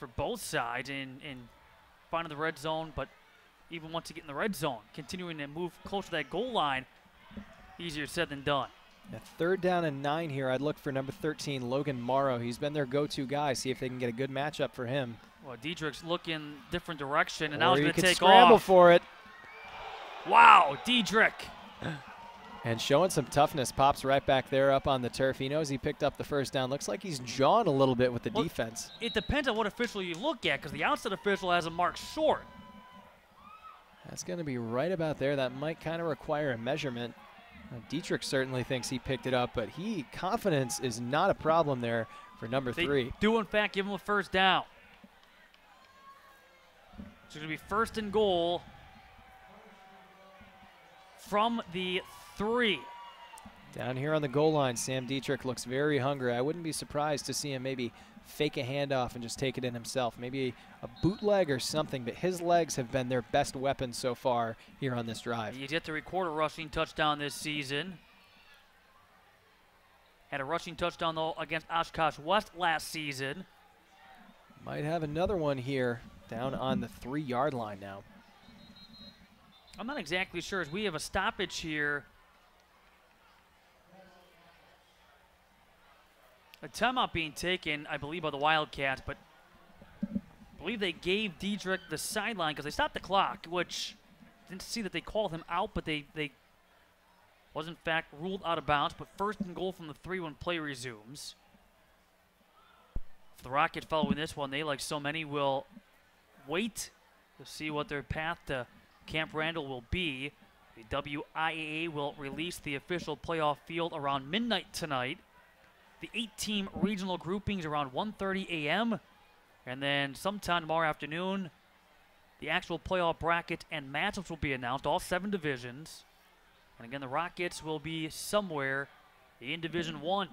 for both sides in finding the red zone, but even once you get in the red zone, continuing to move close to that goal line, easier said than done. At 3rd down and 9 here, I'd look for number 13, Logan Morrow. He's been their go-to guy. See if they can get a good matchup for him. Well, Dietrich's looking different direction, and now he's Or going to take scramble off. for it. Wow, Dietrich. And showing some toughness, pops right back there up on the turf. He knows he picked up the 1st down. Looks like he's jawing a little bit with the defense. It depends on what official you look at, because the outside official has a mark short. That's going to be right about there. That might kind of require a measurement. Dietrich certainly thinks he picked it up, but confidence is not a problem there for number 3. They do, in fact, give him a 1st down. So it's going to be 1st and goal from the 3. Down here on the goal line, Sam Dietrich looks very hungry. I wouldn't be surprised to see him maybe fake a handoff and just take it in himself. Maybe a bootleg or something, but his legs have been their best weapon so far here on this drive. He's yet to record a rushing touchdown this season. Had a rushing touchdown, though, against Oshkosh West last season. Might have another one here down on the 3-yard line now. I'm not exactly sure as we have a stoppage here. A timeout being taken, I believe, by the Wildcats, but I believe they gave Dietrich the sideline because they stopped the clock, which didn't see that they called him out, but they was in fact ruled out of bounds. But 1st and goal from the 3 when play resumes. For the Rockets following this one, they, like so many, will wait to see what their path to Camp Randall will be. The WIAA will release the official playoff field around midnight tonight. The 8-team regional groupings around 1:30 a.m. And then sometime tomorrow afternoon, the actual playoff bracket and matchups will be announced, all 7 divisions. And again, the Rockets will be somewhere in Division 1.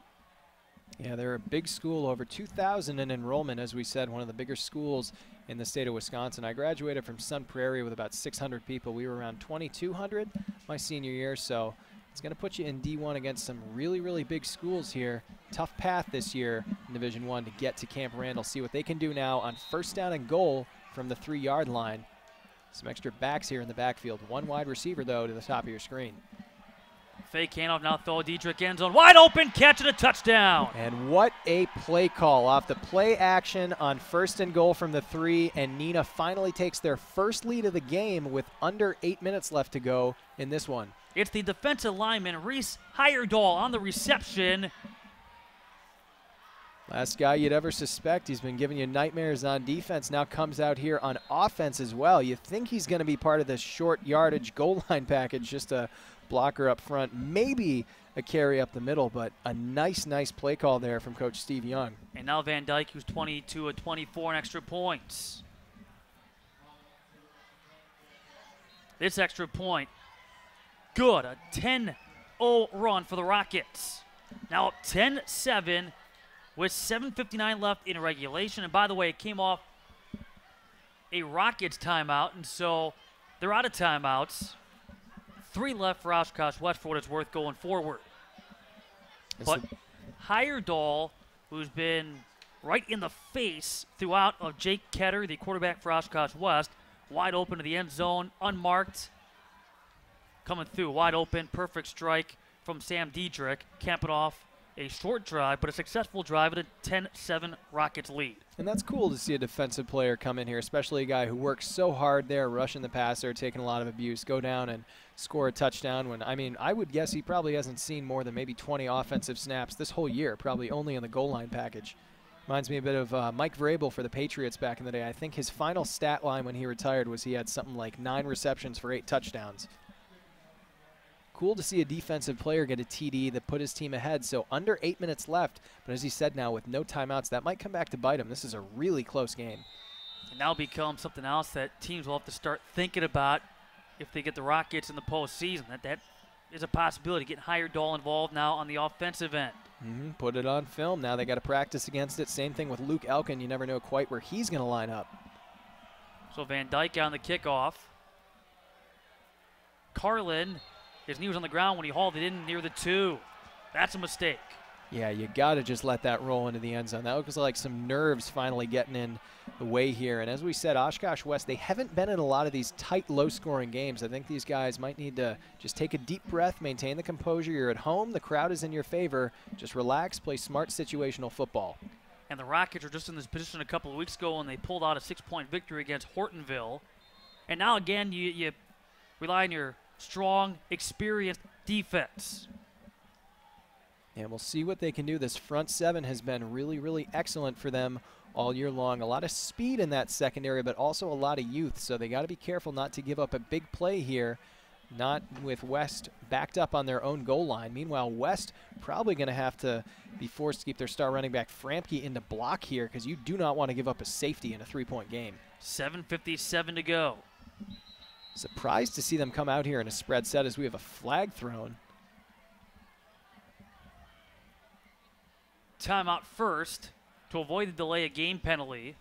Yeah, they're a big school, over 2,000 in enrollment, as we said, one of the bigger schools in the state of Wisconsin. I graduated from Sun Prairie with about 600 people. We were around 2,200 my senior year, so it's going to put you in D1 against some really, really big schools here. Tough path this year in Division 1 to get to Camp Randall. See what they can do now on 1st down and goal from the 3-yard line. Some extra backs here in the backfield. 1 wide receiver, though, to the top of your screen. Fake handoff, now throw, Dietrich end zone. Wide open, catch it, a touchdown. And what a play call off the play action on 1st and goal from the 3. And Neenah finally takes their first lead of the game with under 8 minutes left to go in this one. It's the defensive lineman, Reese Heyerdahl, on the reception. Last guy you'd ever suspect. He's been giving you nightmares on defense. Now comes out here on offense as well. You think he's going to be part of this short yardage goal line package, just a blocker up front, maybe a carry up the middle, but a nice play call there from Coach Steve Young. And now Van Dyke, who's 22 of 24 in extra points. This extra point, good, a 10-0 run for the Rockets. Now up 10-7 with 7:59 left in regulation. And by the way, it came off a Rockets timeout, and so they're out of timeouts. 3 left for Oshkosh West for what it's worth going forward. But Heyerdahl, who's been right in the face throughout of Jake Ketter, the quarterback for Oshkosh West, wide open to the end zone, unmarked, coming through, wide open, perfect strike from Sam Dietrich, capping off a short drive, but a successful drive at a 10-7 Rockets lead. And that's cool to see a defensive player come in here, especially a guy who works so hard there, rushing the passer, taking a lot of abuse, go down and score a touchdown. When I would guess he probably hasn't seen more than maybe 20 offensive snaps this whole year, probably only in the goal line package. Reminds me a bit of Mike Vrabel for the Patriots back in the day. I think his final stat line when he retired was he had something like 9 receptions for 8 touchdowns. Cool to see a defensive player get a TD that put his team ahead. So under 8 minutes left, but as he said now, with no timeouts, that might come back to bite him. This is a really close game. It now becomes something else that teams will have to start thinking about if they get the Rockets in the postseason. That is a possibility, getting Heyerdahl involved now on the offensive end. Put it on film. Now they got to practice against it. Same thing with Luke Elkin. You never know quite where he's going to line up. So Van Dyke on the kickoff. Carlin, his knee was on the ground when he hauled it in near the 2. That's a mistake. Yeah, you got to just let that roll into the end zone. That looks like some nerves finally getting in the way here. And as we said, Oshkosh West, they haven't been in a lot of these tight, low-scoring games. I think these guys might need to just take a deep breath, maintain the composure. You're at home. The crowd is in your favor. Just relax, play smart situational football. And the Rockets were just in this position a couple of weeks ago when they pulled out a 6-point victory against Hortonville. And now, again, you rely on your strong, experienced defense. And we'll see what they can do. This front 7 has been really excellent for them all year long. A lot of speed in that secondary, but also a lot of youth. So they got to be careful not to give up a big play here, not with West backed up on their own goal line. Meanwhile, West probably going to have to be forced to keep their star running back Framke in the block here because you do not want to give up a safety in a 3-point game. 7:57 to go. Surprised to see them come out here in a spread set as we have a flag thrown. Timeout first to avoid the delay of game penalty.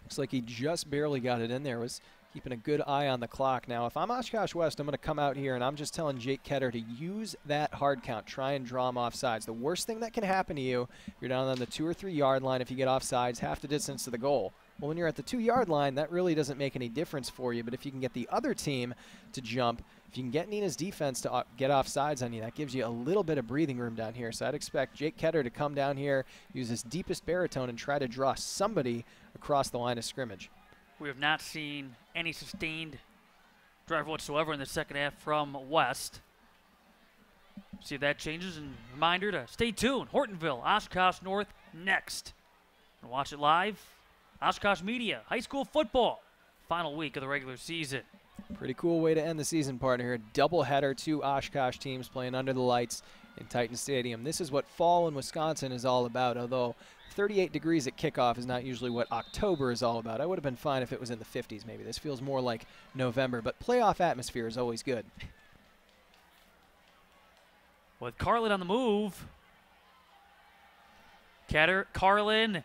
Looks like he just barely got it in there. Was keeping a good eye on the clock. Now, if I'm Oshkosh West, I'm going to come out here and I'm just telling Jake Ketter to use that hard count. Try and draw him off sides. The worst thing that can happen to you, you're down on the 2 or 3 yard line if you get off sides, half the distance to the goal. Well, when you're at the 2 yard line, that really doesn't make any difference for you. But if you can get the other team to jump, if you can get Neenah's defense to get off sides on you, that gives you a little bit of breathing room down here. So I'd expect Jake Ketter to come down here, use his deepest baritone, and try to draw somebody across the line of scrimmage. We have not seen any sustained drive whatsoever in the second half from West. See if that changes, and reminder to stay tuned. Hortonville, Oshkosh North next. And watch it live. Oshkosh Media, high school football, final week of the regular season. Pretty cool way to end the season, partner here. Doubleheader, 2 Oshkosh teams playing under the lights in Titan Stadium. This is what fall in Wisconsin is all about, although 38 degrees at kickoff is not usually what October is all about. I would have been fine if it was in the 50s maybe. This feels more like November, but playoff atmosphere is always good. With Carlin on the move. Carlin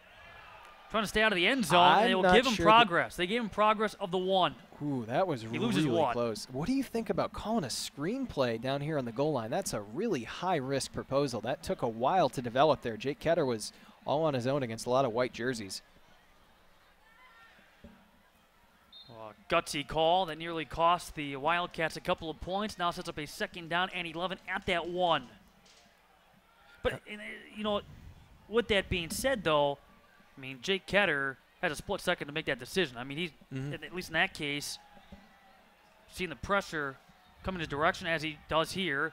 trying to stay out of the end zone. They will give him progress. They gave him progress of the 1. Ooh, that was really close. What do you think about calling a screenplay down here on the goal line? That's a really high-risk proposal. That took a while to develop there. Jake Ketter was all on his own against a lot of white jerseys. Gutsy call that nearly cost the Wildcats a couple of points. Now sets up a 2nd down and 11 at that 1. But, you know, with that being said, though, I mean, Jake Ketter has a split second to make that decision. I mean, he's, at least in that case, seeing the pressure come in his direction as he does here.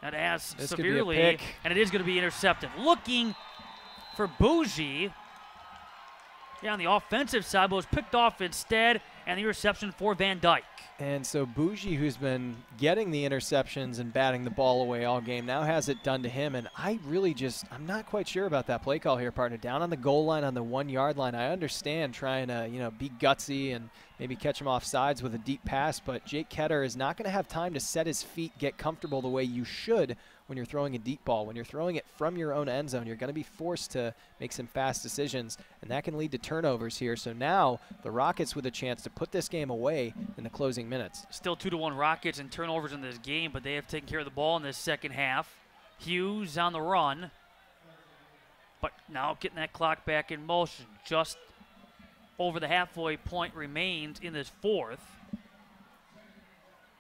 And as severely, and it is going to be intercepted. Looking for Bougie. Yeah, on the offensive side, but was picked off instead, and the reception for Van Dyke. And so Bougie, who's been getting the interceptions and batting the ball away all game, now has it done to him. And I'm not quite sure about that play call here, partner. Down on the goal line, on the 1 yard line, I understand trying to, be gutsy and maybe catch him off sides with a deep pass, but Jake Ketter is not going to have time to set his feet, get comfortable the way you should when you're throwing a deep ball. When you're throwing it from your own end zone, you're going to be forced to make some fast decisions, and that can lead to turnovers here. So now the Rockets with a chance to put this game away in the closing minutes. Still 2-1 Rockets and turnovers in this game, but they have taken care of the ball in this second half. Hughes on the run, but now getting that clock back in motion. Just over the halfway point remains in this fourth.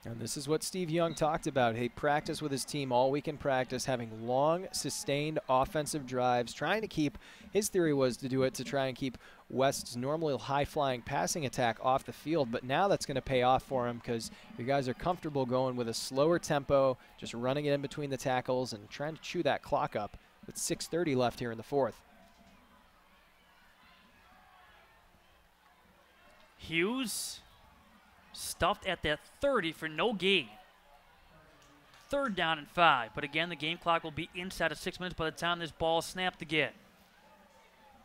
And this is what Steve Young talked about. He practiced with his team all week in practice, having long, sustained offensive drives, trying to keep, his theory was to do it to try and keep West's normally high-flying passing attack off the field. But now that's going to pay off for him because you guys are comfortable going with a slower tempo, just running it in between the tackles and trying to chew that clock up with 6:30 left here in the fourth. Hughes stuffed at that 30 for no gain. 3rd down and 5. But again, the game clock will be inside of 6 minutes by the time this ball is snapped again.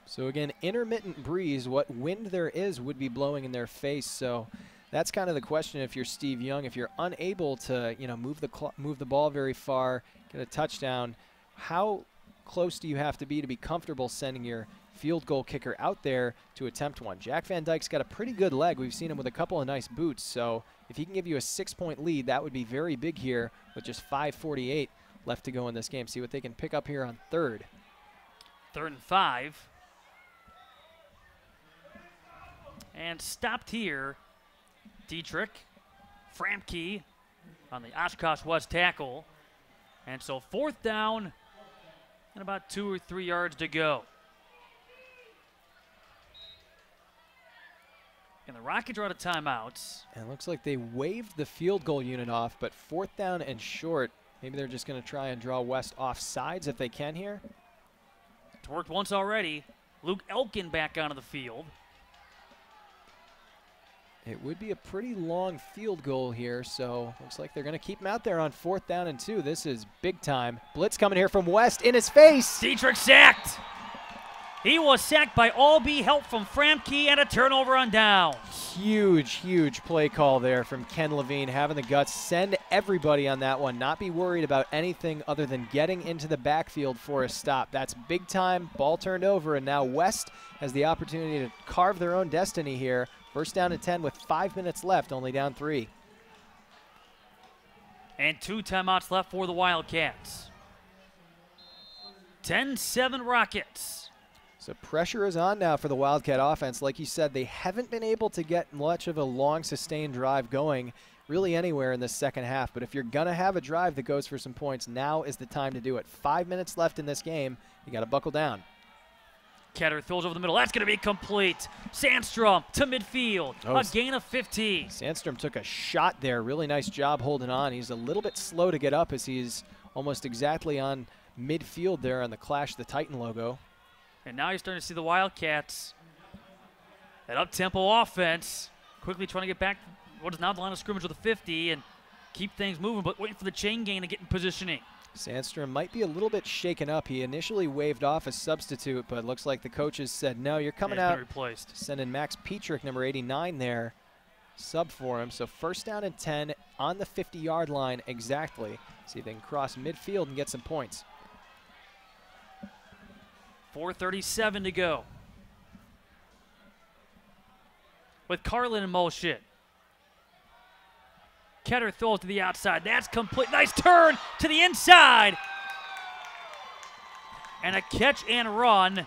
So again, intermittent breeze. What wind there is would be blowing in their face. So that's kind of the question if you're Steve Young. If you're unable to, move the ball very far, get a touchdown, how close do you have to be comfortable sending your field goal kicker out there to attempt one? Jack Van Dyke's got a pretty good leg. We've seen him with a couple of nice boots. So if he can give you a 6-point lead, that would be very big here with just 5:48 left to go in this game. See what they can pick up here on 3rd. 3rd and 5. And stopped here. Dietrich, Framke on the Oshkosh West tackle. And so 4th down and about 2 or 3 yards to go. And the Rockets are out of timeouts. And it looks like they waved the field goal unit off, but 4th down and short. Maybe they're just going to try and draw West off sides if they can here. It's worked once already. Luke Elkin back onto the field. It would be a pretty long field goal here, so looks like they're going to keep him out there on 4th down and 2. This is big time. Blitz coming here from West in his face. Dietrich sacked. He was sacked by Albee, help from Framke, and a turnover on down. Huge play call there from Ken Levine, having the guts. Send everybody on that one. Not be worried about anything other than getting into the backfield for a stop. That's big time. Ball turned over, and now West has the opportunity to carve their own destiny here. 1st down and 10 with 5 minutes left, only down 3. And 2 timeouts left for the Wildcats. 10-7 Rockets. So pressure is on now for the Wildcat offense. Like you said, they haven't been able to get much of a long, sustained drive going really anywhere in this second half. But if you're going to have a drive that goes for some points, now is the time to do it. 5 minutes left in this game. You got to buckle down. Ketter throws over the middle. That's going to be complete. Sandstrom to midfield. A gain of 15. Sandstrom took a shot there. Really nice job holding on. He's a little bit slow to get up as he's almost exactly on midfield there on the Clash the Titan logo. And now you're starting to see the Wildcats, that up-tempo offense, quickly trying to get back what is now the line of scrimmage with a 50 and keep things moving, but waiting for the chain gang to get in positioning. Sandstrom might be a little bit shaken up. He initially waved off a substitute, but it looks like the coaches said, no, you're coming out. Replaced. Sending Max Petrick, number 89 there, sub for him. So 1st down and 10 on the 50-yard line exactly. See if they can cross midfield and get some points. 4:37 to go. With Carlin in motion. Ketter throws to the outside. That's complete. Nice turn to the inside. And a catch and run.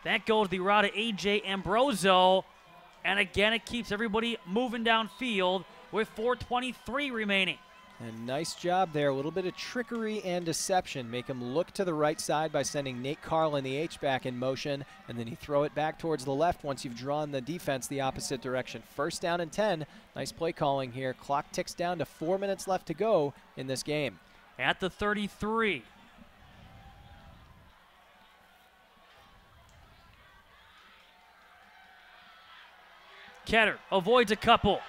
That goes the route of A.J. Ambrosio. And again, it keeps everybody moving downfield with 4:23 remaining. And nice job there. A little bit of trickery and deception. Make him look to the right side by sending Nate Carlin, the H-back, in motion. And then you throw it back towards the left once you've drawn the defense the opposite direction. 1st down and 10. Nice play calling here. Clock ticks down to 4 minutes left to go in this game. At the 33. Ketter avoids a couple.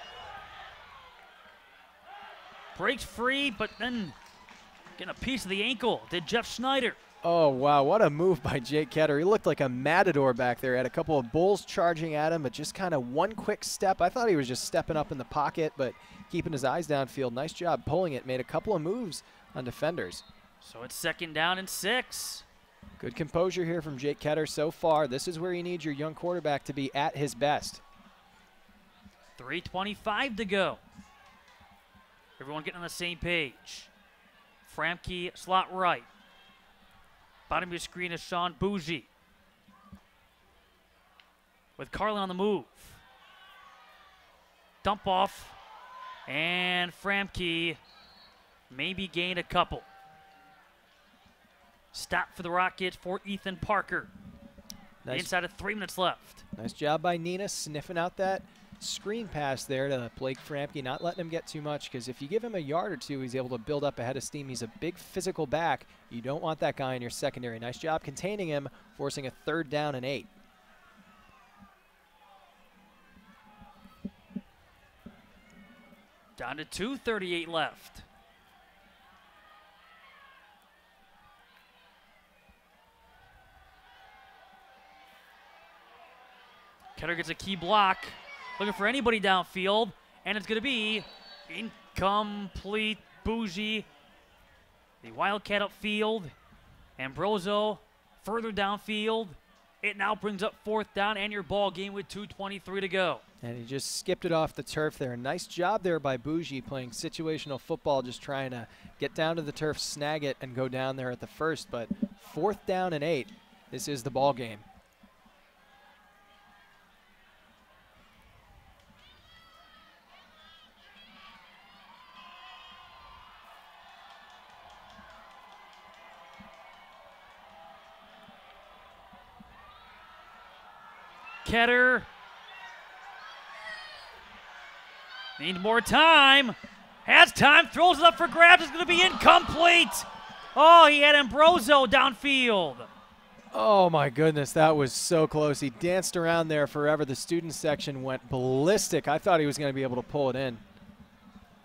Breaks free, but then getting a piece of the ankle. Did Jeff Schneider. Oh, wow, what a move by Jake Ketter. He looked like a matador back there. Had a couple of bulls charging at him, but just kind of one quick step. I thought he was just stepping up in the pocket, but keeping his eyes downfield. Nice job pulling it. Made a couple of moves on defenders. So it's 2nd down and 6. Good composure here from Jake Ketter so far. This is where you need your young quarterback to be at his best. 3:25 to go. Everyone getting on the same page. Framke slot right. Bottom of your screen is Sean Bougie. With Carlin on the move. Dump off. And Framke maybe gained a couple. Stop for the Rockets for Ethan Parker. Nice. Inside of 3 minutes left. Nice job by Neenah sniffing out that screen pass there to Blake Framke, not letting him get too much, because if you give him a yard or two, he's able to build up a head of steam. He's a big physical back. You don't want that guy in your secondary. Nice job containing him, forcing a 3rd down and 8. Down to 2:38 left. Ketter gets a key block. Looking for anybody downfield, and it's going to be incomplete. Bougie, the Wildcat upfield. Ambrosio further downfield. It now brings up 4th down and your ball game with 2:23 to go. And he just skipped it off the turf there. Nice job there by Bougie playing situational football, just trying to get down to the turf, snag it, and go down there at the first. But 4th down and 8, this is the ball game. Ketter. Need more time. Has time. Throws it up for grabs. It's going to be incomplete. Oh, he had Ambrosio downfield. Oh, my goodness. That was so close. He danced around there forever. The student section went ballistic. I thought he was going to be able to pull it in.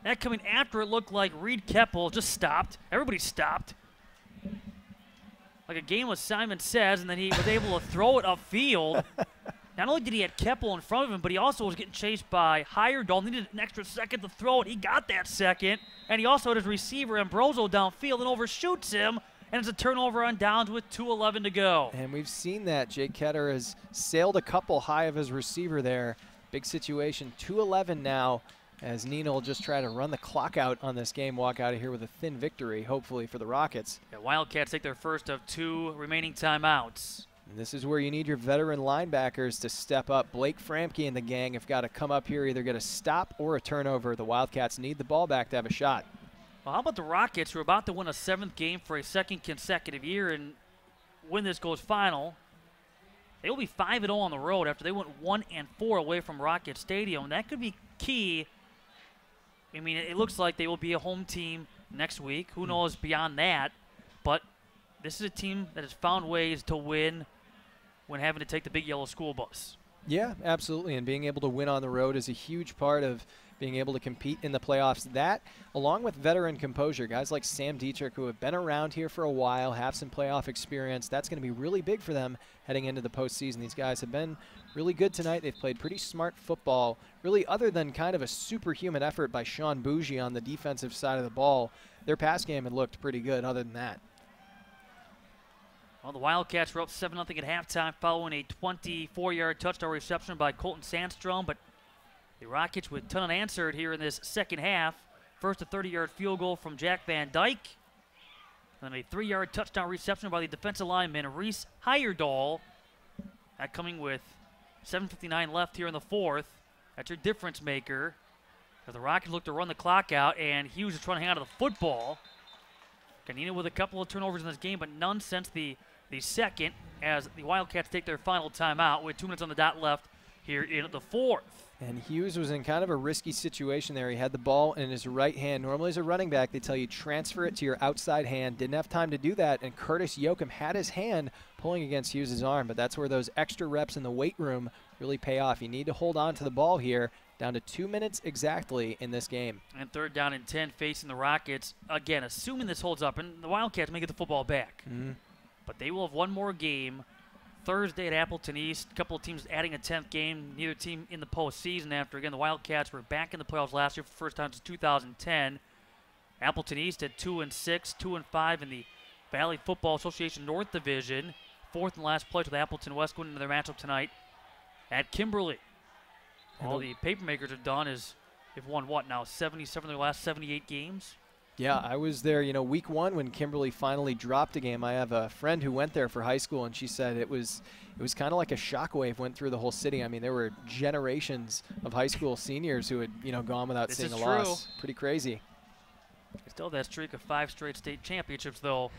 That coming after it looked like Reed Keppel just stopped. Everybody stopped. Like a game with Simon Says, and then he was able to throw it upfield. Not only did he have Keppel in front of him, but he also was getting chased by Heyerdahl. Needed an extra second to throw it. He got that second. And he also had his receiver, Ambrosio, downfield and overshoots him. And it's a turnover on downs with 2:11 to go. And we've seen that. Jake Ketter has sailed a couple high of his receiver there. Big situation. 2:11 now as Neenah will just try to run the clock out on this game, walk out of here with a thin victory, hopefully, for the Rockets. Yeah, Wildcats take their first of 2 remaining timeouts. And this is where you need your veteran linebackers to step up. Blake Framke and the gang have got to come up here, either get a stop or a turnover. The Wildcats need the ball back to have a shot. Well, how about the Rockets, who are about to win a 7th game for a 2nd consecutive year, and when this goes final, they will be 5-0 on the road after they went 1-4 away from Rocket Stadium. That could be key. I mean, it looks like they will be a home team next week. Who knows beyond that? But this is a team that has found ways to win when having to take the big yellow school bus. Yeah, absolutely. And being able to win on the road is a huge part of being able to compete in the playoffs. That, along with veteran composure, guys like Sam Dietrich, who have been around here for a while, have some playoff experience, that's going to be really big for them heading into the postseason. These guys have been really good tonight. They've played pretty smart football, really, other than kind of a superhuman effort by Sean Bougie on the defensive side of the ball. Their pass game had looked pretty good other than that. Well, the Wildcats were up 7-0 at halftime following a 24-yard touchdown reception by Colton Sandstrom, but the Rockets with ton unanswered here in this second half. First, a 30-yard field goal from Jack Van Dyke. Then a 3-yard touchdown reception by the defensive lineman Reese Heyerdahl. That coming with 7:59 left here in the 4th. That's your difference maker. As the Rockets look to run the clock out, and Hughes is trying to hang on to the football. Neenah with a couple of turnovers in this game, but none since the second, as the Wildcats take their final timeout with 2 minutes on the dot left here in the 4th. And Hughes was in kind of a risky situation there. He had the ball in his right hand. Normally as a running back, they tell you transfer it to your outside hand. Didn't have time to do that, and Curtis Yoakum had his hand pulling against Hughes' arm, but that's where those extra reps in the weight room really pay off. You need to hold on to the ball here, down to 2 minutes exactly in this game. And 3rd down and 10 facing the Rockets. Again, assuming this holds up, and the Wildcats may get the football back. But they will have one more game Thursday at Appleton East. A couple of teams adding a 10th game. Neither team in the postseason after, again, the Wildcats were back in the playoffs last year for the first time since 2010. Appleton East at 2-6, 2-5 in the Valley Football Association North Division. 4th and last place with Appleton West going into their matchup tonight at Kimberly. All the papermakers have done is they've won, what now, 77 of their last 78 games? Yeah, I was there, week 1 when Kimberly finally dropped a game. I have a friend who went there for high school, and she said it was kind of like a shockwave went through the whole city. I mean, there were generations of high school seniors who had, gone without seeing a loss. Pretty crazy. They still have that streak of 5 straight state championships, though,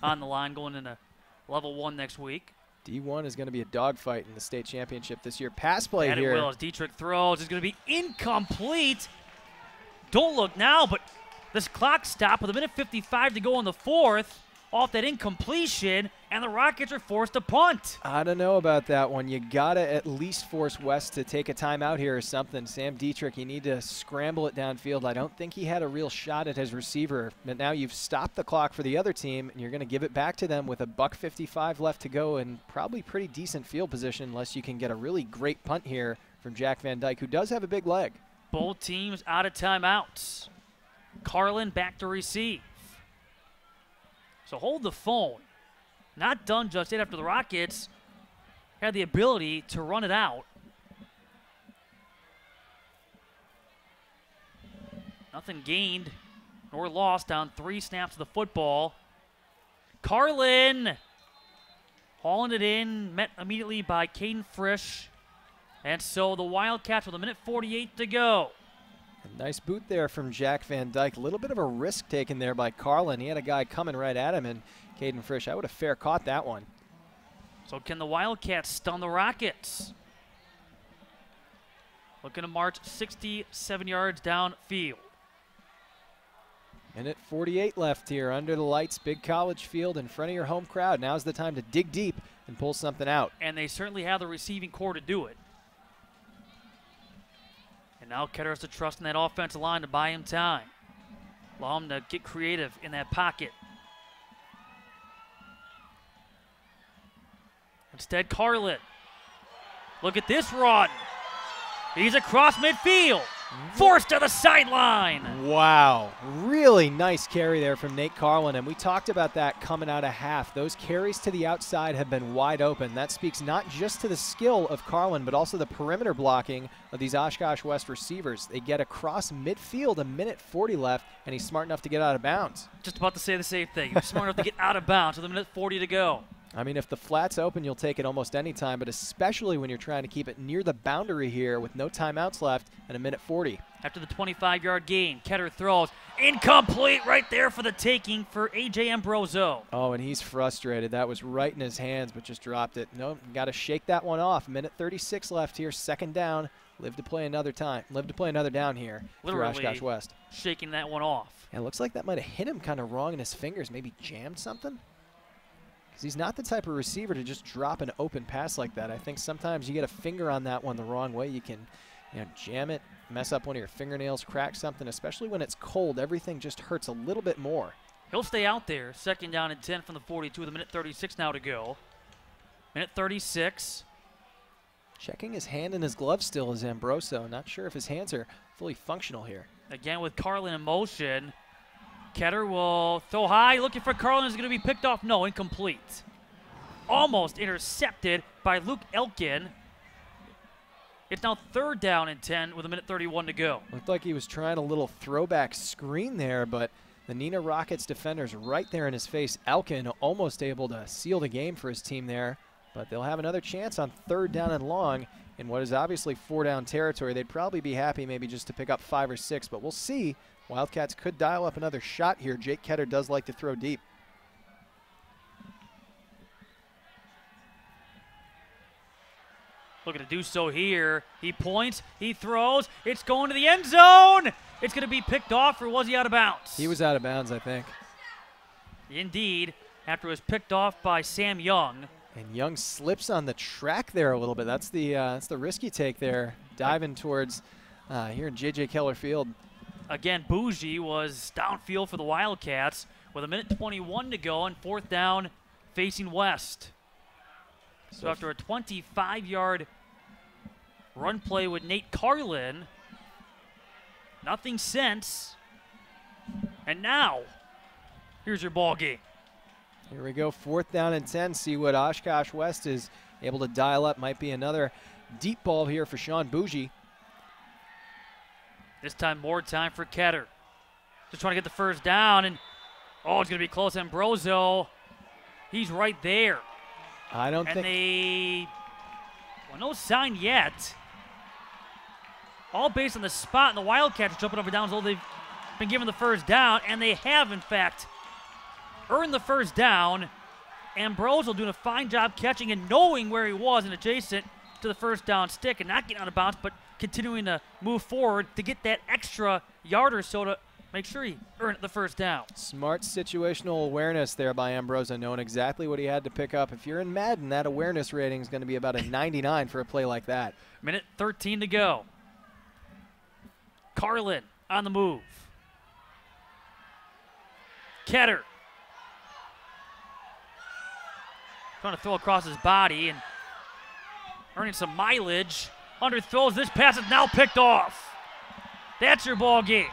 on the line going into level 1 next week. D1 is going to be a dogfight in the state championship this year. Pass play and here. And it will as Dietrich throws. It's going to be incomplete. Don't look now, but this clock stopped with 1:55 to go in the 4th off that incompletion, and the Rockets are forced to punt. I don't know about that one. You got to at least force West to take a timeout here or something. Sam Dietrich, you need to scramble it downfield. I don't think he had a real shot at his receiver, but now you've stopped the clock for the other team, and you're going to give it back to them with $1:55 left to go and probably pretty decent field position unless you can get a really great punt here from Jack Van Dyke, who does have a big leg. Both teams out of timeouts. Carlin back to receive. So hold the phone. Not done just yet after the Rockets had the ability to run it out. Nothing gained nor lost on 3 snaps of the football. Carlin hauling it in, met immediately by Caden Frisch. And so the Wildcats with 1:48 to go. A nice boot there from Jack Van Dyke. A little bit of a risk taken there by Carlin. He had a guy coming right at him, and Caden Frisch, I would have fair caught that one. So can the Wildcats stun the Rockets? Looking to march 67 yards downfield. 1:48 left here under the lights, big college field in front of your home crowd. Now's the time to dig deep and pull something out. And they certainly have the receiving core to do it. And now Ketter has to trust in that offensive line to buy him time. Allow him to get creative in that pocket. Instead, Carlin. Look at this run. He's across midfield. Forced to the sideline. Wow. Really nice carry there from Nate Carlin, and we talked about that coming out of half. Those carries to the outside have been wide open. That speaks not just to the skill of Carlin, but also the perimeter blocking of these Oshkosh West receivers. They get across midfield, 1:40 left, and he's smart enough to get out of bounds. Just about to say the same thing. He's smart enough to get out of bounds with 1:40 to go. I mean, if the flat's open, you'll take it almost any time, but especially when you're trying to keep it near the boundary here with no timeouts left and 1:40. After the 25-yard gain, Ketter throws. Incomplete right there for the taking for A.J. Ambroso. Oh, and he's frustrated. That was right in his hands, but just dropped it. No, got to shake that one off. 1:36 left here, 2nd down. Live to play another time. Live to play another down here for Oshkosh West. Shaking that one off. And it looks like that might have hit him kind of wrong in his fingers, maybe jammed something. Because he's not the type of receiver to just drop an open pass like that. I think sometimes you get a finger on that one the wrong way. You can jam it, mess up one of your fingernails, crack something. Especially when it's cold, everything just hurts a little bit more. He'll stay out there. 2nd down and 10 from the 42 with 1:36 now to go. 1:36. Checking his hand and his glove still is Ambroso. Not sure if his hands are fully functional here. Again with Carlin in motion. Ketter will throw high, looking for Carlin. Is going to be picked off. No, incomplete. Almost intercepted by Luke Elkin. It's now 3rd down and 10 with 1:31 to go. Looked like he was trying a little throwback screen there, but the Neenah Rockets defender's right there in his face. Elkin almost able to seal the game for his team there, but they'll have another chance on 3rd down and long in what is obviously 4-down territory. They'd probably be happy maybe just to pick up 5 or 6, but we'll see. Wildcats could dial up another shot here. Jake Ketter does like to throw deep. Looking to do so here. He points, he throws, it's going to the end zone. It's going to be picked off, or was he out of bounds? He was out of bounds, I think. Indeed, after it was picked off by Sam Young. And Young slips on the track there a little bit. That's the risky take there, diving towards here in J.J. Keller Field. Again, Bougie was downfield for the Wildcats with 1:21 to go and 4th down facing west. So after a 25-yard run play with Nate Carlin, nothing since. And now, here's your ball game. Here we go, 4th down and 10. See what Oshkosh West is able to dial up. Might be another deep ball here for Sean Bougie. This time more time for Ketter. Just trying to get the first down, and oh, it's going to be close. Ambrosio, he's right there. I don't and think. And well, no sign yet. All based on the spot, and the Wildcats are jumping up and down as though they've been given the first down, and they have, in fact, earned the first down. Ambrosio doing a fine job catching and knowing where he was and adjacent to the first down stick and not getting out of bounds, but continuing to move forward to get that extra yard or so to make sure he earned the first down. Smart situational awareness there by Ambrosio, knowing exactly what he had to pick up. If you're in Madden, that awareness rating is going to be about a 99 for a play like that. Minute 13 to go. Carlin on the move. Ketter trying to throw across his body and earning some mileage. Underthrows. This pass is now picked off. That's your ball game.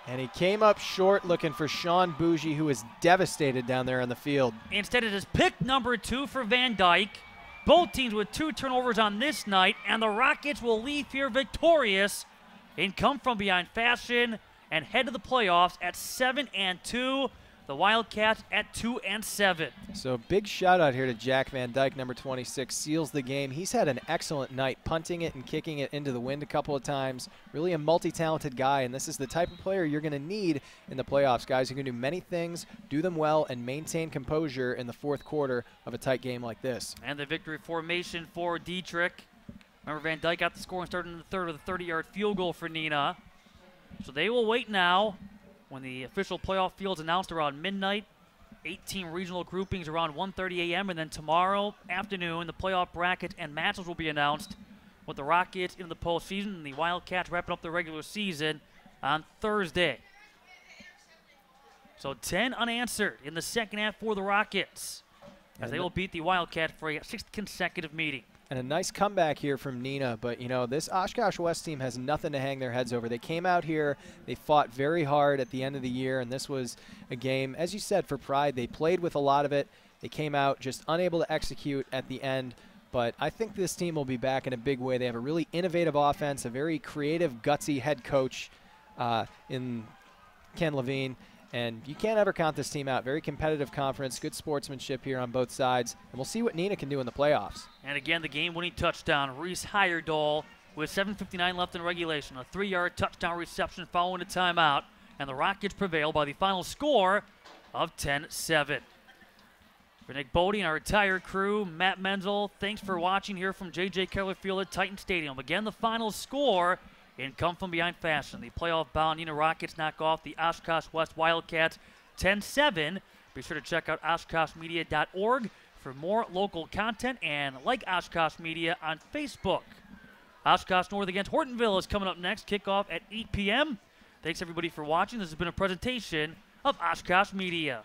And he came up short looking for Sean Bougie, who is devastated down there on the field. Instead, it is pick number 2 for Van Dyke. Both teams with 2 turnovers on this night, and the Rockets will leave here victorious in come-from-behind fashion and head to the playoffs at 7-2. The Wildcats at 2-7. So big shout out here to Jack Van Dyke, number 26, seals the game. He's had an excellent night, punting it and kicking it into the wind a couple of times. Really a multi-talented guy, and this is the type of player you're going to need in the playoffs. Guys who can do many things, do them well, and maintain composure in the 4th quarter of a tight game like this. And the victory formation for Dietrich. Remember, Van Dyke got the score and started in the 3rd with a 30-yard field goal for Neenah. So they will wait now. When the official playoff field's announced around midnight, 18 regional groupings around 1:30 a.m., and then tomorrow afternoon, the playoff brackets and matches will be announced with the Rockets in the postseason and the Wildcats wrapping up the regular season on Thursday. So 10 unanswered in the second half for the Rockets as they will beat the Wildcats for a 6th consecutive meeting. And a nice comeback here from Neenah, but you know, this Oshkosh West team has nothing to hang their heads over. They came out here, they fought very hard at the end of the year, and this was a game, as you said, for pride. They played with a lot of it. They came out just unable to execute at the end, but I think this team will be back in a big way. They have a really innovative offense, a very creative, gutsy head coach in Ken Levine. And you can't ever count this team out. Very competitive conference, good sportsmanship here on both sides. And we'll see what Neenah can do in the playoffs. And again, the game-winning touchdown, Reese Heyerdahl with 7:59 left in regulation. A 3-yard touchdown reception following a timeout. And the Rockets prevail by the final score of 10-7. For Nick Bodie and our entire crew, Matt Menzel, thanks for watching here from J.J. Keller Field at Titan Stadium. Again, the final score in come-from-behind fashion. The playoff-bound Neenah Rockets knock off the Oshkosh West Wildcats 10-7. Be sure to check out OshkoshMedia.org for more local content and like Oshkosh Media on Facebook. Oshkosh North against Hortonville is coming up next. Kickoff at 8 p.m. Thanks, everybody, for watching. This has been a presentation of Oshkosh Media.